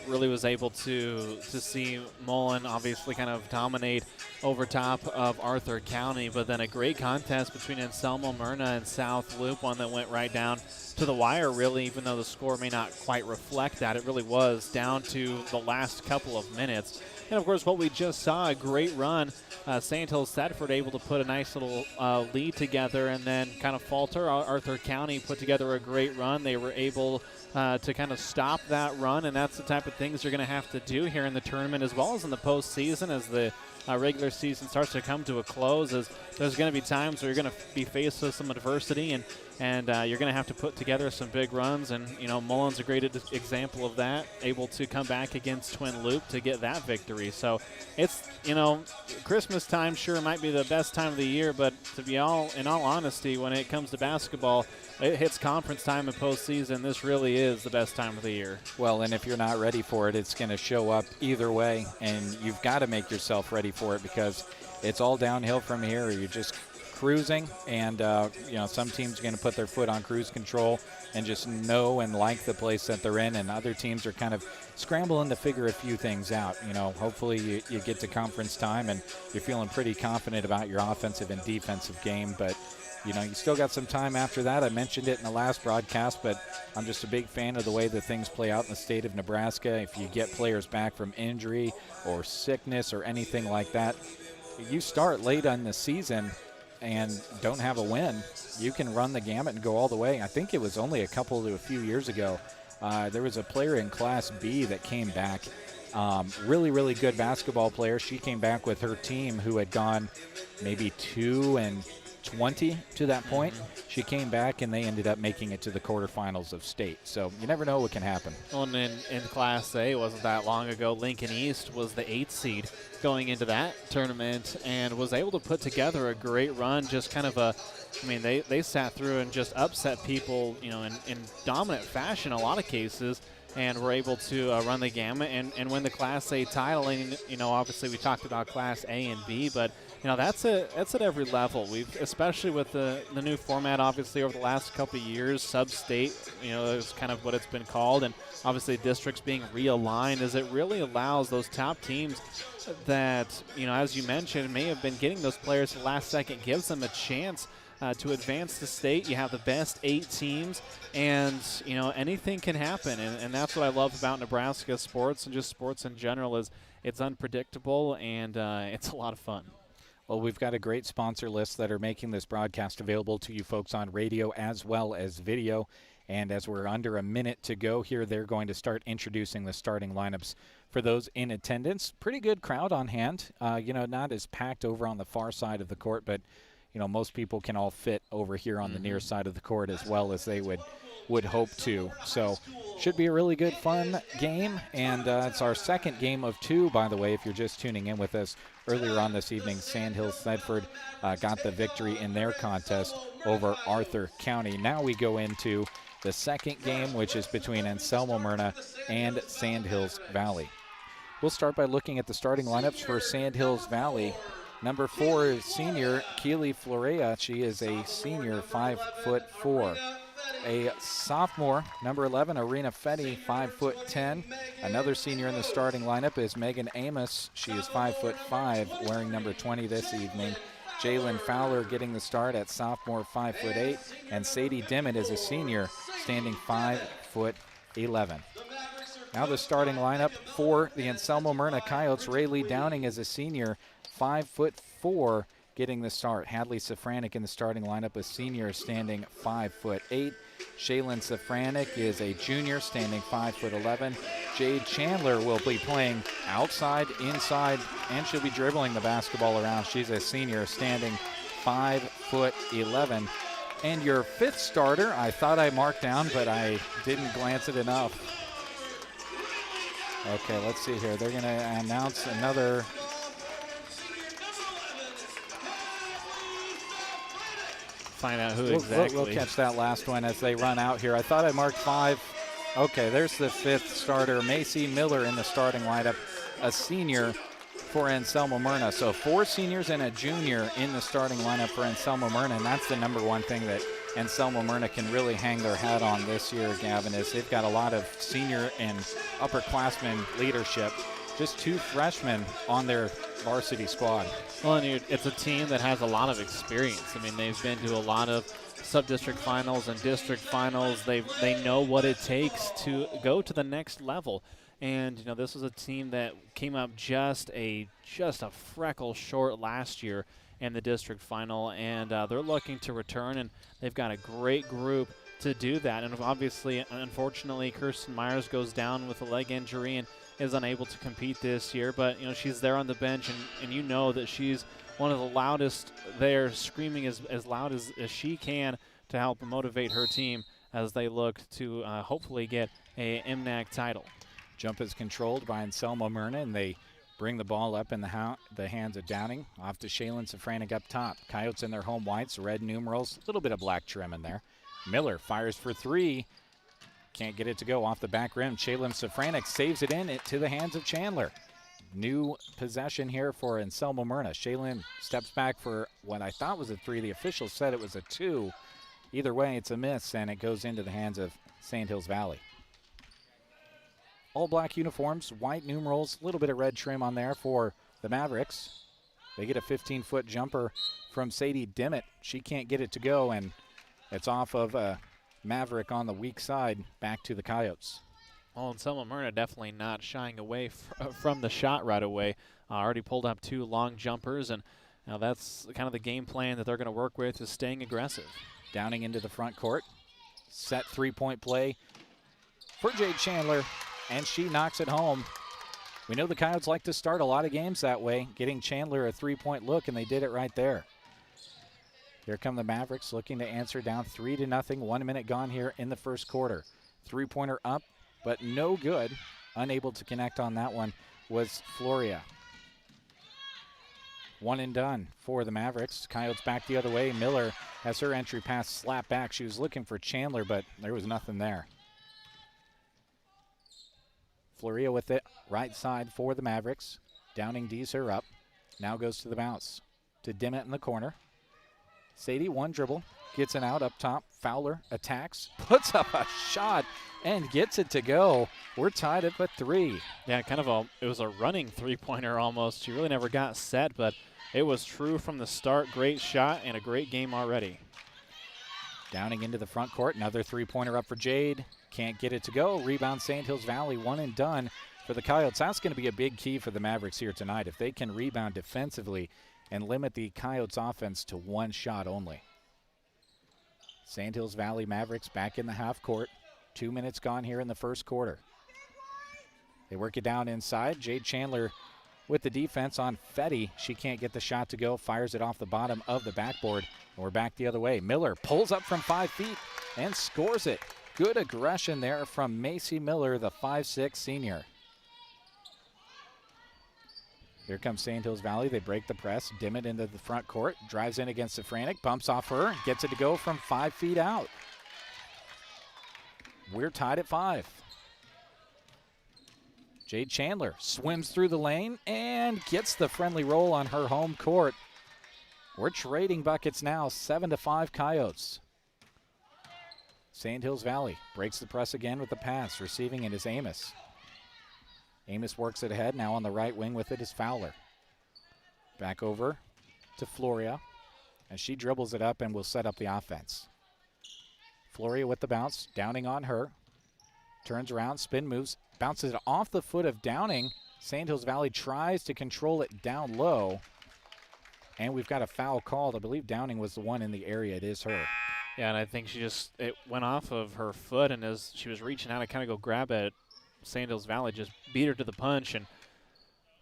really was able to see Mullen obviously kind of dominate over top of Arthur County, but then a great contest between Anselmo Merna and South Loop, one that went right down to the wire, really, even though the score may not quite reflect that. It really was down to the last couple of minutes. And, of course, what we just saw, a great run. St. Hills Thetford able to put a nice little lead together and then kind of falter. Arthur County put together a great run. They were able to kind of stop that run, and that's the type of things you're going to have to do here in the tournament as well as in the postseason as the regular season starts to come to a close. As there's going to be times where you're going to be faced with some adversity, and you're going to have to put together some big runs. And, you know, Mullen's a great example of that, able to come back against Twin Loop to get that victory. So it's, you know, Christmas time sure might be the best time of the year, but to be in all honesty, when it comes to basketball, it hits conference time and postseason. This really is the best time of the year. Well, and if you're not ready for it, it's going to show up either way, and you've got to make yourself ready for it because it's all downhill from here. You're just cruising, and you know, some teams are going to put their foot on cruise control and just know and like the place that they're in, and other teams are kind of scrambling to figure a few things out. You know, hopefully you get to conference time and you're feeling pretty confident about your offensive and defensive game, but you know, you still got some time after that. I mentioned it in the last broadcast, but I'm just a big fan of the way that things play out in the state of Nebraska. If you get players back from injury or sickness or anything like that, you start late on the season and don't have a win, you can run the gamut and go all the way. I think it was only a few years ago. There was a player in Class B that came back, really, really good basketball player. She came back with her team who had gone maybe 2-20 to that point. She came back and they ended up making it to the quarterfinals of state. So you never know what can happen. Well, and in Class A, it wasn't that long ago, Lincoln East was the 8th seed going into that tournament and was able to put together a great run. Just kind of they sat through and just upset people, you know, in dominant fashion in a lot of cases, and were able to run the gamut and win the Class A title. And, you know, obviously we talked about Class A and B, but you know, that's at every level. We've, especially with the new format, obviously over the last couple of years, sub-state, you know, is kind of what it's been called, and obviously districts being realigned, as it really allows those top teams that, you know, as you mentioned, may have been getting those players at the last second, gives them a chance to advance to state. You have the best 8 teams, and, you know, anything can happen, and that's what I love about Nebraska sports and just sports in general, is it's unpredictable, and it's a lot of fun. Well, we've got a great sponsor list that are making this broadcast available to you folks on radio as well as video. And as we're under a minute to go here, they're going to start introducing the starting lineups for those in attendance. Pretty good crowd on hand. You know, not as packed over on the far side of the court, but, you know, most people can all fit over here on the near side of the court as well as they would hope to. So should be a really good, fun game. And it's our second game of 2, by the way, if you're just tuning in with us. Earlier on this evening, Sand Hills Thetford got the victory in their contest over Arthur County. Now we go into the second game, which is between Anselmo Merna and Sand Hills Valley. We'll start by looking at the starting lineups for Sand Hills Valley. Number 4 is senior Keely Florea. She is a senior, 5'4". a sophomore, number 11, Arena Fetty, 5'10". Another senior in the starting lineup is Megan Amos. She is 5'5", wearing number 20 this evening. Jalen Fowler getting the start at sophomore, 5'8", and Sadie Dimmitt is a senior, standing 5'11". Now the starting lineup for the Anselmo Merna Coyotes. Rayleigh Downing is a senior, 5'4", getting the start. Hadley Safranek in the starting lineup, a senior, standing 5'8". Shaylin Safranek is a junior, standing 5'11". Jade Chandler will be playing outside, inside, and she'll be dribbling the basketball around. She's a senior, standing 5'11". And your fifth starter, I thought I marked down, but I didn't glance it enough. Okay, let's see here. They're going to announce another. Find out who exactly. We'll catch that last one as they run out here. I thought I marked 5. Okay, there's the fifth starter, Macy Miller, in the starting lineup, a senior for Anselmo Merna. So 4 seniors and a junior in the starting lineup for Anselmo Merna, and that's the number one thing that Anselmo Merna can really hang their hat on this year, Gavin, is they've got a lot of senior and upperclassmen leadership. Just 2 freshmen on their varsity squad. Well, and it's a team that has a lot of experience. I mean, they've been to a lot of sub-district finals and district finals. They know what it takes to go to the next level. And, you know, this was a team that came up just a freckle short last year in the district final, and they're looking to return, and they've got a great group to do that. And obviously, unfortunately, Kirsten Myers goes down with a leg injury and is unable to compete this year, but you know, she's there on the bench, and you know that she's one of the loudest there, screaming as loud as she can to help motivate her team as they look to hopefully get a MNAC title. Jump is controlled by Anselmo Merna, and they bring the ball up in the hands of Downing. Off to Shaylin Safranek up top. Coyotes in their home whites, red numerals, a little bit of black trim in there. Miller fires for 3. Can't get it to go off the back rim. Shaylin Safranek saves it to the hands of Chandler. New possession here for Anselmo Merna. Shaylin steps back for what I thought was a 3. The officials said it was a 2. Either way, it's a miss, and it goes into the hands of St. Hills Valley. All black uniforms, white numerals, a little bit of red trim on there for the Mavericks. They get a 15-foot jumper from Sadie Dimmitt. She can't get it to go, and it's off of Maverick on the weak side, back to the Coyotes. Well, Anselmo Merna definitely not shying away from the shot right away. Already pulled up 2 long jumpers, and now that's kind of the game plan that they're going to work with, is staying aggressive. Downing into the front court. Set 3-point play for Jade Chandler, and she knocks it home. We know the Coyotes like to start a lot of games that way, getting Chandler a 3-point look, and they did it right there. Here come the Mavericks looking to answer, down 3-0. 1 minute gone here in the first quarter. 3-pointer up, but no good. Unable to connect on that one was Floria. 1 and done for the Mavericks. Coyotes back the other way. Miller has her entry pass slapped back. She was looking for Chandler, but there was nothing there. Floria with it, right side for the Mavericks. Downing D's her up. Now goes to the bounce. To Dimmitt in the corner. Sadie, 1 dribble, gets it out up top. Fowler attacks, puts up a shot, and gets it to go. We're tied up at 3. Yeah, it was a running 3-pointer almost. She really never got set, but it was true from the start. Great shot and a great game already. Downing into the front court, another 3-pointer up for Jade. Can't get it to go. Rebound St. Hills Valley, 1 and done for the Coyotes. That's going to be a big key for the Mavericks here tonight. If they can rebound defensively and limit the Coyotes' offense to 1 shot only. St. Hills Valley Mavericks back in the half court. 2 minutes gone here in the first quarter. They work it down inside. Jade Chandler with the defense on Fetty. She can't get the shot to go. Fires it off the bottom of the backboard. And we're back the other way. Miller pulls up from 5 feet and scores it. Good aggression there from Macy Miller, the 5'6" senior. Here comes St. Hills Valley. They break the press. Dimmitt into the front court. Drives in against Safranek. Bumps off her. Gets it to go from 5 feet out. We're tied at 5. Jade Chandler swims through the lane and gets the friendly roll on her home court. We're trading buckets now. 7-5 Coyotes. Sandhills Valley breaks the press again with the pass. Receiving it is Amos. Amos works it ahead. Now on the right wing with it is Fowler. Back over to Floria as she dribbles it up and will set up the offense. Floria with the bounce. Downing on her. Turns around, spin moves, bounces it off the foot of Downing. Sandhills Valley tries to control it down low. And we've got a foul called. I believe Downing was the one in the area. It is her. Yeah, and I think it went off of her foot, and as she was reaching out to kind of go grab it, Sandhills Valley just beat her to the punch, and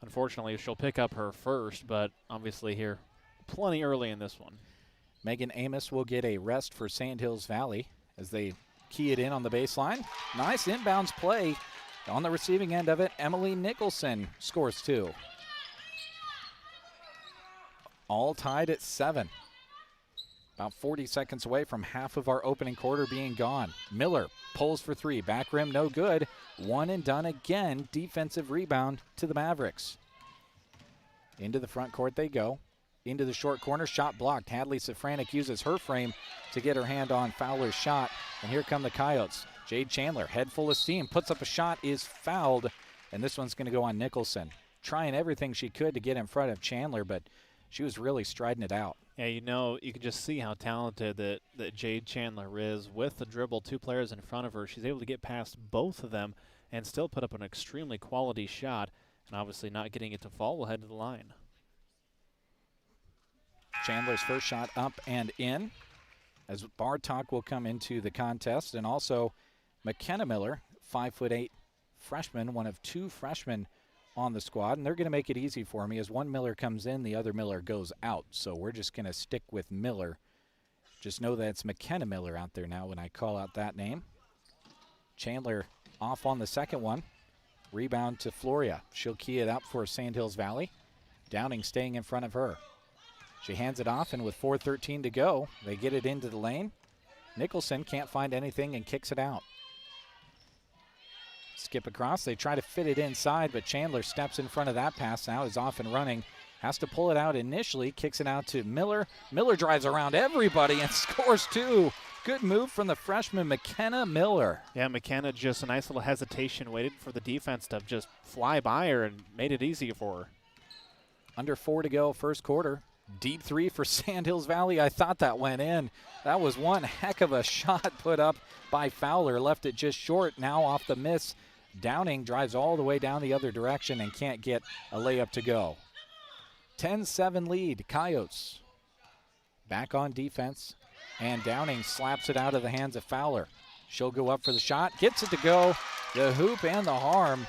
unfortunately she'll pick up her first, but obviously here plenty early in this one. Megan Amos will get a rest for Sandhills Valley as they key it in on the baseline. Nice inbounds play. On the receiving end of it, Emily Nicholson scores 2. All tied at 7. About 40 seconds away from half of our opening quarter being gone. Miller pulls for 3. Back rim, no good. One and done again. Defensive rebound to the Mavericks. Into the front court they go. Into the short corner, shot blocked. Hadley Safranek uses her frame to get her hand on Fowler's shot. And here come the Coyotes. Jade Chandler, head full of steam, puts up a shot, is fouled. And this one's going to go on Nicholson. Trying everything she could to get in front of Chandler, but she was really striding it out. Yeah, you can just see how talented that Jade Chandler is. With the dribble, 2 players in front of her, she's able to get past both of them and still put up an extremely quality shot. And obviously not getting it to fall will head to the line. Chandler's first shot up and in as Bartok will come into the contest. And also McKenna Miller, 5'8" freshman, one of 2 freshmen on the squad. And they're going to make it easy for me as one Miller comes in, the other Miller goes out. So we're just going to stick with Miller. Just know that it's McKenna Miller out there now when I call out that name. Chandler off on the second one. Rebound to Floria. She'll key it up for Sandhills Valley. Downing staying in front of her. She hands it off, and with 4:13 to go, they get it into the lane. Nicholson can't find anything and kicks it out. Skip across. They try to fit it inside, but Chandler steps in front of that pass. Now is off and running. Has to pull it out initially. Kicks it out to Miller. Miller drives around everybody and scores 2. Good move from the freshman McKenna Miller. Yeah, McKenna just a nice little hesitation. Waited for the defense to just fly by her and made it easy for her. Under 4 to go first quarter. Deep 3 for Sandhills Valley. I thought that went in. That was one heck of a shot put up by Fowler. Left it just short. Now off the miss. Downing drives all the way down the other direction and can't get a layup to go. 10-7 lead. Coyotes back on defense. And Downing slaps it out of the hands of Fowler. She'll go up for the shot. Gets it to go. The hoop and the harm.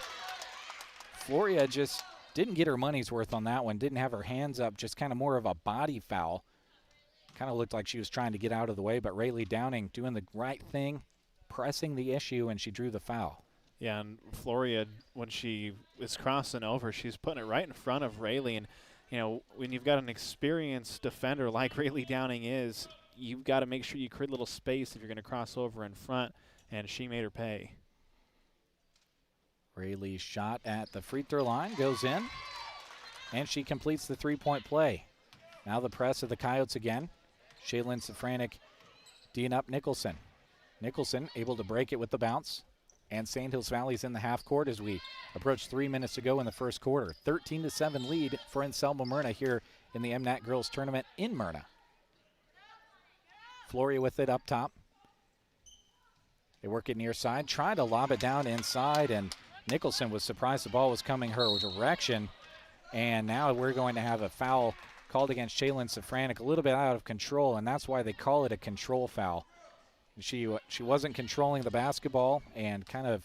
Floria just didn't get her money's worth on that one. Didn't have her hands up. Just kind of more of a body foul. Kind of looked like she was trying to get out of the way, but Rayleigh Downing doing the right thing, pressing the issue, and she drew the foul. Yeah, and Floria, when she is crossing over, she's putting it right in front of Rayleigh. And, when you've got an experienced defender like Rayleigh Downing is, you've got to make sure you create a little space if you're going to cross over in front, and she made her pay. Rayleigh's shot at the free throw line goes in, and she completes the 3-point play. Now the press of the Coyotes again. Shaylin Safranek D'ing up Nicholson. Nicholson able to break it with the bounce, and Sandhills Valley's in the half court as we approach 3 minutes to go in the first quarter. 13-7 lead for Anselmo Merna here in the MNAC Girls Tournament in Merna. Floria with it up top. They work it near side, trying to lob it down inside, and Nicholson was surprised the ball was coming her direction. And now we're going to have a foul called against Shaylin Safranek, a little bit out of control, and that's why they call it a control foul. She wasn't controlling the basketball and kind of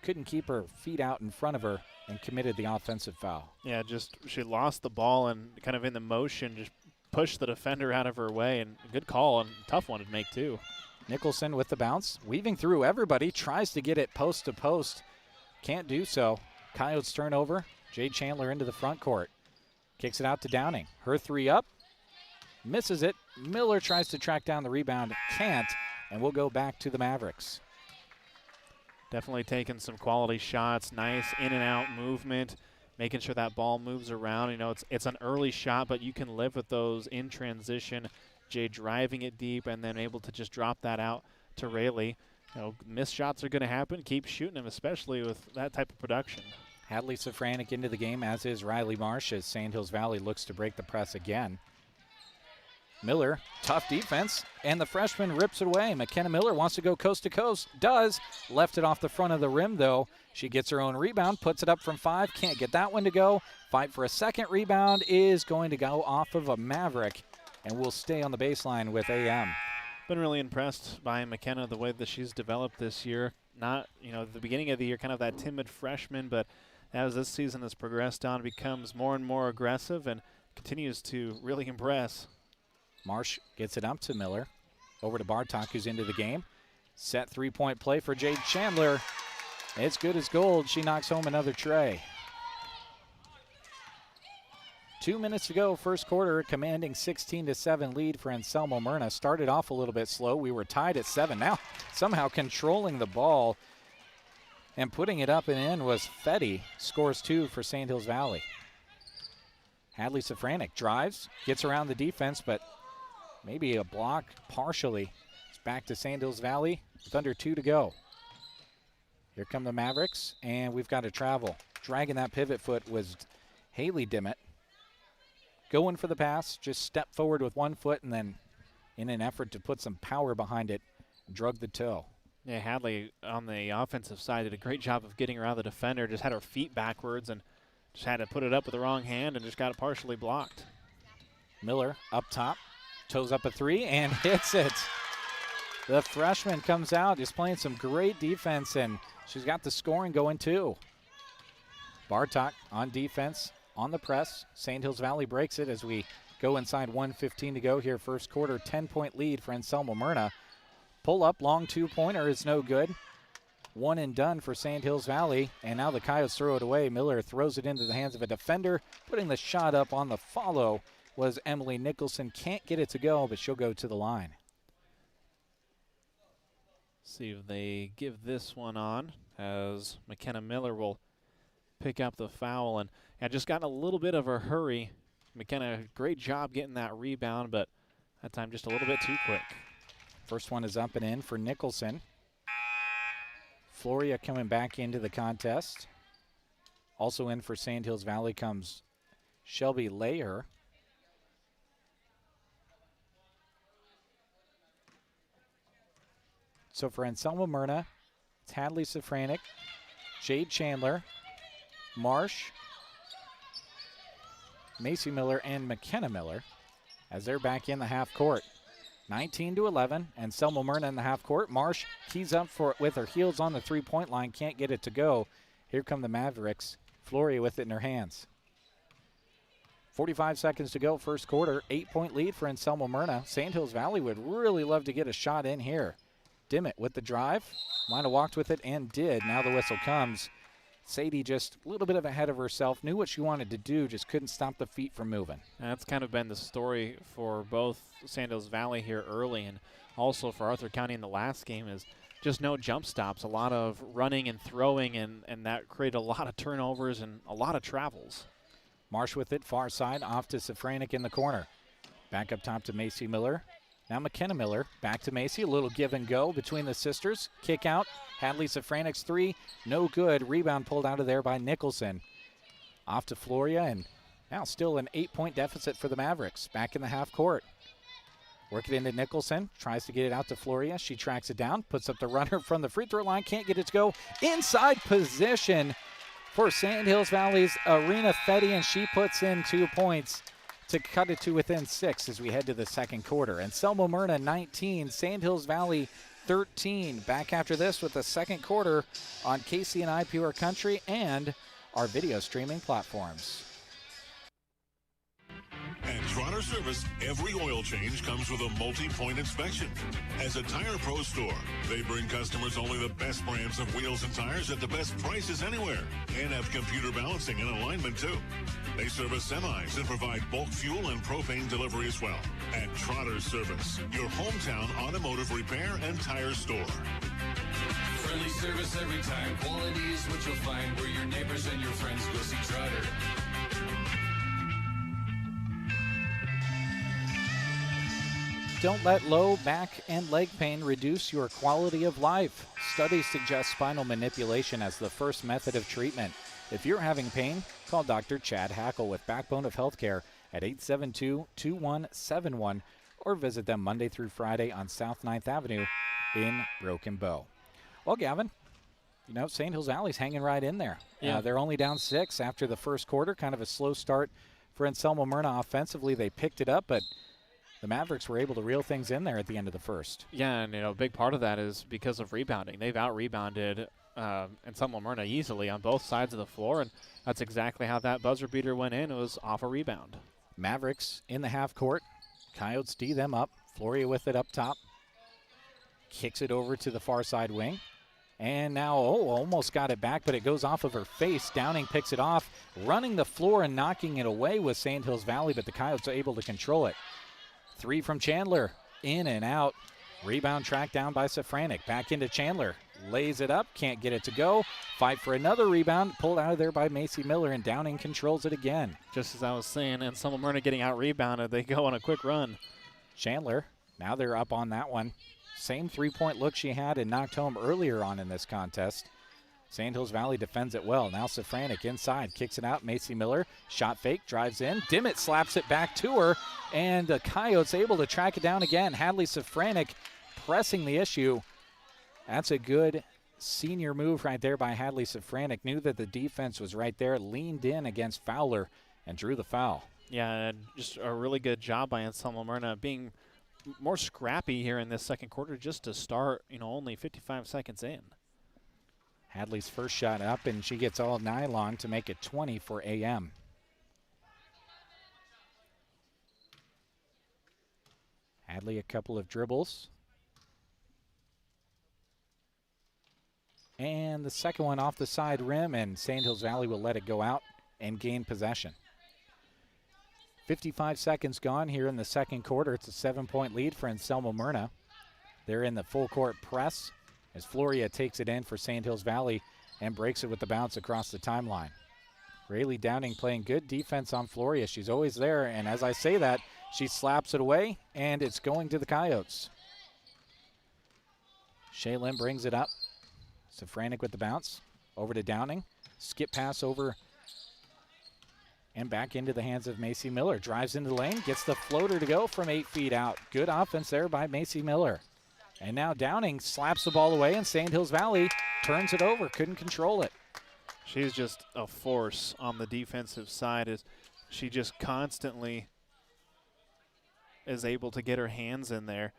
couldn't keep her feet out in front of her and committed the offensive foul. Yeah, just she lost the ball and kind of in the motion just pushed the defender out of her way, and good call and tough one to make too. Nicholson with the bounce, weaving through everybody, tries to get it post to post. Can't do so. Coyotes turnover. Jade Chandler into the front court. Kicks it out to Downing. Her 3 up. Misses it. Miller tries to track down the rebound. Can't. And we'll go back to the Mavericks. Definitely taking some quality shots. Nice in and out movement. Making sure that ball moves around. It's an early shot, but you can live with those in transition. Jade driving it deep and then able to just drop that out to Rayleigh. Missed shots are going to happen. Keep shooting them, especially with that type of production. Hadley Safranek into the game, as is Riley Marsh, as Sandhills Valley looks to break the press again. Miller, tough defense, and the freshman rips it away. McKenna Miller wants to go coast to coast, does. Left it off the front of the rim, though. She gets her own rebound, puts it up from 5, can't get that one to go. Fight for a second rebound is going to go off of a Maverick, and will stay on the baseline with AM. Been really impressed by McKenna, the way that she's developed this year. Not, at the beginning of the year, kind of that timid freshman, but as this season has progressed on, becomes more and more aggressive and continues to really impress. Marsh gets it up to Miller. Over to Bartok, who's into the game. Set three-point play for Jade Chandler. It's good as gold. She knocks home another tray. 2 minutes to go, first quarter, commanding 16-7 lead for Anselmo Merna. Started off a little bit slow. We were tied at 7. Now somehow controlling the ball and putting it up and in was Fetty. Scores 2 for Sandhills Valley. Hadley Safranek drives, gets around the defense, but maybe a block partially. It's back to Sandhills Valley with under 2 to go. Here come the Mavericks, and we've got to travel. Dragging that pivot foot was Haley Dimmitt. Going for the pass, just step forward with 1 foot, and then in an effort to put some power behind it, drug the toe. Yeah, Hadley on the offensive side did a great job of getting around the defender, just had her feet backwards and just had to put it up with the wrong hand and just got it partially blocked. Miller up top, toes up a 3 and hits it. The freshman comes out, just playing some great defense, and she's got the scoring going too. Bartok on defense, on the press. Sandhills Valley breaks it as we go inside 1:15 to go here. First quarter, 10-point lead for Anselmo Merna. Pull up, long 2-pointer is no good. One and done for Sandhills Valley, and now the Coyotes throw it away. Miller throws it into the hands of a defender. Putting the shot up on the follow was Emily Nicholson. Can't get it to go, but she'll go to the line. See if they give this one on, as McKenna Miller will pick up the foul. And just got in a little bit of a hurry. McKenna, great job getting that rebound, but that time just a little bit too quick. First one is up and in for Nicholson. Floria coming back into the contest. Also in for Sandhills Valley comes Shelby Layer. So for Anselmo Merna, it's Hadley Safranek, Jade Chandler, Marsh, Macy Miller, and McKenna Miller as they're back in the half court. 19-11, Anselmo Merna in the half court. Marsh keys up for it with her heels on the three-point line, can't get it to go. Here come the Mavericks. Floria with it in her hands. 45 seconds to go, first quarter. 8-point lead for Anselmo Merna. Sandhills Valley would really love to get a shot in here. Dimmitt with the drive. Might have walked with it and did. Now the whistle comes. Sadie just a little bit ahead of herself, knew what she wanted to do, just couldn't stop the feet from moving. And that's kind of been the story for both Sandhills Valley here early and also for Arthur County in the last game, is just no jump stops, a lot of running and throwing, and that created a lot of turnovers and a lot of travels. Marsh with it, far side, off to Safranek in the corner. Back up top to Macy Miller. Now McKenna Miller, back to Macy, a little give and go between the sisters. Kick out, Hadley Safranek's 3, no good. Rebound pulled out of there by Nicholson. Off to Floria, and now still an 8-point deficit for the Mavericks. Back in the half court. Work it into Nicholson, tries to get it out to Floria. She tracks it down, puts up the runner from the free throw line, can't get it to go. Inside position for Sandhills Valley's Arena Fetty, and she puts in 2 points to cut it to within 6 as we head to the second quarter. Anselmo Merna 19, Sandhills Valley 13. Back after this with the second quarter on KCNI Pure Country and our video streaming platforms. At Trotter Service, every oil change comes with a multi-point inspection. As a Tire Pro store, they bring customers only the best brands of wheels and tires at the best prices anywhere, and have computer balancing and alignment too. They service semis and provide bulk fuel and propane delivery as well. At Trotter Service, your hometown automotive repair and tire store. Friendly service every time. Quality is what you'll find where your neighbors and your friends go see Trotter. don't let low back and leg pain reduce your quality of life. Studies suggest spinal manipulation as the first method of treatment. If you're having pain, call Dr. Chad Hackle with Backbone of Healthcare at 872-2171 or visit them Monday through Friday on South 9th Avenue in Broken Bow. Well, Gavin, you know, St. Hills Valley's hanging right in there. Yeah. They're only down 6 after the first quarter. Kind of a slow start for Anselmo Merna offensively. They picked it up, but the Mavericks were able to reel things in there at the end of the first. Yeah, and, you know, a big part of that is because of rebounding. They've out-rebounded Anselmo Merna easily on both sides of the floor, and that's exactly how that buzzer beater went in. It was off a rebound. Mavericks in the half court. Coyotes D them up. Floria with it up top. Kicks it over to the far side wing. And now, almost got it back, but it goes off of her face. Downing picks it off, running the floor and knocking it away with St. Hills Valley, but the Coyotes are able to control it. 3 from Chandler, in and out. Rebound tracked down by Safranek. Back into Chandler, lays it up, can't get it to go. Fight for another rebound, pulled out of there by Macy Miller, and Downing controls it again. Just as I was saying, and Anselmo Merna getting out-rebounded, they go on a quick run. Chandler, now they're up on that one. Same three-point look she had and knocked home earlier on in this contest. St. Hills Valley defends it well. Now Safranek inside, kicks it out. Macy Miller, shot fake, drives in. Dimmitt slaps it back to her, and the Coyotes able to track it down again. Hadley Safranek pressing the issue. That's a good senior move right there by Hadley Safranek. Knew that the defense was right there, leaned in against Fowler, and drew the foul. Yeah, and just a really good job by Anselmo Merna being more scrappy here in this second quarter just to start, you know, only 55 seconds in. Hadley's first shot up, and she gets all nylon to make it 20 for AM. Hadley a couple of dribbles. And the second one off the side rim, and St. Hills Valley will let it go out and gain possession. 55 seconds gone here in the second quarter. It's a 7-point lead for Anselmo Merna. They're in the full court press as Floria takes it in for St. Hills Valley and breaks it with the bounce across the timeline. Rayleigh Downing playing good defense on Floria. She's always there, and as I say that, she slaps it away, and it's going to the Coyotes. Shaylin brings it up. Safranek with the bounce. Over to Downing. Skip pass over and back into the hands of Macy Miller. Drives into the lane, gets the floater to go from 8 feet out. Good offense there by Macy Miller. And now Downing slaps the ball away, and St. Hills Valley turns it over. Couldn't control it. She's just a force on the defensive side. As she just constantly is able to get her hands in there.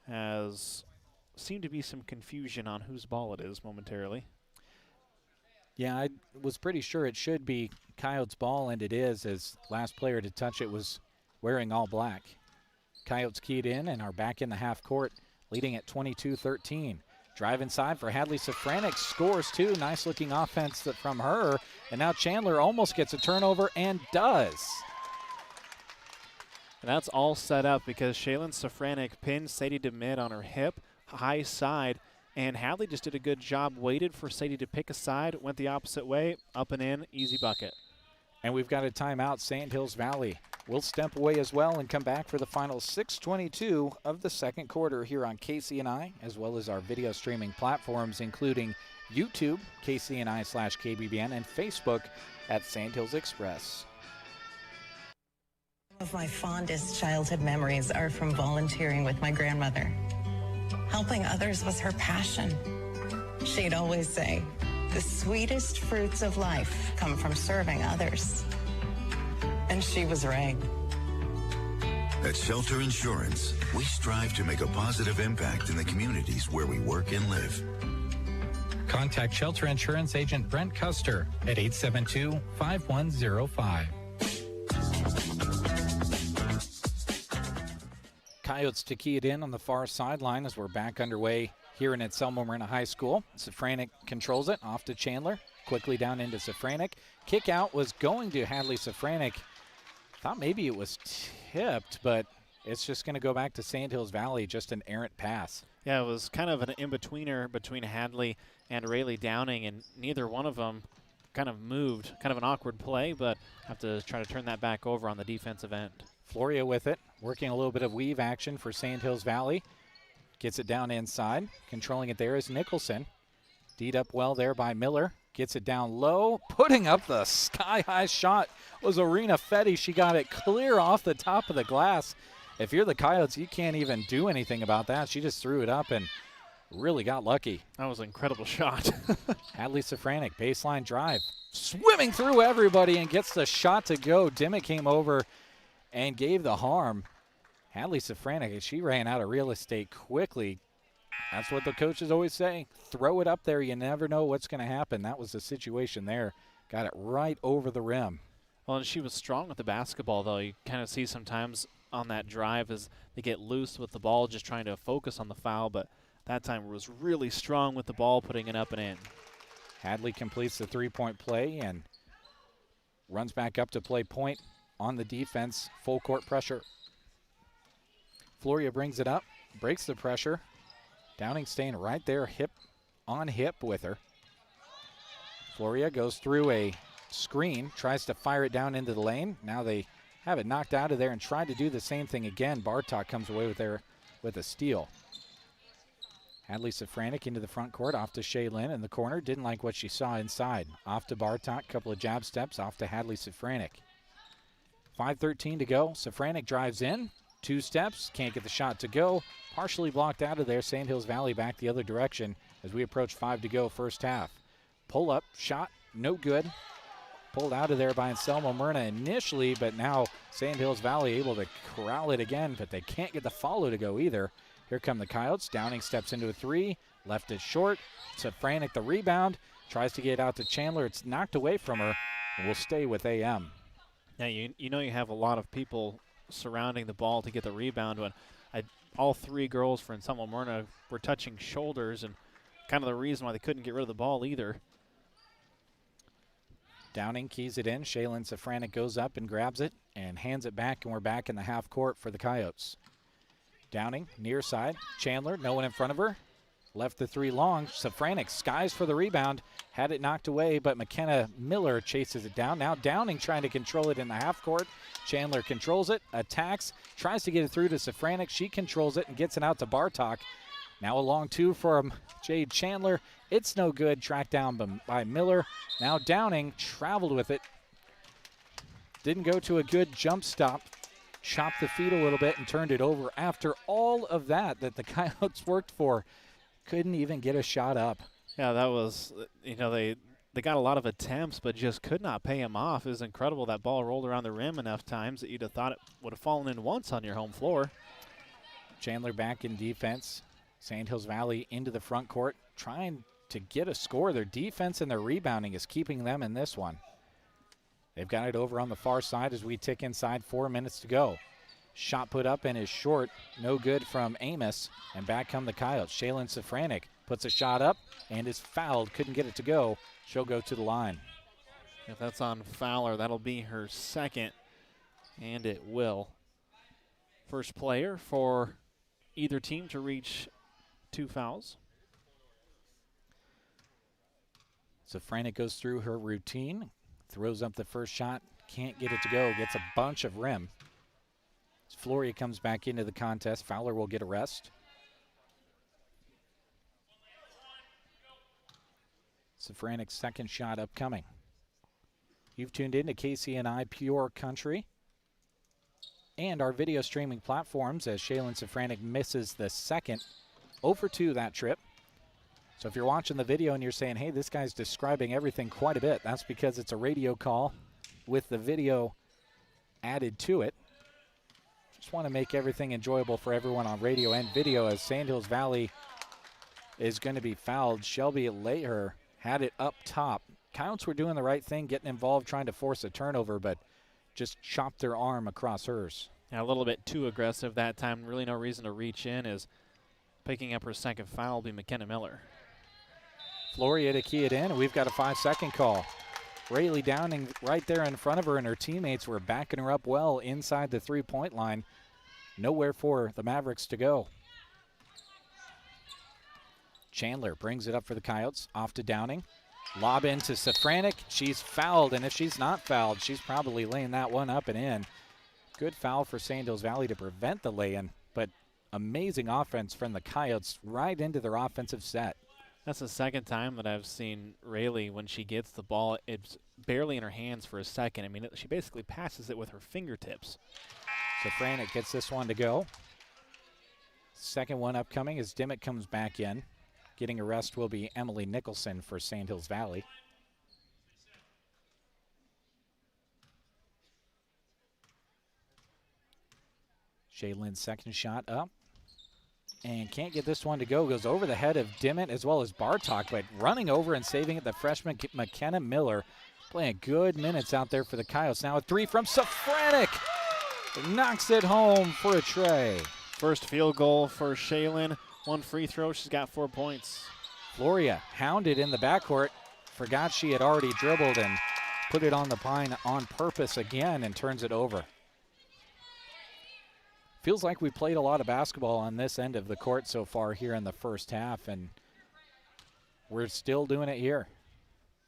Has seemed to be some confusion on whose ball it is momentarily. Yeah, I was pretty sure it should be Coyotes' ball, and it is, as last player to touch it was wearing all black. Coyotes keyed in and are back in the half court, leading at 22-13. Drive inside for Hadley Safranek, scores two. Nice looking offense from her. And now Chandler almost gets a turnover and does. And that's all set up because Shaylin Safranek pinned Sadie DeMid on her hip, high side, and Hadley just did a good job, waited for Sadie to pick a side, went the opposite way, up and in, easy bucket. And we've got a timeout. St. Hills Valley will step away as well and come back for the final 6:22 of the second quarter here on KCNI, as well as our video streaming platforms, including YouTube, KCNI/KBBN, and Facebook at St. Hills Express. Some of my fondest childhood memories are from volunteering with my grandmother. Helping others was her passion. She'd always say, "The sweetest fruits of life come from serving others." And she was right. At Shelter Insurance, we strive to make a positive impact in the communities where we work and live. Contact Shelter Insurance Agent Brent Custer at 872-5105. Coyotes to key it in on the far sideline as we're back underway here in Anselmo Merna High School. Safranek controls it, off to Chandler, quickly down into Safranek. Kick out was going to Hadley Safranek. Thought maybe it was tipped, but it's just going to go back to St. Hills Valley, just an errant pass. Yeah, it was kind of an in-betweener between Hadley and Rayleigh Downing, and neither one of them kind of moved. Kind of an awkward play, but have to try to turn that back over on the defensive end. Floria with it, working a little bit of weave action for Sand Hills Valley. Gets it down inside. Controlling it there is Nicholson. D'd up well there by Miller. Gets it down low. Putting up the sky-high shot was Arena Fetty. She got it clear off the top of the glass. If you're the Coyotes, you can't even do anything about that. She just threw it up and really got lucky. That was an incredible shot. Hadley Safranek, baseline drive. Swimming through everybody and gets the shot to go. Dimmick came over and gave the harm. Hadley Safranek, she ran out of real estate quickly. That's what the coaches always say. Throw it up there. You never know what's going to happen. That was the situation there. Got it right over the rim. Well, and she was strong with the basketball, though. You kind of see sometimes on that drive as they get loose with the ball, just trying to focus on the foul, but that time was really strong with the ball, putting it up and in. Hadley completes the three-point play and runs back up to play point on the defense. Full court pressure. Floria brings it up, breaks the pressure. Downing staying right there, hip on hip with her. Floria goes through a screen, tries to fire it down into the lane. Now they have it knocked out of there and tried to do the same thing again. Bartok comes away with a steal. Hadley Safranek into the front court, off to Shaylin in the corner. Didn't like what she saw inside. Off to Bartok, couple of jab steps, off to Hadley Safranek. 5:13 to go. Safranek drives in, 2 steps, can't get the shot to go. Partially blocked out of there. Sand Hills Valley back the other direction as we approach 5 to go first half. Pull up, shot, no good. Pulled out of there by Anselmo Merna initially, but now Sand Hills Valley able to corral it again, but they can't get the follow to go either. Here come the Coyotes. Downing steps into a 3, left it short. Safranek the rebound, tries to get out to Chandler. It's knocked away from her, and will stay with AM. Yeah, you know you have a lot of people surrounding the ball to get the rebound when all 3 girls for Anselmo Merna were touching shoulders, and kind of the reason why they couldn't get rid of the ball either. Downing keys it in. Shaylin Safranek goes up and grabs it and hands it back, and we're back in the half court for the Coyotes. Downing, near side. Chandler, no one in front of her. Left the 3 long. Safranek skies for the rebound. Had it knocked away, but McKenna Miller chases it down. Now Downing trying to control it in the half court. Chandler controls it, attacks, tries to get it through to Safranek. She controls it and gets it out to Bartok. Now a long 2 from Jade Chandler. It's no good. Tracked down by Miller. Now Downing traveled with it. Didn't go to a good jump stop. Chopped the feet a little bit and turned it over. After all of that the Coyotes worked for, couldn't even get a shot up. Yeah, that was, they got a lot of attempts, but just could not pay him off. It was incredible that ball rolled around the rim enough times that you'd have thought it would have fallen in once on your home floor. Chandler back in defense. Sand Hills Valley into the front court, trying to get a score. Their defense and their rebounding is keeping them in this one. They've got it over on the far side as we tick inside. 4 minutes to go. Shot put up and is short. No good from Amos. And back come the Coyotes. Shaylin Safranek puts a shot up and is fouled. Couldn't get it to go. She'll go to the line. If that's on Fowler, that'll be her second. And it will. First player for either team to reach 2 fouls. Safranek goes through her routine. Throws up the first shot. Can't get it to go. Gets a bunch of rim. Floria comes back into the contest. Fowler will get a rest. Safranek's second shot upcoming. You've tuned in to KCNI Pure Country and our video streaming platforms as Shaylin Safranek misses the second. 0 for 2 that trip. So if you're watching the video and you're saying, hey, this guy's describing everything quite a bit, that's because it's a radio call with the video added to it. Just want to make everything enjoyable for everyone on radio and video as Sand Hills Valley is going to be fouled. Shelby Laher had it up top. Coyotes were doing the right thing, getting involved, trying to force a turnover, but just chopped their arm across hers. Yeah, a little bit too aggressive that time. Really no reason to reach in, as picking up her second foul will be McKenna Miller. Floria to key it in, and we've got a 5-second call. Rayleigh Downing right there in front of her, and her teammates were backing her up well inside the 3-point line. Nowhere for the Mavericks to go. Chandler brings it up for the Coyotes, off to Downing. Lob into Safranek. She's fouled, and if she's not fouled, she's probably laying that one up and in. Good foul for Sand Hills Valley to prevent the lay-in, but amazing offense from the Coyotes right into their offensive set. That's the second time that I've seen Rayleigh, when she gets the ball, it's barely in her hands for a second. I mean, she basically passes it with her fingertips. So Franek gets this one to go. Second one upcoming as Dimmitt comes back in. Getting a rest will be Emily Nicholson for Sand Hills Valley. Shaylin's second shot up. And can't get this one to go. Goes over the head of Dimmitt as well as Bartok, but running over and saving it, the freshman McKenna Miller, playing good minutes out there for the Coyotes. Now a three from Safranek. Knocks it home for a tray. First field goal for Shaylin. One free throw. She's got 4 points. Floria hounded in the backcourt. Forgot she had already dribbled and put it on the pine on purpose again and turns it over. Feels like we played a lot of basketball on this end of the court so far here in the first half, and we're still doing it here.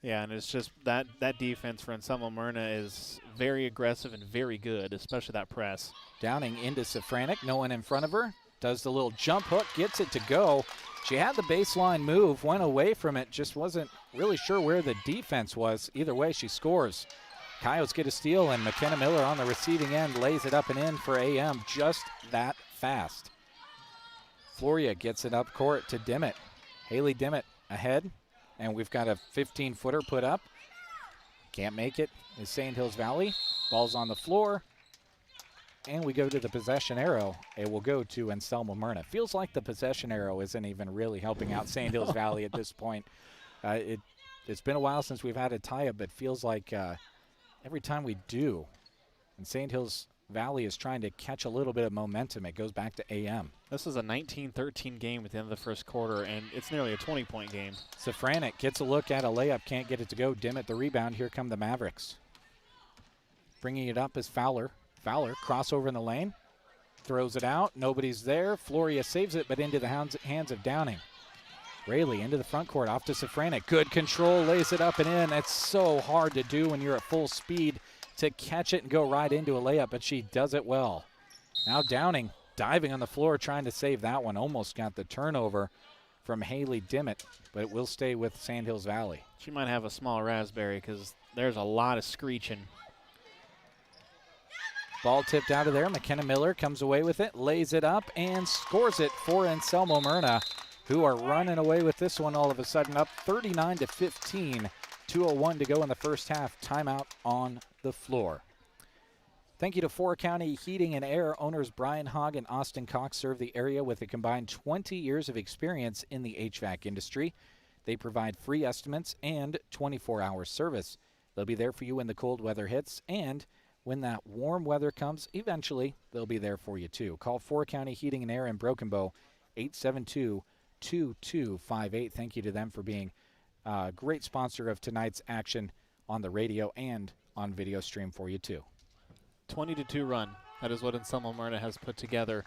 Yeah, and it's just that defense for Anselmo Merna is very aggressive and very good, especially that press. Downing into Safranek, no one in front of her. Does the little jump hook, gets it to go. She had the baseline move, went away from it, just wasn't really sure where the defense was. Either way, she scores. Coyotes get a steal, and McKenna Miller on the receiving end lays it up and in for AM just that fast. Floria gets it up court to Dimmitt. Haley Dimmitt ahead, and we've got a 15-footer put up. Can't make it is Sand Hills Valley. Ball's on the floor, and we go to the possession arrow. It will go to Anselmo Merna. Feels like the possession arrow isn't even really helping out Sand Hills Valley at this point. It's been a while since we've had a tie-up, but feels like every time we do, and Sand Hills Valley is trying to catch a little bit of momentum, it goes back to AM. This is a 19-13 game at the end of the first quarter, and it's nearly a 20-point game. Safranek gets a look at a layup, can't get it to go. Dimmitt the rebound. Here come the Mavericks. Bringing it up is Fowler. Fowler, crossover in the lane, throws it out. Nobody's there. Floria saves it, but into the hands of Downing. Rayleigh into the front court, off to Safranek. Good control, lays it up and in. That's so hard to do when you're at full speed to catch it and go right into a layup, but she does it well. Now Downing diving on the floor, trying to save that one. Almost got the turnover from Haley Dimmitt, but it will stay with Sand Hills Valley. She might have a small raspberry because there's a lot of screeching. Ball tipped out of there. McKenna Miller comes away with it, lays it up, and scores it for Anselmo Merna, who are running away with this one all of a sudden, up 39-15. 2:01 to go in the first half. Timeout on the floor. Thank you to 4 County Heating and Air. Owners Brian Hogg and Austin Cox serve the area with a combined 20 years of experience in the HVAC industry. They provide free estimates and 24-hour service. They'll be there for you when the cold weather hits, and when that warm weather comes, eventually they'll be there for you too. Call 4 County Heating and Air in Broken Bow, 872-2258. Thank you to them for being a great sponsor of tonight's action on the radio and on video stream for you too. 20-2 run. That is what Anselmo Merna has put together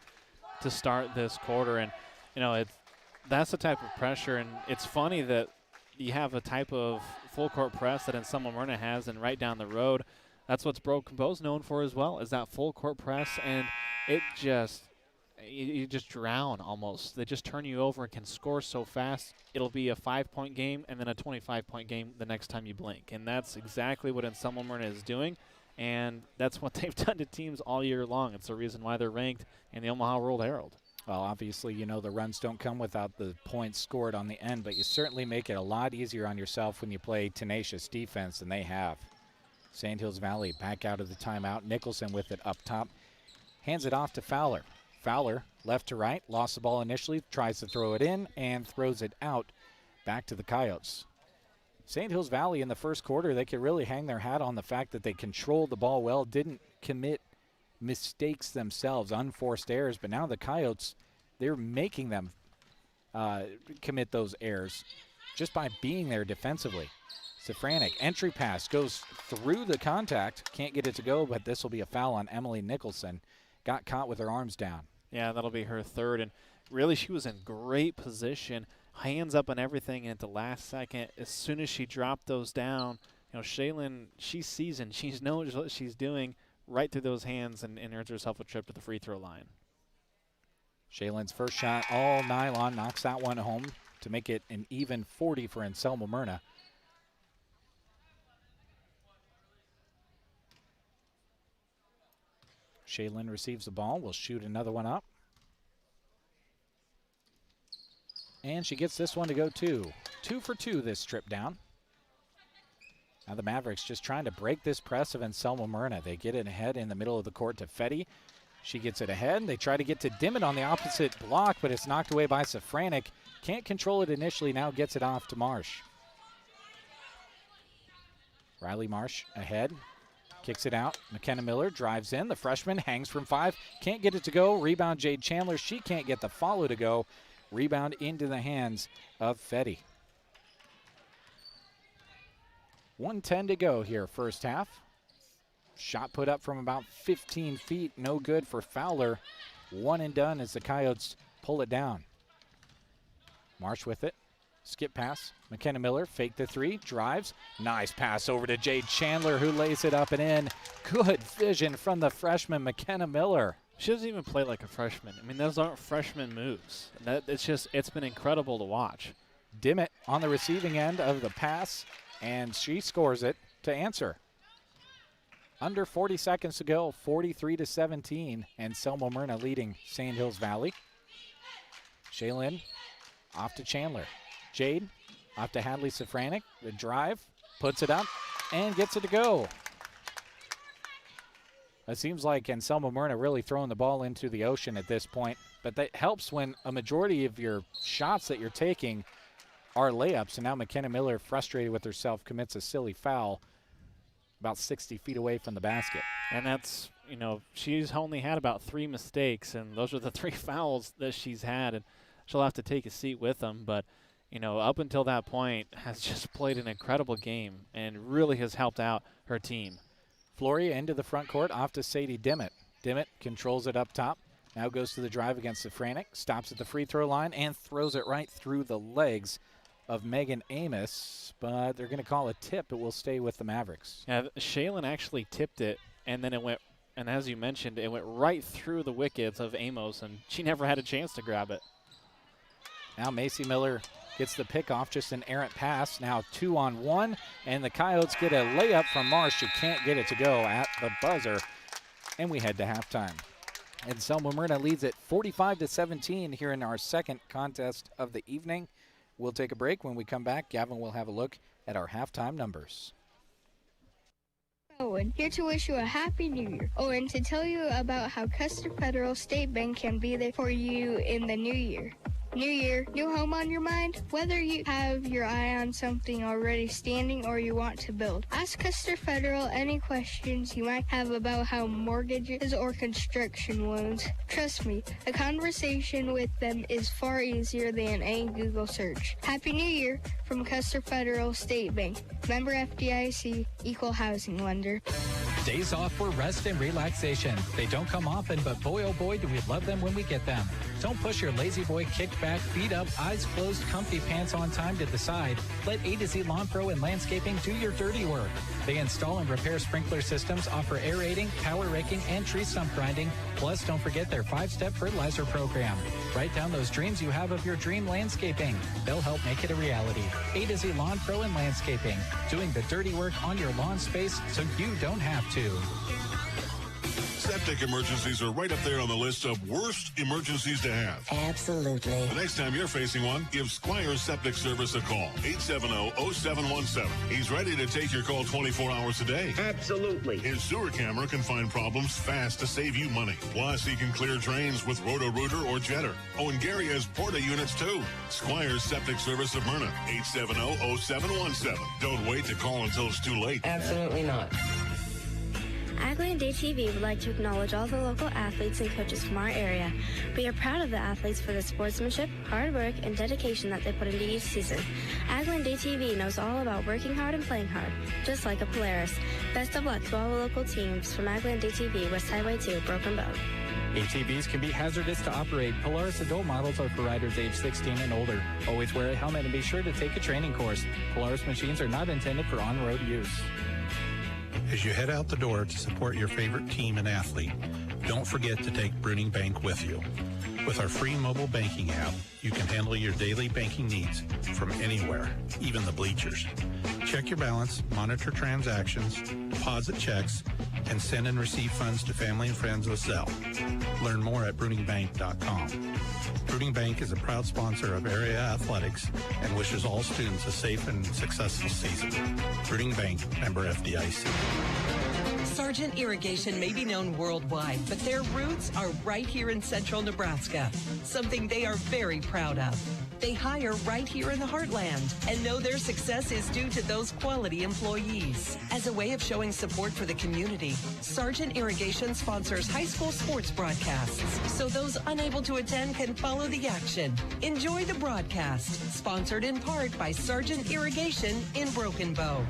to start this quarter. And, you know, that's the type of pressure. And it's funny that you have a type of full court press that Anselmo Merna has, and right down the road, that's what's Broken Bow's known for as well, is that full court press. And it just, you just drown almost. They just turn you over and can score so fast. It'll be a 5-point game and then a 25-point game the next time you blink. And that's exactly what Anselmo Merna is doing. And that's what they've done to teams all year long. It's the reason why they're ranked in the Omaha World Herald. Well, obviously, you know the runs don't come without the points scored on the end, but you certainly make it a lot easier on yourself when you play tenacious defense, and they have. Sand Hills Valley back out of the timeout. Nicholson with it up top. Hands it off to Fowler. Fowler, left to right, lost the ball initially, tries to throw it in, and throws it out back to the Coyotes. Sand Hills Valley in the first quarter, they could really hang their hat on the fact that they controlled the ball well, didn't commit mistakes themselves, unforced errors, but now the Coyotes, they're making them commit those errors just by being there defensively. Safranek, entry pass, goes through the contact, can't get it to go, but this will be a foul on Emily Nicholson. Got caught with her arms down. Yeah, that'll be her third, and really she was in great position, hands up and everything, and at the last second, as soon as she dropped those down, you know, Shaylin, she's seasoned. She knows what she's doing, right through those hands and earns herself a trip to the free throw line. Shaylin's first shot, all nylon, knocks that one home to make it an even 40 for Anselmo Merna. Shaylin receives the ball, will shoot another one up. And she gets this one to go too. 2 for 2 this trip down. Now the Mavericks just trying to break this press of Anselmo Merna. They get it ahead in the middle of the court to Fetty. She gets it ahead. They try to get to Dimmitt on the opposite block, but it's knocked away by Safranek. Can't control it initially, now gets it off to Marsh. Riley Marsh ahead. Kicks it out. McKenna Miller drives in. The freshman hangs from 5. Can't get it to go. Rebound Jade Chandler. She can't get the follow to go. Rebound into the hands of Fetty. 1:10 to go here, first half. Shot put up from about 15 feet. No good for Fowler. One and done as the Coyotes pull it down. Marsh with it. Skip pass. McKenna Miller fake the 3. Drives. Nice pass over to Jade Chandler, who lays it up and in. Good vision from the freshman McKenna Miller. She doesn't even play like a freshman. I mean, those aren't freshman moves. It's been incredible to watch. Dimmitt on the receiving end of the pass, and she scores it to answer. Under 40 seconds to go, 43-17, and Anselmo Merna leading Sand Hills Valley. Shaylin off to Chandler. Jade off to Hadley Safranek. The drive, puts it up, and gets it to go. It seems like Anselmo Merna really throwing the ball into the ocean at this point, but that helps when a majority of your shots that you're taking are layups, and now McKenna Miller, frustrated with herself, commits a silly foul about 60 feet away from the basket. And that's, she's only had about 3 mistakes, and those are the 3 fouls that she's had, and she'll have to take a seat with them. But, up until that point, has just played an incredible game and really has helped out her team. Floria into the front court, off to Sadie Dimmitt. Dimmitt controls it up top. Now goes to the drive against Safranek, stops at the free throw line, and throws it right through the legs of Megan Amos, but they're going to call a tip. It will stay with the Mavericks. Yeah, Shaylin actually tipped it, and then it went, and as you mentioned, it went right through the wickets of Amos, and she never had a chance to grab it. Now Macy Miller gets the pick off, just an errant pass. Now 2-on-1, and the Coyotes get a layup from Marsh. She can't get it to go at the buzzer, and we head to halftime. And Anselmo Merna leads it 45-17 here in our second contest of the evening. We'll take a break. When we come back, Gavin will have a look at our halftime numbers. Owen, here to wish you a happy new year. And to tell you about how Custer Federal State Bank can be there for you in the new year. New year, new home on your mind? Whether you have your eye on something already standing or you want to build, ask Custer Federal any questions you might have about how mortgages or construction loans. Trust me, a conversation with them is far easier than a Google search. Happy New Year from Custer Federal State Bank. Member FDIC, Equal Housing Lender. Days off for rest and relaxation. They don't come often, but boy, oh boy, do we love them when we get them. Don't push your lazy boy kick back, feet up, eyes closed, comfy pants on time to the side. Let A to Z Lawn Pro and Landscaping do your dirty work. They install and repair sprinkler systems, offer aerating, power raking, and tree stump grinding. Plus, don't forget their 5-step fertilizer program. Write down those dreams you have of your dream landscaping. They'll help make it a reality. A to Z Lawn Pro and Landscaping, doing the dirty work on your lawn space so you don't have to. Septic emergencies are right up there on the list of worst emergencies to have. Absolutely. The next time you're facing one, give Squires Septic Service a call. 870-0717. He's ready to take your call 24 hours a day. Absolutely. His sewer camera can find problems fast to save you money. Plus, he can clear drains with Roto-Rooter or Jetter. Oh, and Gary has Porta units, too. Squires Septic Service of Merna. 870-0717. Don't wait to call until it's too late. Absolutely not. Agland ATV would like to acknowledge all the local athletes and coaches from our area. We are proud of the athletes for the sportsmanship, hard work, and dedication that they put into each season. Agland ATV knows all about working hard and playing hard, just like a Polaris. Best of luck to all the local teams from Agland ATV, West Highway 2, Broken Bow. ATVs can be hazardous to operate. Polaris adult models are for riders age 16 and older. Always wear a helmet and be sure to take a training course. Polaris machines are not intended for on-road use. As you head out the door to support your favorite team and athlete, don't forget to take Bruning Bank with you. With our free mobile banking app, you can handle your daily banking needs from anywhere, even the bleachers. Check your balance, monitor transactions, deposit checks, and send and receive funds to family and friends with Zelle. Learn more at BruningBank.com. Bruning Bank is a proud sponsor of area athletics and wishes all students a safe and successful season. Bruning Bank, member FDIC. Sargent Irrigation may be known worldwide, but their roots are right here in central Nebraska, something they are very proud of. They hire right here in the heartland and know their success is due to those quality employees. As a way of showing support for the community, Sargent Irrigation sponsors high school sports broadcasts, so those unable to attend can follow the action. Enjoy the broadcast, sponsored in part by Sargent Irrigation in Broken Bow.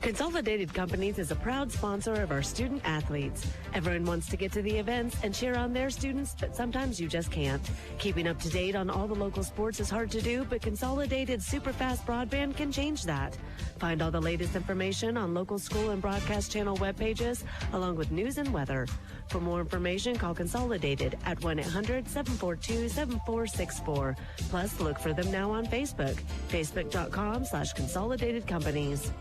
Consolidated Companies is a proud sponsor of our student athletes. Everyone wants to get to the events and cheer on their students, but sometimes you just can't. Keeping up to date on all the local sports is hard to do, but Consolidated Superfast Broadband can change that. Find all the latest information on local school and broadcast channel web pages, along with news and weather. For more information, call Consolidated at 1-800-742-7464. Plus, look for them now on Facebook, facebook.com/Consolidated Companies.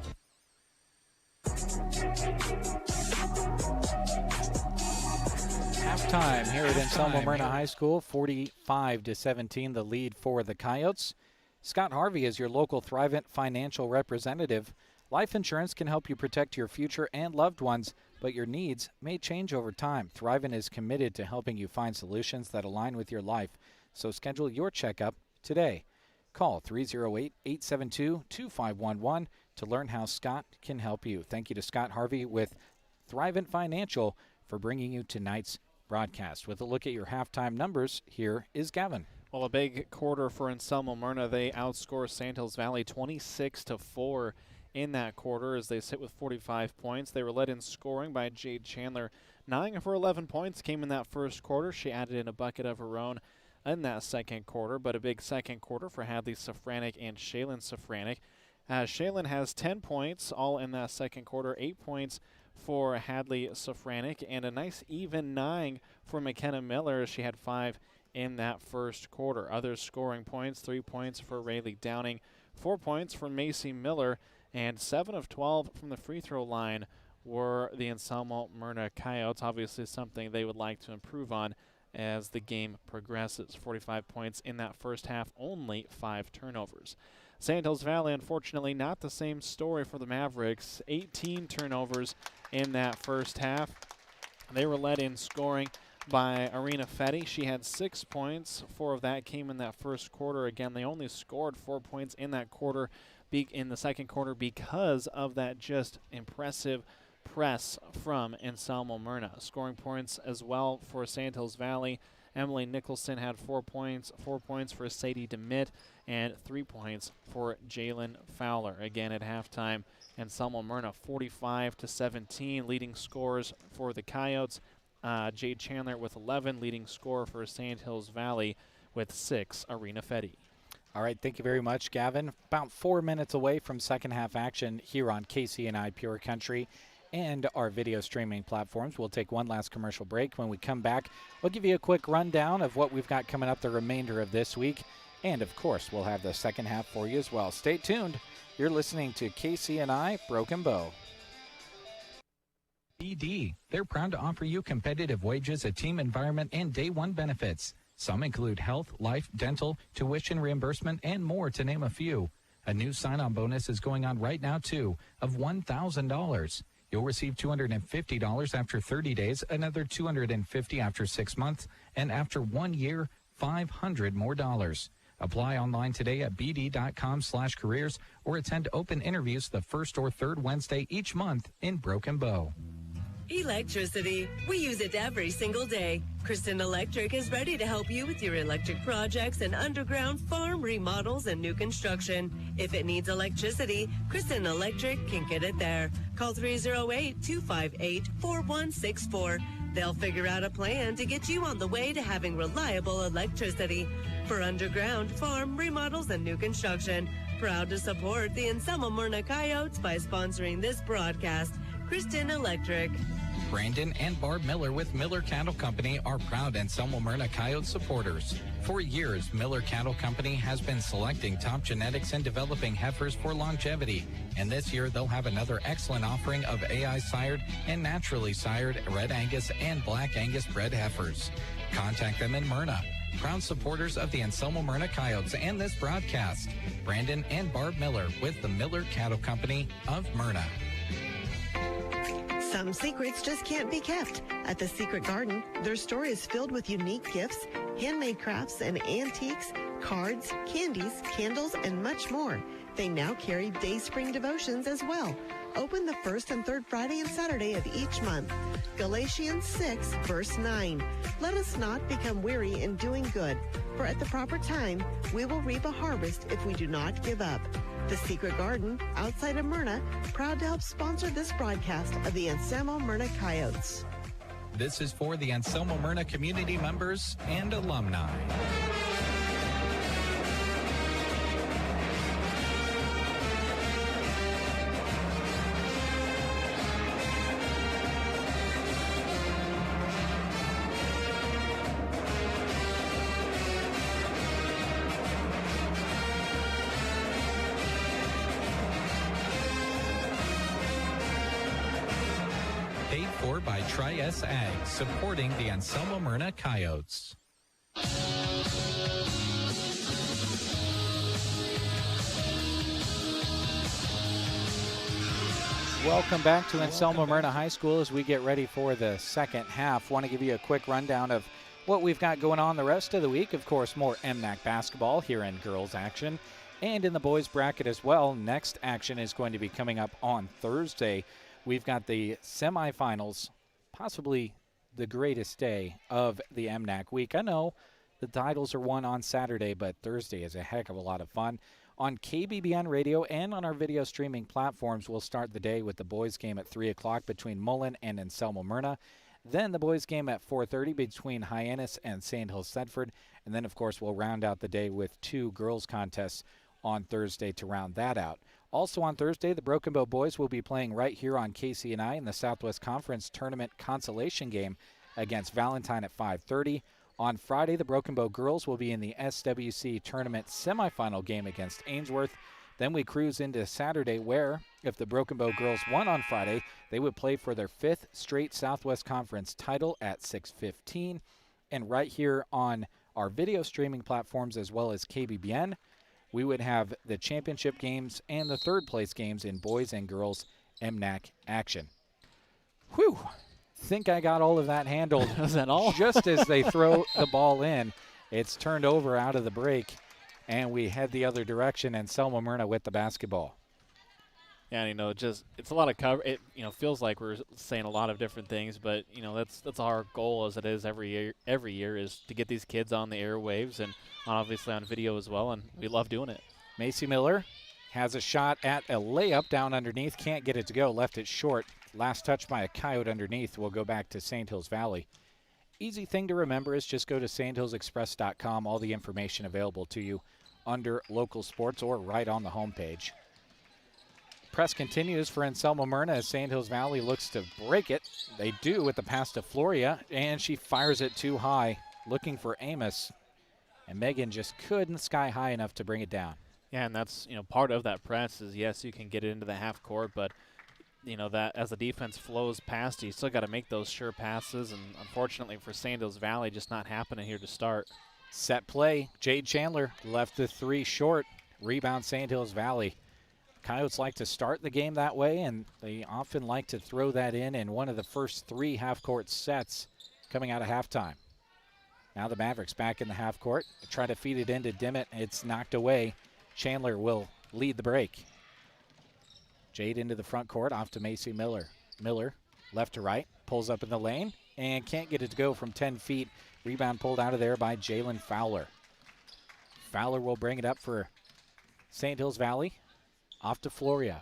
Halftime here at Anselmo Merna High School, 45-17, the lead for the Coyotes. Scott Harvey is your local Thrivent financial representative. Life insurance can help you protect your future and loved ones, but your needs may change over time. Thrivent is committed to helping you find solutions that align with your life, so schedule your checkup today. Call 308-872-2511 to learn how Scott can help you. Thank you to Scott Harvey with Thrivent Financial for bringing you tonight's broadcast. With a look at your halftime numbers, here is Gavin. Well, a big quarter for Anselmo Merna. They outscore Sandhills Valley 26-4 in that quarter as they sit with 45 points. They were led in scoring by Jade Chandler. 9 of her 11 points came in that first quarter. She added in a bucket of her own in that second quarter, but a big second quarter for Hadley Safranik and Shaylin Safranik. Shaylin has 10 points all in that second quarter, 8 points for Hadley Safranik, and a nice even 9 for McKenna Miller. She had 5 in that first quarter. Other scoring points, 3 points for Rayleigh Downing, 4 points for Macy Miller, and 7 of 12 from the free throw line were the Anselmo Merna Coyotes. Obviously something they would like to improve on as the game progresses. 45 points in that first half, only 5 turnovers. Sandhills Valley, unfortunately, not the same story for the Mavericks. 18 turnovers in that first half. They were led in scoring by Arena Fetty. She had 6 points. 4 of that came in that first quarter. Again, they only scored 4 points in that quarter, in the second quarter, because of that just impressive press from Anselmo Merna. Scoring points as well for Sandhills Valley. Emily Nicholson had 4 points, 4 points for Sadie DeMitt, and 3 points for Jalen Fowler. Again at halftime, Anselmo Merna 45-17, leading scorers for the Coyotes. Jade Chandler with 11, leading scorer for Sandhills Valley with 6, Arena Fetty. All right, thank you very much, Gavin. About 4 minutes away from second half action here on KCNI Pure Country and our video streaming platforms. We'll take one last commercial break. When we come back, we'll give you a quick rundown of what we've got coming up the remainder of this week. And, of course, we'll have the second half for you as well. Stay tuned. You're listening to KCNI Broken Bow. BD. They're proud to offer you competitive wages, a team environment, and day one benefits. Some include health, life, dental, tuition reimbursement, and more, to name a few. A new sign-on bonus is going on right now, too, of $1,000. You'll receive $250 after 30 days, another $250 after 6 months, and after 1 year, $500 more. Apply online today at bd.com/careers or attend open interviews the first or third Wednesday each month in Broken Bow. Electricity. We use it every single day. Kristen Electric is ready to help you with your electric projects and underground farm remodels and new construction. If it needs electricity, Kristen Electric can get it there. Call 308-258-4164. They'll figure out a plan to get you on the way to having reliable electricity. For underground, farm, remodels, and new construction, Proud to support the Anselmo Merna Coyotes by sponsoring this broadcast. Kristen Electric. Brandon and Barb Miller with Miller Cattle Company are proud Anselmo Merna Coyote supporters. For years, Miller Cattle Company has been selecting top genetics and developing heifers for longevity. And this year, they'll have another excellent offering of AI-sired and naturally sired Red Angus and Black Angus bred heifers. Contact them in Merna. Proud supporters of the Anselmo Merna Coyotes and this broadcast. Brandon and Barb Miller with the Miller Cattle Company of Merna. Some secrets just can't be kept. At The Secret Garden, their store is filled with unique gifts, handmade crafts and antiques, cards, candies, candles, and much more. They now carry Day Spring devotions as well. Open the first and third Friday and Saturday of each month. Galatians 6, verse 9. Let us not become weary in doing good, for at the proper time we will reap a harvest if we do not give up. The Secret Garden, outside of Merna, proud to help sponsor this broadcast of the Anselmo Merna Coyotes. This is for the Anselmo Merna community members and alumni. By Tri-S Ag, supporting the Anselmo Merna Coyotes. Welcome back to Anselmo Merna High School as we get ready for the second half. Want to give you a quick rundown of what we've got going on the rest of the week. Of course, more MNAC basketball here in girls action and in the boys bracket as well. Next action is going to be coming up on Thursday. We've got the semifinals, possibly the greatest day of the MNAC week. I know the titles are won on Saturday, but Thursday is a heck of a lot of fun. On KBBN Radio and on our video streaming platforms, we'll start the day with the boys game at 3 o'clock between Mullen and Anselmo Merna. Then the boys game at 4:30 between Hyannis and St. Hills Sedford. And then, of course, we'll round out the day with 2 girls contests on Thursday to round that out. Also on Thursday, the Broken Bow boys will be playing right here on KCNI in the Southwest Conference Tournament Consolation Game against Valentine at 5:30. On Friday, the Broken Bow girls will be in the SWC Tournament semifinal game against Ainsworth. Then we cruise into Saturday where, if the Broken Bow girls won on Friday, they would play for their 5th straight Southwest Conference title at 6:15. And right here on our video streaming platforms as well as KBBN, we would have the championship games and the third place games in boys and girls MNAC action. Whew. Think I got all of that handled. Is that all? Just as they throw the ball in, it's turned over out of the break, and we head the other direction, and Anselmo Merna with the basketball. Yeah, it's a lot of cover. It feels like we're saying a lot of different things, but that's our goal as it is every year. Every year is to get these kids on the airwaves and obviously on video as well, and we love doing it. Macy Miller has a shot at a layup down underneath, can't get it to go, left it short. Last touch by a Coyote underneath will go back to St. Hills Valley. Easy thing to remember is just go to sandhillsexpress.com. All the information available to you under local sports or right on the homepage. Press continues for Anselmo Merna as St. Hills Valley looks to break it. They do with the pass to Floria, and she fires it too high, looking for Amos. And Megan just couldn't sky high enough to bring it down. Yeah, and that's part of that press is, yes, you can get it into the half court, but that as the defense flows past you still got to make those sure passes, and unfortunately for St. Hills Valley, just not happening here to start. Set play. Jade Chandler left the 3 short. Rebound St. Hills Valley. Coyotes like to start the game that way, and they often like to throw that in one of the first 3 half-court sets coming out of halftime. Now the Mavericks back in the half-court. Try to feed it into Dimmitt. It's knocked away. Chandler will lead the break. Jade into the front court, off to Macy Miller. Miller, left to right, pulls up in the lane, and can't get it to go from 10 feet. Rebound pulled out of there by Jalen Fowler. Fowler will bring it up for St. Hills Valley. Off to Floria.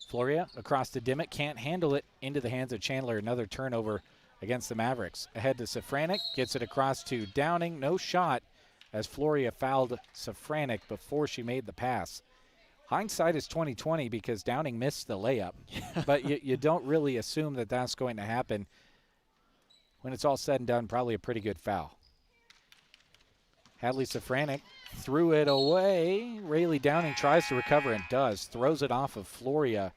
Floria across to Dimmitt, can't handle it, into the hands of Chandler. Another turnover against the Mavericks. Ahead to Safranek, gets it across to Downing. No shot as Floria fouled Safranek before she made the pass. Hindsight is 20/20 because Downing missed the layup. But you don't really assume that that's going to happen. When it's all said and done, probably a pretty good foul. Hadley Safranek threw it away. Rayleigh Downing tries to recover and does. Throws it off of Floria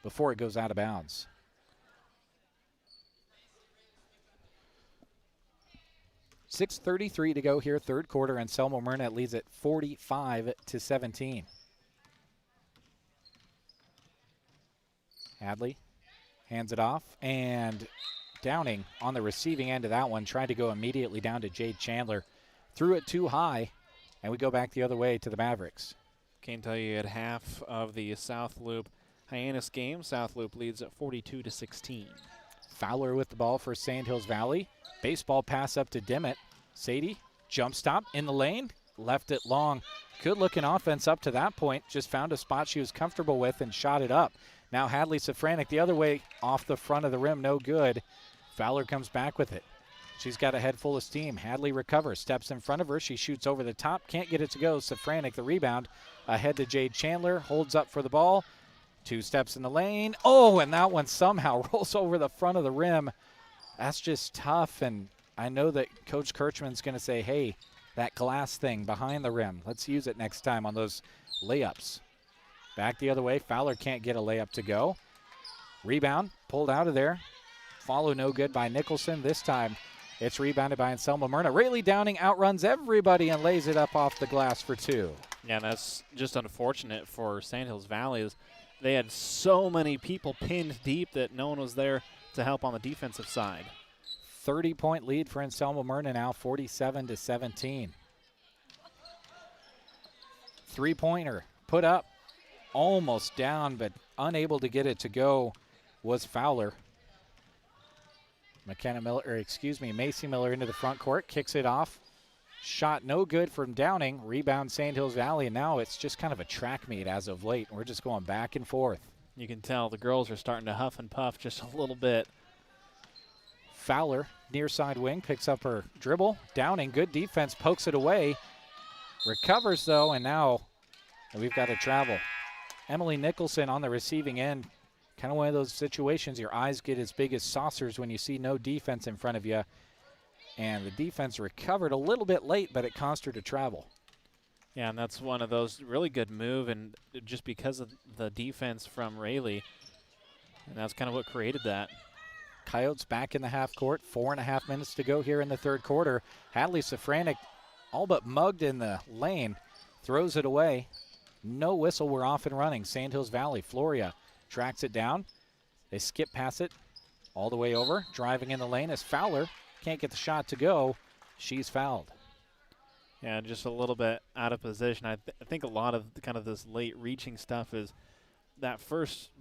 before it goes out of bounds. .6:33 to go here, third quarter, and Selma Merna leads at 45-17. Hadley hands it off, and Downing on the receiving end of that one, tried to go immediately down to Jade Chandler. Threw it too high, and we go back the other way to the Mavericks. Can't tell you at half of the South Loop Hyannis game, South Loop leads at 42-16. Fowler with the ball for Sandhills Valley. Baseball pass up to Dimmitt. Sadie, jump stop in the lane, left it long. Good looking offense up to that point. Just found a spot she was comfortable with and shot it up. Now Hadley Safranek the other way off the front of the rim, no good. Fowler comes back with it. She's got a head full of steam. Hadley recovers, steps in front of her. She shoots over the top, can't get it to go. Safranek the rebound. Ahead to Jade Chandler, holds up for the ball. 2 steps in the lane. Oh, and that one somehow rolls over the front of the rim. That's just tough, and I know that Coach Kirchman's going to say, hey, that glass thing behind the rim, let's use it next time on those layups. Back the other way. Fowler can't get a layup to go. Rebound, pulled out of there. Follow no good by Nicholson. This time it's rebounded by Anselma Merna. Rayleigh Downing outruns everybody and lays it up off the glass for 2. Yeah, that's just unfortunate for Sandhills Valley. They had so many people pinned deep that no one was there to help on the defensive side. 30-point lead for Anselma Merna now, 47-17. Three-pointer put up, almost down, but unable to get it to go was Fowler. Macy Miller into the front court, kicks it off. Shot no good from Downing. Rebound Sandhills Valley, and now it's just kind of a track meet as of late. We're just going back and forth. You can tell the girls are starting to huff and puff just a little bit. Fowler, near side wing, picks up her dribble. Downing, good defense, pokes it away. Recovers, though, and now we've got to travel. Emily Nicholson on the receiving end. Kind of one of those situations your eyes get as big as saucers when you see no defense in front of you. And the defense recovered a little bit late, but it caused her to travel. Yeah, and that's one of those really good move, and just because of the defense from Rayleigh, and that's kind of what created that. Coyotes back in the half court. 4.5 minutes to go here in the third quarter. Hadley Safranek all but mugged in the lane. Throws it away. No whistle. We're off and running. Sandhills Valley. Floria tracks it down. They skip past it all the way over. Driving in the lane is Fowler. Can't get the shot to go. She's fouled. Yeah, just a little bit out of position. I think a lot of kind of this late reaching stuff is the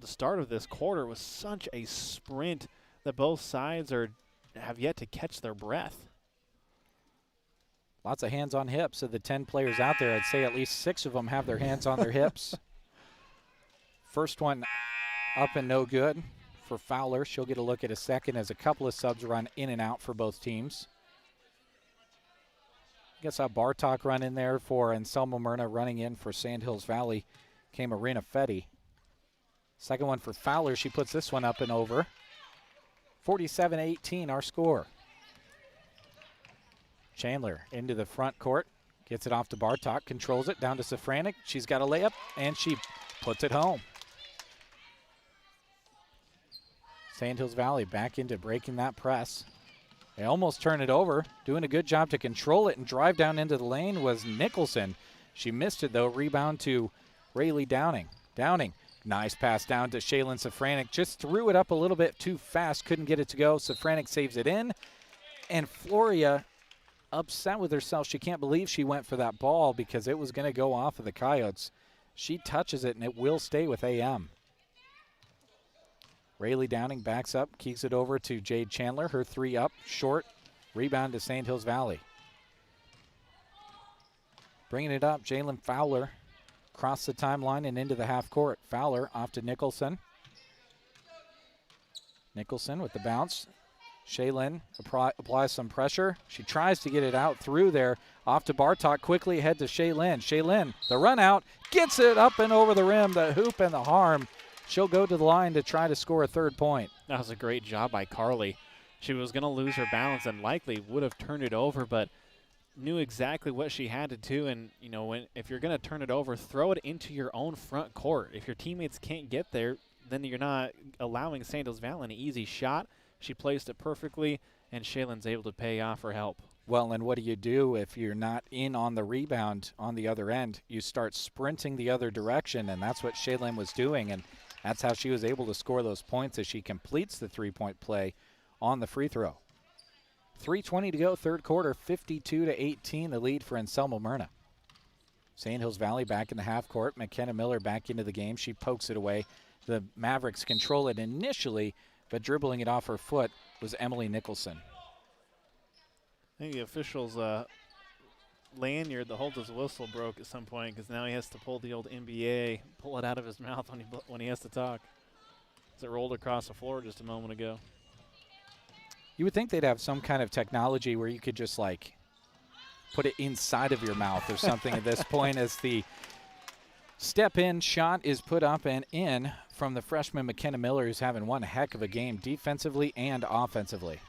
start of this quarter was such a sprint that both sides have yet to catch their breath. Lots of hands on hips of the 10 players out there. I'd say at least 6 of them have their hands on their hips. First one up and no good for Fowler. She'll get a look at a second as a couple of subs run in and out for both teams. I guess how Bartok run in there for Anselma Merna. Running in for Sandhills Valley came Arena Fetty. Second one for Fowler. She puts this one up and over. 47-18 our score. Chandler into the front court. Gets it off to Bartok. Controls it down to Safranek. She's got a layup, and she puts it home. Sandhills Valley back into breaking that press. They almost turn it over. Doing a good job to control it and drive down into the lane was Nicholson. She missed it, though. Rebound to Rayleigh Downing. Downing, nice pass down to Shaylin Safranek. Just threw it up a little bit too fast. Couldn't get it to go. Safranek saves it in. And Floria upset with herself. She can't believe she went for that ball because it was going to go off of the Coyotes. She touches it, and it will stay with AM. Rayleigh Downing backs up, keeps it over to Jade Chandler. Her 3 up, short. Rebound to Sandhills Valley. Bringing it up, Jalen Fowler. Across the timeline and into the half court. Fowler off to Nicholson. Nicholson with the bounce. Shaylin applies some pressure. She tries to get it out through there. Off to Bartok, quickly ahead to Shaylin. Shaylin, the run out, gets it up and over the rim, the hoop and the harm. She'll go to the line to try to score a third point. That was a great job by Carly. She was going to lose her balance and likely would have turned it over, but knew exactly what she had to do. And, you know, if you're going to turn it over, throw it into your own front court. If your teammates can't get there, then you're not allowing St. Hills Valley an easy shot. She placed it perfectly, and Shaylin's able to pay off her help. Well, and what do you do if you're not in on the rebound on the other end? You start sprinting the other direction, and that's what Shaylin was doing, and that's how she was able to score those points as she completes the three-point play on the free throw. 3:20 to go, third quarter, 52-18, the lead for Anselmo Merna. St. Hills Valley back in the half court. McKenna Miller back into the game. She pokes it away. The Mavericks control it initially, but dribbling it off her foot was Emily Nicholson. I think the official's lanyard that holds his whistle broke at some point because now he has to pull the old NBA, pull it out of his mouth when he has to talk. As it rolled across the floor just a moment ago. You would think they'd have some kind of technology where you could just, like, put it inside of your mouth or something at this point as the step-in shot is put up and in from the freshman McKenna Miller, who's having one heck of a game defensively and offensively.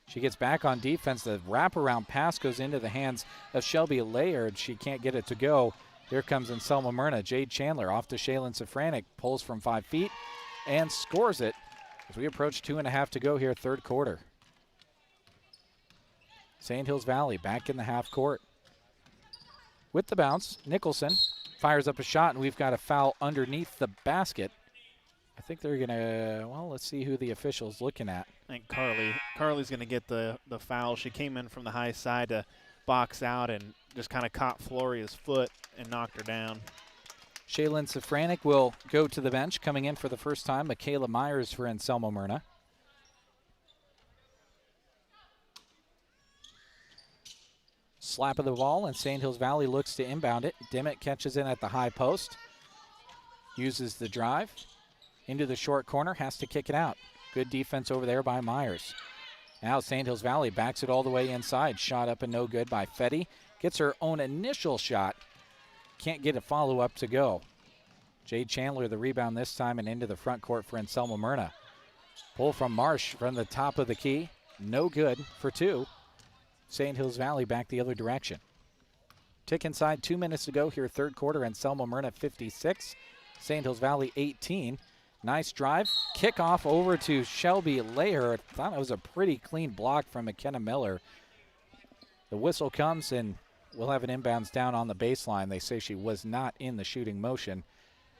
She gets back on defense. The wraparound pass goes into the hands of Shelby Layard. She can't get it to go. Here comes Anselmo Merna. Jade Chandler off to Shaylin Safranik. Pulls from 5 feet and scores it as we approach 2.5 to go here, third quarter. St. Hills Valley back in the half court. With the bounce, Nicholson fires up a shot, and we've got a foul underneath the basket. I think they're going to, well, let's see who the official's looking at. I think Carly's going to get the foul. She came in from the high side to box out and just kind of caught Floria's foot and knocked her down. Shaylin Safranik will go to the bench. Coming in for the first time, Michaela Myers for Anselmo Merna. Slap of the ball, and St. Hills Valley looks to inbound it. Dimmitt catches in at the high post. Uses the drive. Into the short corner, has to kick it out. Good defense over there by Myers. Now St. Hills Valley backs it all the way inside. Shot up and no good by Fetty. Gets her own initial shot. Can't get a follow-up to go. Jade Chandler the rebound this time and into the front court for Anselmo Merna. Pull from Marsh from the top of the key. No good for two. St. Hills Valley back the other direction. Tick inside, 2 minutes to go here, third quarter. Anselmo Merna 56, St. Hills Valley 18. Nice drive. Kickoff over to Shelby Layard. Thought it was a pretty clean block from McKenna Miller. The whistle comes, and we'll have an inbounds down on the baseline. They say she was not in the shooting motion.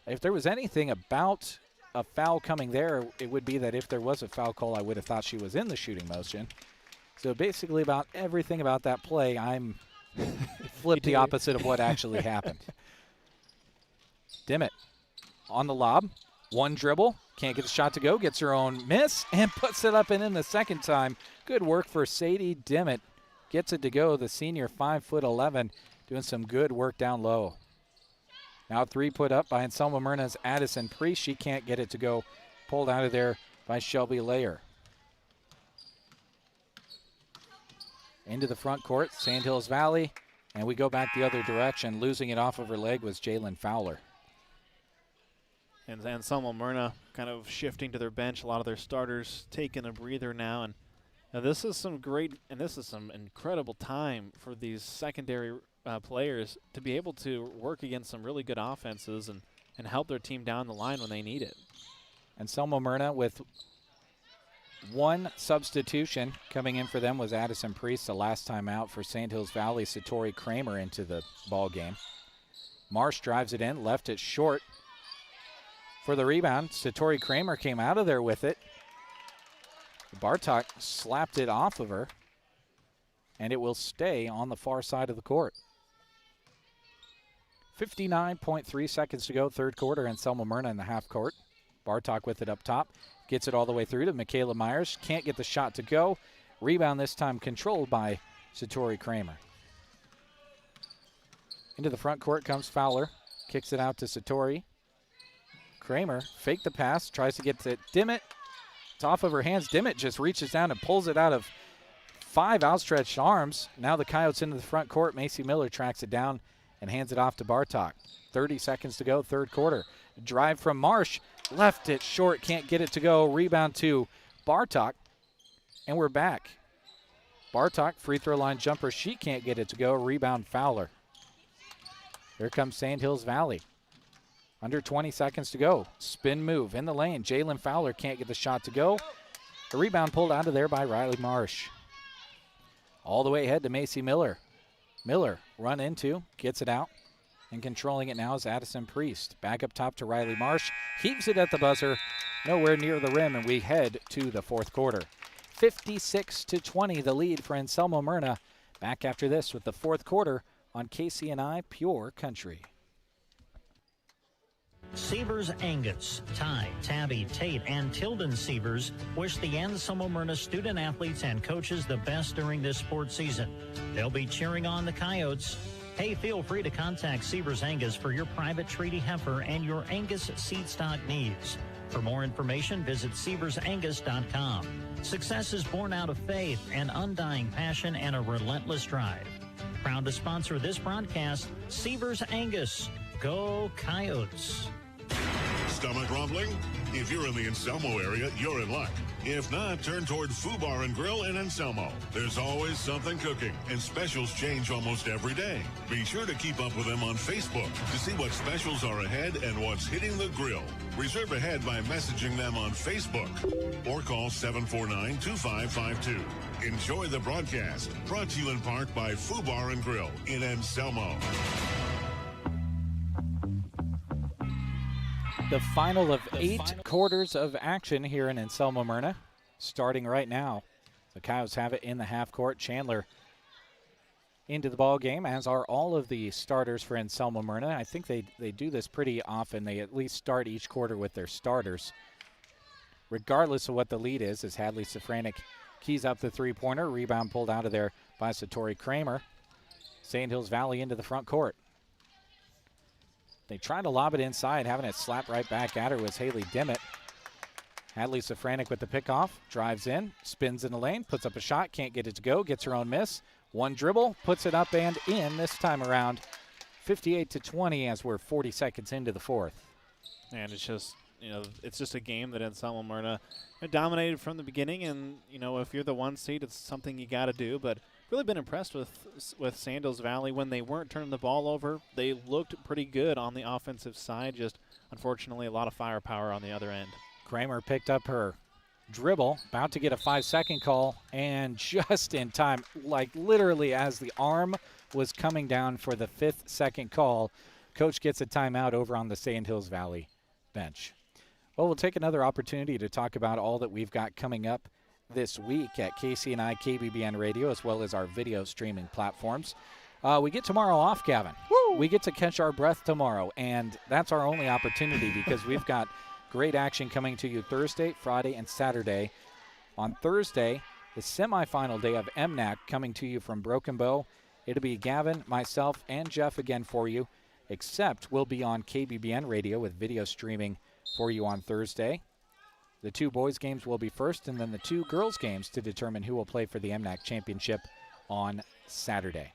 If there was anything about a foul coming there, it would be that if there was a foul call, I would have thought she was in the shooting motion. So basically about everything about that play, I'm flipped the opposite of what actually happened. Dimmitt on the lob. One dribble. Can't get the shot to go. Gets her own miss and puts it up and in the second time. Good work for Sadie Dimmitt. Gets it to go. The senior 5'11", doing some good work down low. Now three put up by Anselmo Merna's Addison Priest. She can't get it to go. Pulled out of there by Shelby Layer. Into the front court, St. Hills Valley, and we go back the other direction. Losing it off of her leg was Jalen Fowler. And Anselmo Merna kind of shifting to their bench. A lot of their starters taking a breather now. And now this is some incredible time for these secondary players to be able to work against some really good offenses and help their team down the line when they need it. Anselmo Merna with one substitution coming in for them was Addison Priest, the last time out for St. Hills Valley. Satori Kramer into the ball game. Marsh drives it in, left it short for the rebound. Satori Kramer came out of there with it. Bartok slapped it off of her, and it will stay on the far side of the court. 59.3 seconds to go, third quarter, and Anselmo Merna in the half court. Bartok with it up top. Gets it all the way through to Michaela Myers. Can't get the shot to go. Rebound this time controlled by Satori Kramer. Into the front court comes Fowler. Kicks it out to Satori. Kramer faked the pass. Tries to get to Dimmitt. It's off of her hands. Dimmitt just reaches down and pulls it out of 5 outstretched arms. Now the Coyotes into the front court. Macy Miller tracks it down and hands it off to Bartok. 30 seconds to go, third quarter. Drive from Marsh. Left it short, can't get it to go. Rebound to Bartok. And we're back. Bartok, free throw line jumper. She can't get it to go. Rebound Fowler. Here comes Sandhills Valley. Under 20 seconds to go. Spin move in the lane. Jalen Fowler can't get the shot to go. The rebound pulled out of there by Riley Marsh. All the way ahead to Macy Miller. Miller run into, gets it out, and controlling it now is Addison Priest. Back up top to Riley Marsh. Heaves it at the buzzer. Nowhere near the rim, and we head to the fourth quarter. 56-20, the lead for Anselmo Merna. Back after this with the fourth quarter on KCNI Pure Country. Sievers Angus, Ty, Tabby, Tate, and Tilden Sievers wish the Anselmo Merna student athletes and coaches the best during this sports season. They'll be cheering on the Coyotes. Hey, feel free to contact Sievers Angus for your private treaty heifer and your Angus seed stock needs. For more information, visit SieversAngus.com. Success is born out of faith, an undying passion, and a relentless drive. Proud to sponsor this broadcast, Sievers Angus. Go Coyotes. Stomach rumbling? If you're in the Anselmo area, you're in luck. If not, turn toward Foo Bar and Grill in Anselmo. There's always something cooking, and specials change almost every day. Be sure to keep up with them on Facebook to see what specials are ahead and what's hitting the grill. Reserve ahead by messaging them on Facebook or call 749-2552. Enjoy the broadcast. Brought to you in part by Foo Bar and Grill in Anselmo. The final of 8 quarters of action here in Anselmo Merna, starting right now. The Coyotes have it in the half court. Chandler into the ball game, as are all of the starters for Anselmo Merna. I think they do this pretty often. They at least start each quarter with their starters, regardless of what the lead is, as Hadley Safranik keys up the three-pointer. Rebound pulled out of there by Satori Kramer. Sandhills Valley into the front court. They try to lob it inside, having it slap right back at her was Haley Dimmitt. Hadley Safranik with the pickoff, drives in, spins in the lane, puts up a shot, can't get it to go, gets her own miss. One dribble, puts it up and in this time around. 58-20 as we're 40 seconds into the fourth. And it's just, it's just a game that Anselmo Merna dominated from the beginning. And, if you're the one seed, it's something you got to do. But really been impressed with Sandhills Valley when they weren't turning the ball over. They looked pretty good on the offensive side. Just, unfortunately, a lot of firepower on the other end. Kramer picked up her dribble, about to get a 5-second call, and just in time, like literally as the arm was coming down for the 5th second call, coach gets a timeout over on the Sandhills Valley bench. Well, we'll take another opportunity to talk about all that we've got coming up this week at KCNI KBBN Radio, as well as our video streaming platforms. We get tomorrow off, Gavin. Woo! We get to catch our breath tomorrow, and that's our only opportunity because we've got great action coming to you Thursday, Friday, and Saturday. On Thursday, the semifinal day of MNAC coming to you from Broken Bow. It'll be Gavin, myself, and Jeff again for you, except we'll be on KBBN Radio with video streaming for you on Thursday. The 2 boys games will be first, and then the 2 girls games to determine who will play for the MNAC championship on Saturday.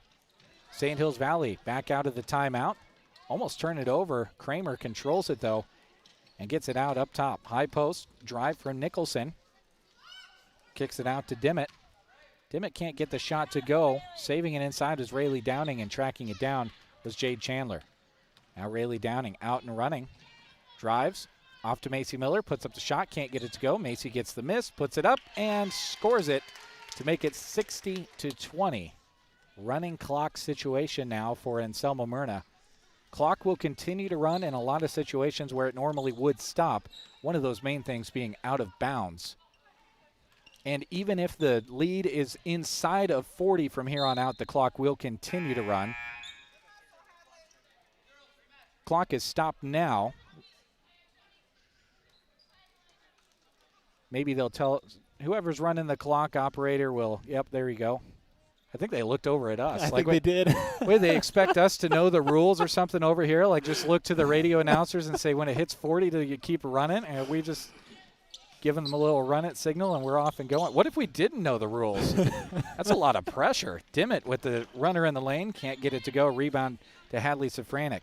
Sandhills Valley back out of the timeout. Almost turn it over. Kramer controls it, though, and gets it out up top. High post, drive from Nicholson. Kicks it out to Dimmitt. Dimmitt can't get the shot to go. Saving it inside was Rayleigh Downing, and tracking it down was Jade Chandler. Now Rayleigh Downing out and running. Drives. Off to Macy Miller, puts up the shot, can't get it to go. Macy gets the miss, puts it up, and scores it to make it 60-20. Running clock situation now for Anselmo Merna. Clock will continue to run in a lot of situations where it normally would stop. One of those main things being out of bounds. And even if the lead is inside of 40 from here on out, the clock will continue to run. Clock is stopped now. Maybe they'll tell whoever's running the clock, operator will, yep, there you go. I think they looked over at us. I think they did. Wait, they expect us to know the rules or something over here? Like just look to the radio announcers and say when it hits 40, do you keep running? And we just, giving them a little run it signal, and we're off and going. What if we didn't know the rules? That's a lot of pressure. Dimmitt with the runner in the lane. Can't get it to go. Rebound to Hadley Safranek.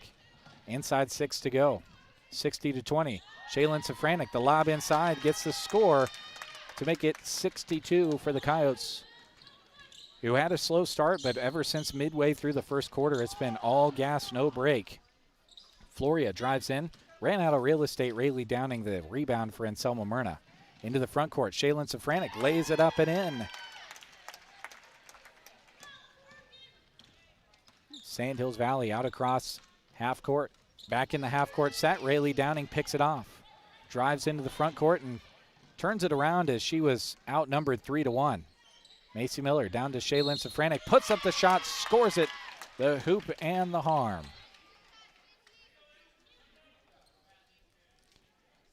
Inside 6 to go. 60-20. Shaylin Safranek, the lob inside, gets the score to make it 62 for the Coyotes, who had a slow start, but ever since midway through the first quarter, it's been all gas, no break. Floria drives in, ran out of real estate. Rayleigh Downing the rebound for Anselmo Merna. Into the front court, Shaylin Safranek lays it up and in. Sandhills Valley out across half court. Back in the half court set, Rayleigh Downing picks it off. Drives into the front court and turns it around as she was outnumbered 3-1. Macy Miller down to Shaylin Safranek, puts up the shot, scores it, the hoop and the harm.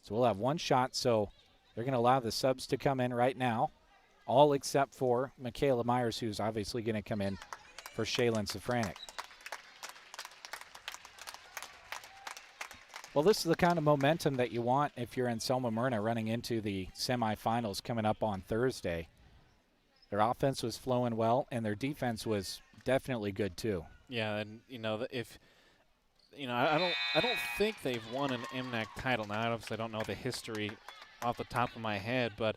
So we'll have one shot, so they're going to allow the subs to come in right now, all except for Michaela Myers, who's obviously going to come in for Shaylin Safranek. Well, this is the kind of momentum that you want if you're Anselmo Merna running into the semifinals coming up on Thursday. Their offense was flowing well, and their defense was definitely good too. Yeah, and I don't think they've won an MNAC title. Now, obviously, I don't know the history off the top of my head, but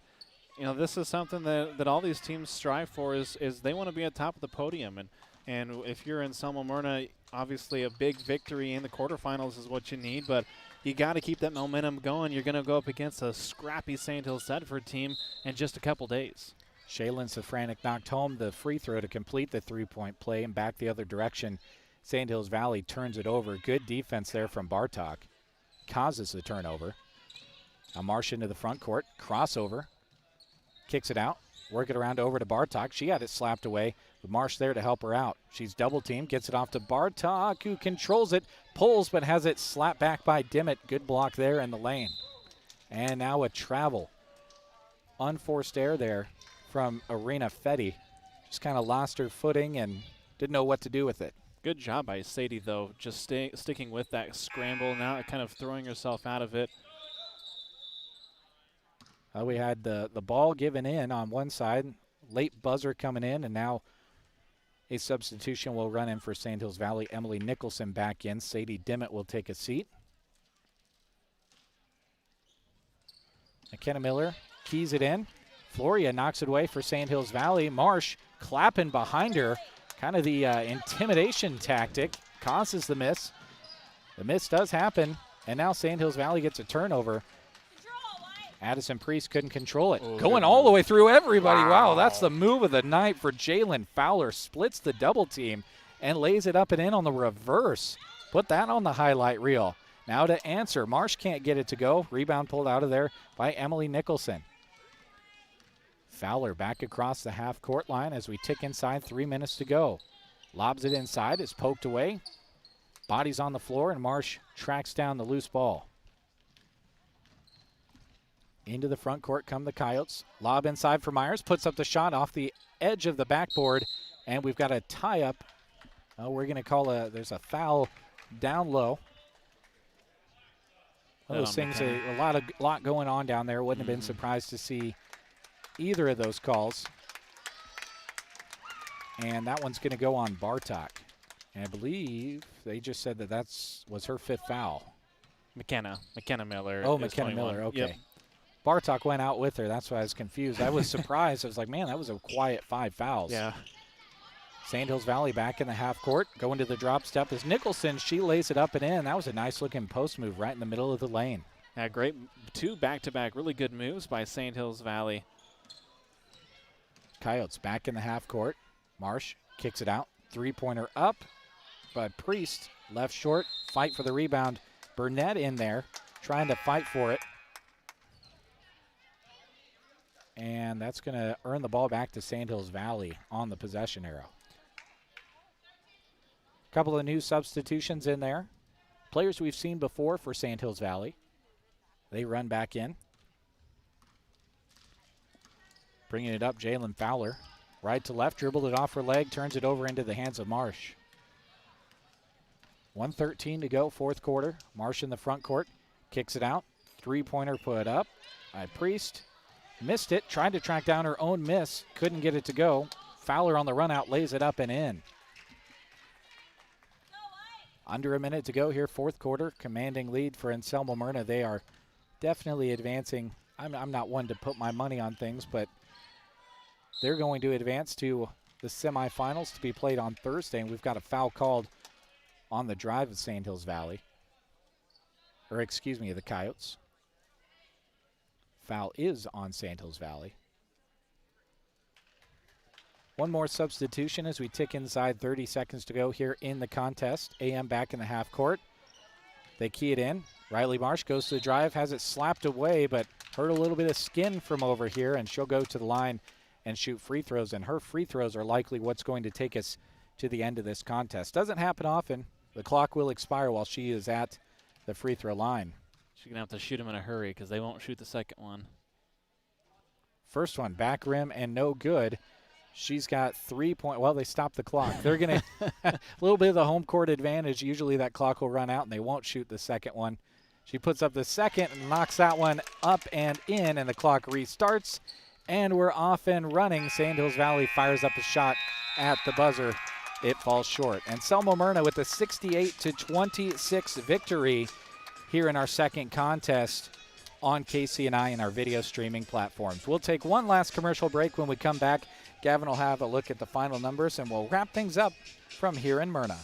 this is something that all these teams strive for. Is they want to be at top of the podium, and if you're Anselmo Merna, obviously a big victory in the quarterfinals is what you need, but you got to keep that momentum going. You're going to go up against a scrappy St. Hills Sedford team in just a couple days. Shaylin Safranek knocked home the free throw to complete the three-point play and back the other direction. Sandhills Valley turns it over. Good defense there from Bartok. Causes the turnover. Now Marsh into the front court. Crossover. Kicks it out. Work it around over to Bartok. She had it slapped away, with Marsh there to help her out. She's double-teamed. Gets it off to Bartok, who controls it. Pulls, but has it slapped back by Dimmitt. Good block there in the lane. And now a travel. Unforced error there from Arena Fetty. Just kind of lost her footing and didn't know what to do with it. Good job by Sadie, though, just sticking with that scramble, now kind of throwing herself out of it. We had the ball given in on one side, late buzzer coming in, and now a substitution will run in for Sandhills Valley. Emily Nicholson back in. Sadie Dimmitt will take a seat. McKenna Miller keys it in. Floria knocks it away for Sandhills Valley. Marsh clapping behind her. Kind of the intimidation tactic causes the miss. The miss does happen, and now Sandhills Valley gets a turnover. Addison Priest couldn't control it. Going all the way through everybody. Wow, that's the move of the night for Jalen Fowler. Splits the double team and lays it up and in on the reverse. Put that on the highlight reel. Now to answer. Marsh can't get it to go. Rebound pulled out of there by Emily Nicholson. Fowler back across the half-court line as we tick inside. 3 minutes to go. Lobs it inside. It's poked away. Body's on the floor, and Marsh tracks down the loose ball. Into the front court come the Coyotes. Lob inside for Myers. Puts up the shot off the edge of the backboard, and we've got a tie-up. We're going to call there's a foul down low. One of those things, a lot going on down there. Wouldn't have been surprised to see either of those calls. And that one's going to go on Bartok. And I believe they just said that was her fifth foul. McKenna Miller. Oh, McKenna Miller, okay. Yep. Bartok went out with her. That's why I was confused. I was surprised. I was like, man, that was a quiet 5 fouls. Yeah. Sandhills Valley back in the half court. Going to the drop step is Nicholson. She lays it up and in. That was a nice-looking post move right in the middle of the lane. Yeah, great. 2 back-to-back really good moves by Sandhills Valley. Coyotes back in the half court. Marsh kicks it out. 3-pointer up by Priest. Left short. Fight for the rebound. Burnett in there trying to fight for it. And that's going to earn the ball back to Sandhills Valley on the possession arrow. A couple of new substitutions in there. Players we've seen before for Sandhills Valley. They run back in. Bringing it up, Jalen Fowler. Right to left, dribbled it off her leg, turns it over into the hands of Marsh. 1:13 to go, fourth quarter. Marsh in the front court, kicks it out. Three-pointer put up by Priest. Missed it, tried to track down her own miss, couldn't get it to go. Fowler on the run out, lays it up and in. Under a minute to go here, fourth quarter. Commanding lead for Anselmo Merna. They are definitely advancing. I'm not one to put my money on things, but they're going to advance to the semifinals to be played on Thursday, and we've got a foul called on the drive of Sand Hills Valley. Or excuse me, the Coyotes. Foul is on Sand Hills Valley. One more substitution as we tick inside 30 seconds to go here in the contest. AM back in the half court. They key it in. Riley Marsh goes to the drive, has it slapped away, but hurt a little bit of skin from over here, and she'll go to the line and shoot free throws, and her free throws are likely what's going to take us to the end of this contest. Doesn't happen often. The clock will expire while she is at the free throw line. She's going to have to shoot them in a hurry because they won't shoot the second one. First one, back rim and no good. She's got 3 point. Well, they stopped the clock. They're going to a little bit of the home court advantage. Usually that clock will run out and they won't shoot the second one. She puts up the second and knocks that one up and in, and the clock restarts. And we're off and running. Sand Hills Valley fires up a shot at the buzzer. It falls short. And Anselmo Merna with a 68-26 victory here in our second contest on KCNI and our video streaming platforms. We'll take one last commercial break. When we come back, Gavin will have a look at the final numbers, and we'll wrap things up from here in Merna.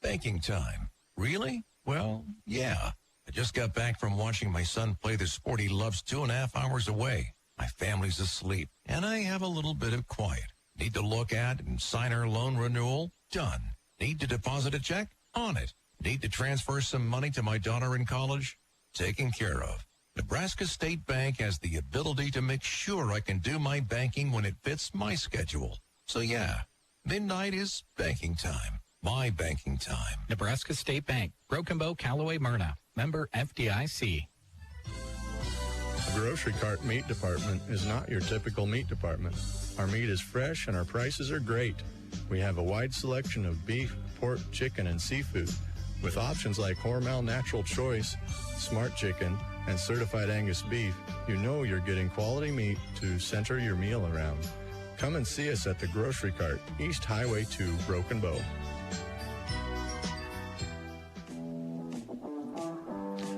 Banking time. Really? Well, yeah. I just got back from watching my son play the sport he loves 2.5 hours away. My family's asleep, and I have a little bit of quiet. Need to look at and sign our loan renewal? Done. Need to deposit a check? On it. Need to transfer some money to my daughter in college? Taken care of. Nebraska State Bank has the ability to make sure I can do my banking when it fits my schedule. So yeah, midnight is banking time. My banking time. Nebraska State Bank, Broken Bow, Callaway, Merna. Member FDIC. The grocery cart meat department is not your typical meat department. Our meat is fresh and our prices are great. We have a wide selection of beef, pork, chicken, and seafood. With options like Hormel Natural Choice, Smart Chicken, and Certified Angus Beef, you know you're getting quality meat to center your meal around. Come and see us at the grocery cart, East Highway 2, Broken Bow.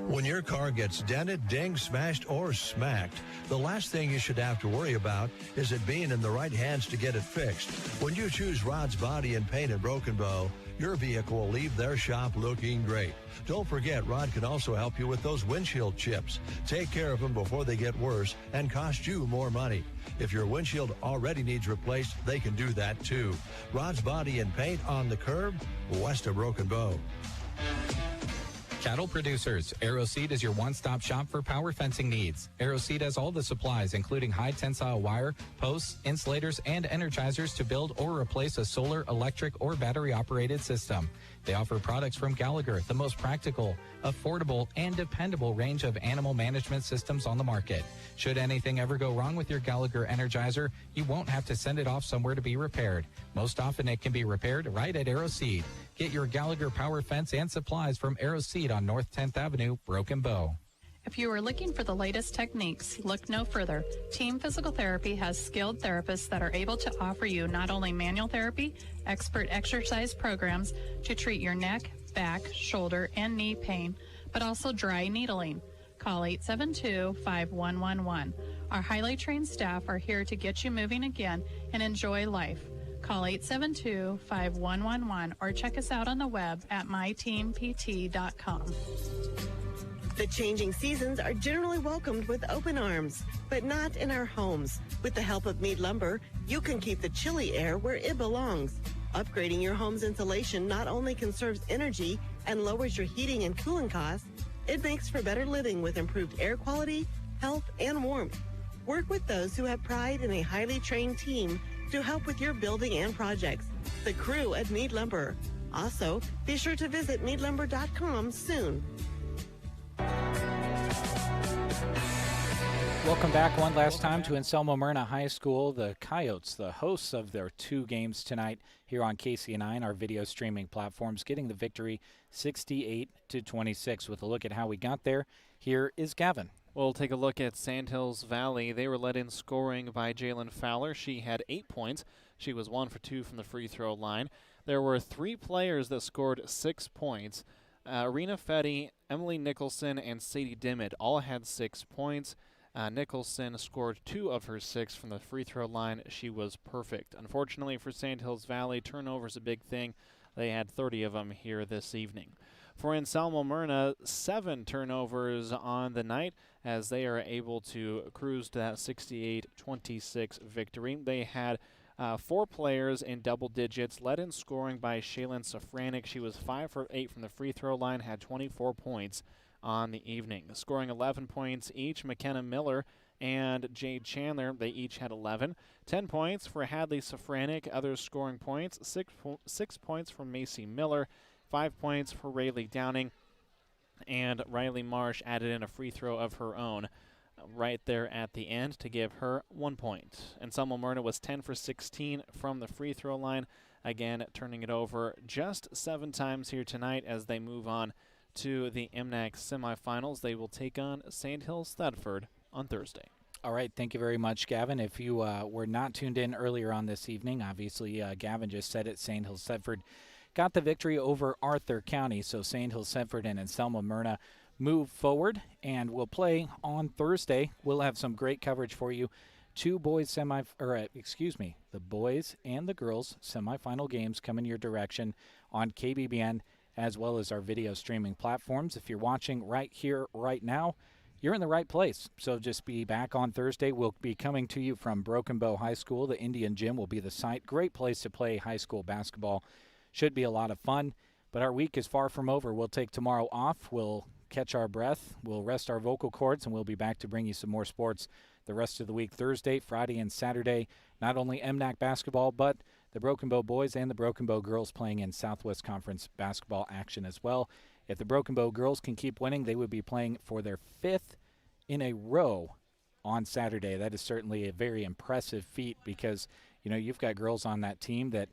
When your car gets dented, dinged, smashed, or smacked, the last thing you should have to worry about is it being in the right hands to get it fixed. When you choose Rod's Body and Paint in Broken Bow, your vehicle will leave their shop looking great. Don't forget, Rod can also help you with those windshield chips. Take care of them before they get worse and cost you more money. If your windshield already needs replaced, they can do that too. Rod's Body and Paint on the curb, west of Broken Bow. Cattle producers, AeroSeed is your one-stop shop for power fencing needs. AeroSeed has all the supplies, including high-tensile wire, posts, insulators, and energizers to build or replace a solar, electric, or battery-operated system. They offer products from Gallagher, the most practical, affordable, and dependable range of animal management systems on the market. Should anything ever go wrong with your Gallagher Energizer, you won't have to send it off somewhere to be repaired. Most often it can be repaired right at AeroSeed. Get your Gallagher power fence and supplies from AeroSeed on North 10th Avenue, Broken Bow. If you are looking for the latest techniques, look no further. Team Physical Therapy has skilled therapists that are able to offer you not only manual therapy, expert exercise programs to treat your neck, back, shoulder, and knee pain, but also dry needling. Call 872-5111. Our highly trained staff are here to get you moving again and enjoy life. Call 872-5111 or check us out on the web at myteampt.com. The changing seasons are generally welcomed with open arms, but not in our homes. With the help of Mead Lumber, you can keep the chilly air where it belongs. Upgrading your home's insulation not only conserves energy and lowers your heating and cooling costs, it makes for better living with improved air quality, health, and warmth. Work with those who have pride in a highly trained team to help with your building and projects. The crew at Mead Lumber. Also, be sure to visit meadlumber.com soon. Welcome back one last time to Anselmo Merna High School. The Coyotes, the hosts of their 2 games tonight here on KCNI and our video streaming platforms, getting the victory 68-26. With a look at how we got there, here is Gavin. We'll take a look at Sandhills Valley. They were led in scoring by Jalen Fowler. She had 8 points. She was 1 for 2 from the free throw line. There were 3 players that scored 6 points. Arena Fetty, Emily Nicholson, and Sadie Dimmitt all had 6 points. Nicholson scored 2 of her 6 from the free throw line. She was perfect. Unfortunately for Sandhills Valley, turnovers a big thing. They had 30 of them here this evening. For Anselmo Merna, 7 turnovers on the night as they are able to cruise to that 68-26 victory. They had 4 players in double digits, led in scoring by Shaylin Safranik. She was 5 for 8 from the free throw line, had 24 points on the evening. Scoring 11 points each, McKenna Miller and Jade Chandler, they each had 11. 10 points for Hadley Safranik, others scoring points. 6 points from Macy Miller, 5 points for Rayleigh Downing, and Riley Marsh added in a free throw of her own right there at the end to give her 1 point. Anselmo Merna was 10 for 16 from the free throw line, again turning it over just 7 times here tonight as they move on to the MNAC semifinals. They will take on Sandhills Thedford on Thursday. All right, thank you very much, Gavin. If you were not tuned in earlier on this evening, obviously Gavin just said it, Sandhills Thedford got the victory over Arthur County. So Sandhills Thedford and Anselmo Merna move forward and will play on Thursday. We'll have some great coverage for you. The boys and the girls semifinal games coming your direction on KBBN as well as our video streaming platforms. If you're watching right here, right now, you're in the right place. So just be back on Thursday. We'll be coming to you from Broken Bow High School. The Indian Gym will be the site. Great place to play high school basketball. Should be a lot of fun. But our week is far from over. We'll take tomorrow off. We'll catch our breath. We'll rest our vocal cords, and we'll be back to bring you some more sports the rest of the week, Thursday, Friday, and Saturday. Not only MNAC basketball, but the Broken Bow boys and the Broken Bow girls playing in Southwest Conference basketball action as well. If the Broken Bow girls can keep winning, they would be playing for their 5th in a row on Saturday. That is certainly a very impressive feat because, you know, you've got girls on that team that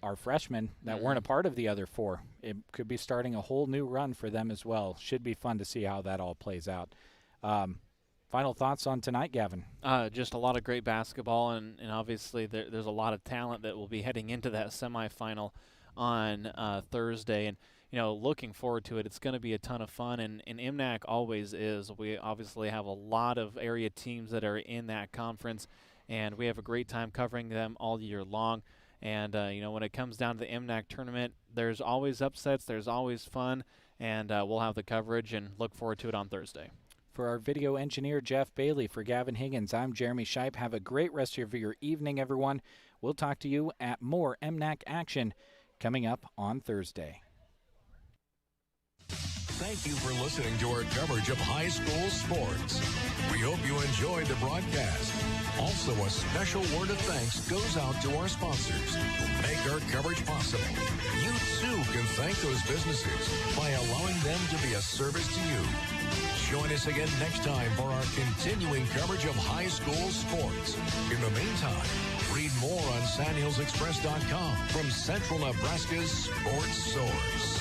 are freshmen that weren't a part of the other 4. It could be starting a whole new run for them as well. Should be fun to see how that all plays out. Final thoughts on tonight, Gavin? Just a lot of great basketball, and obviously there's a lot of talent that will be heading into that semifinal on Thursday. And, you know, looking forward to it. It's going to be a ton of fun, and MNAC always is. We obviously have a lot of area teams that are in that conference, and we have a great time covering them all year long. And, you know, when it comes down to the MNAC tournament, there's always upsets, there's always fun, and we'll have the coverage and look forward to it on Thursday. For our video engineer, Jeff Bailey, for Gavin Higgins, I'm Jeremy Shipe. Have a great rest of your evening, everyone. We'll talk to you at more MNAC action coming up on Thursday. Thank you for listening to our coverage of high school sports. We hope you enjoyed the broadcast. Also, a special word of thanks goes out to our sponsors who make our coverage possible. You, too, can thank those businesses by allowing them to be a service to you. Join us again next time for our continuing coverage of high school sports. In the meantime, read more on SandhillsExpress.com from Central Nebraska's Sports Source.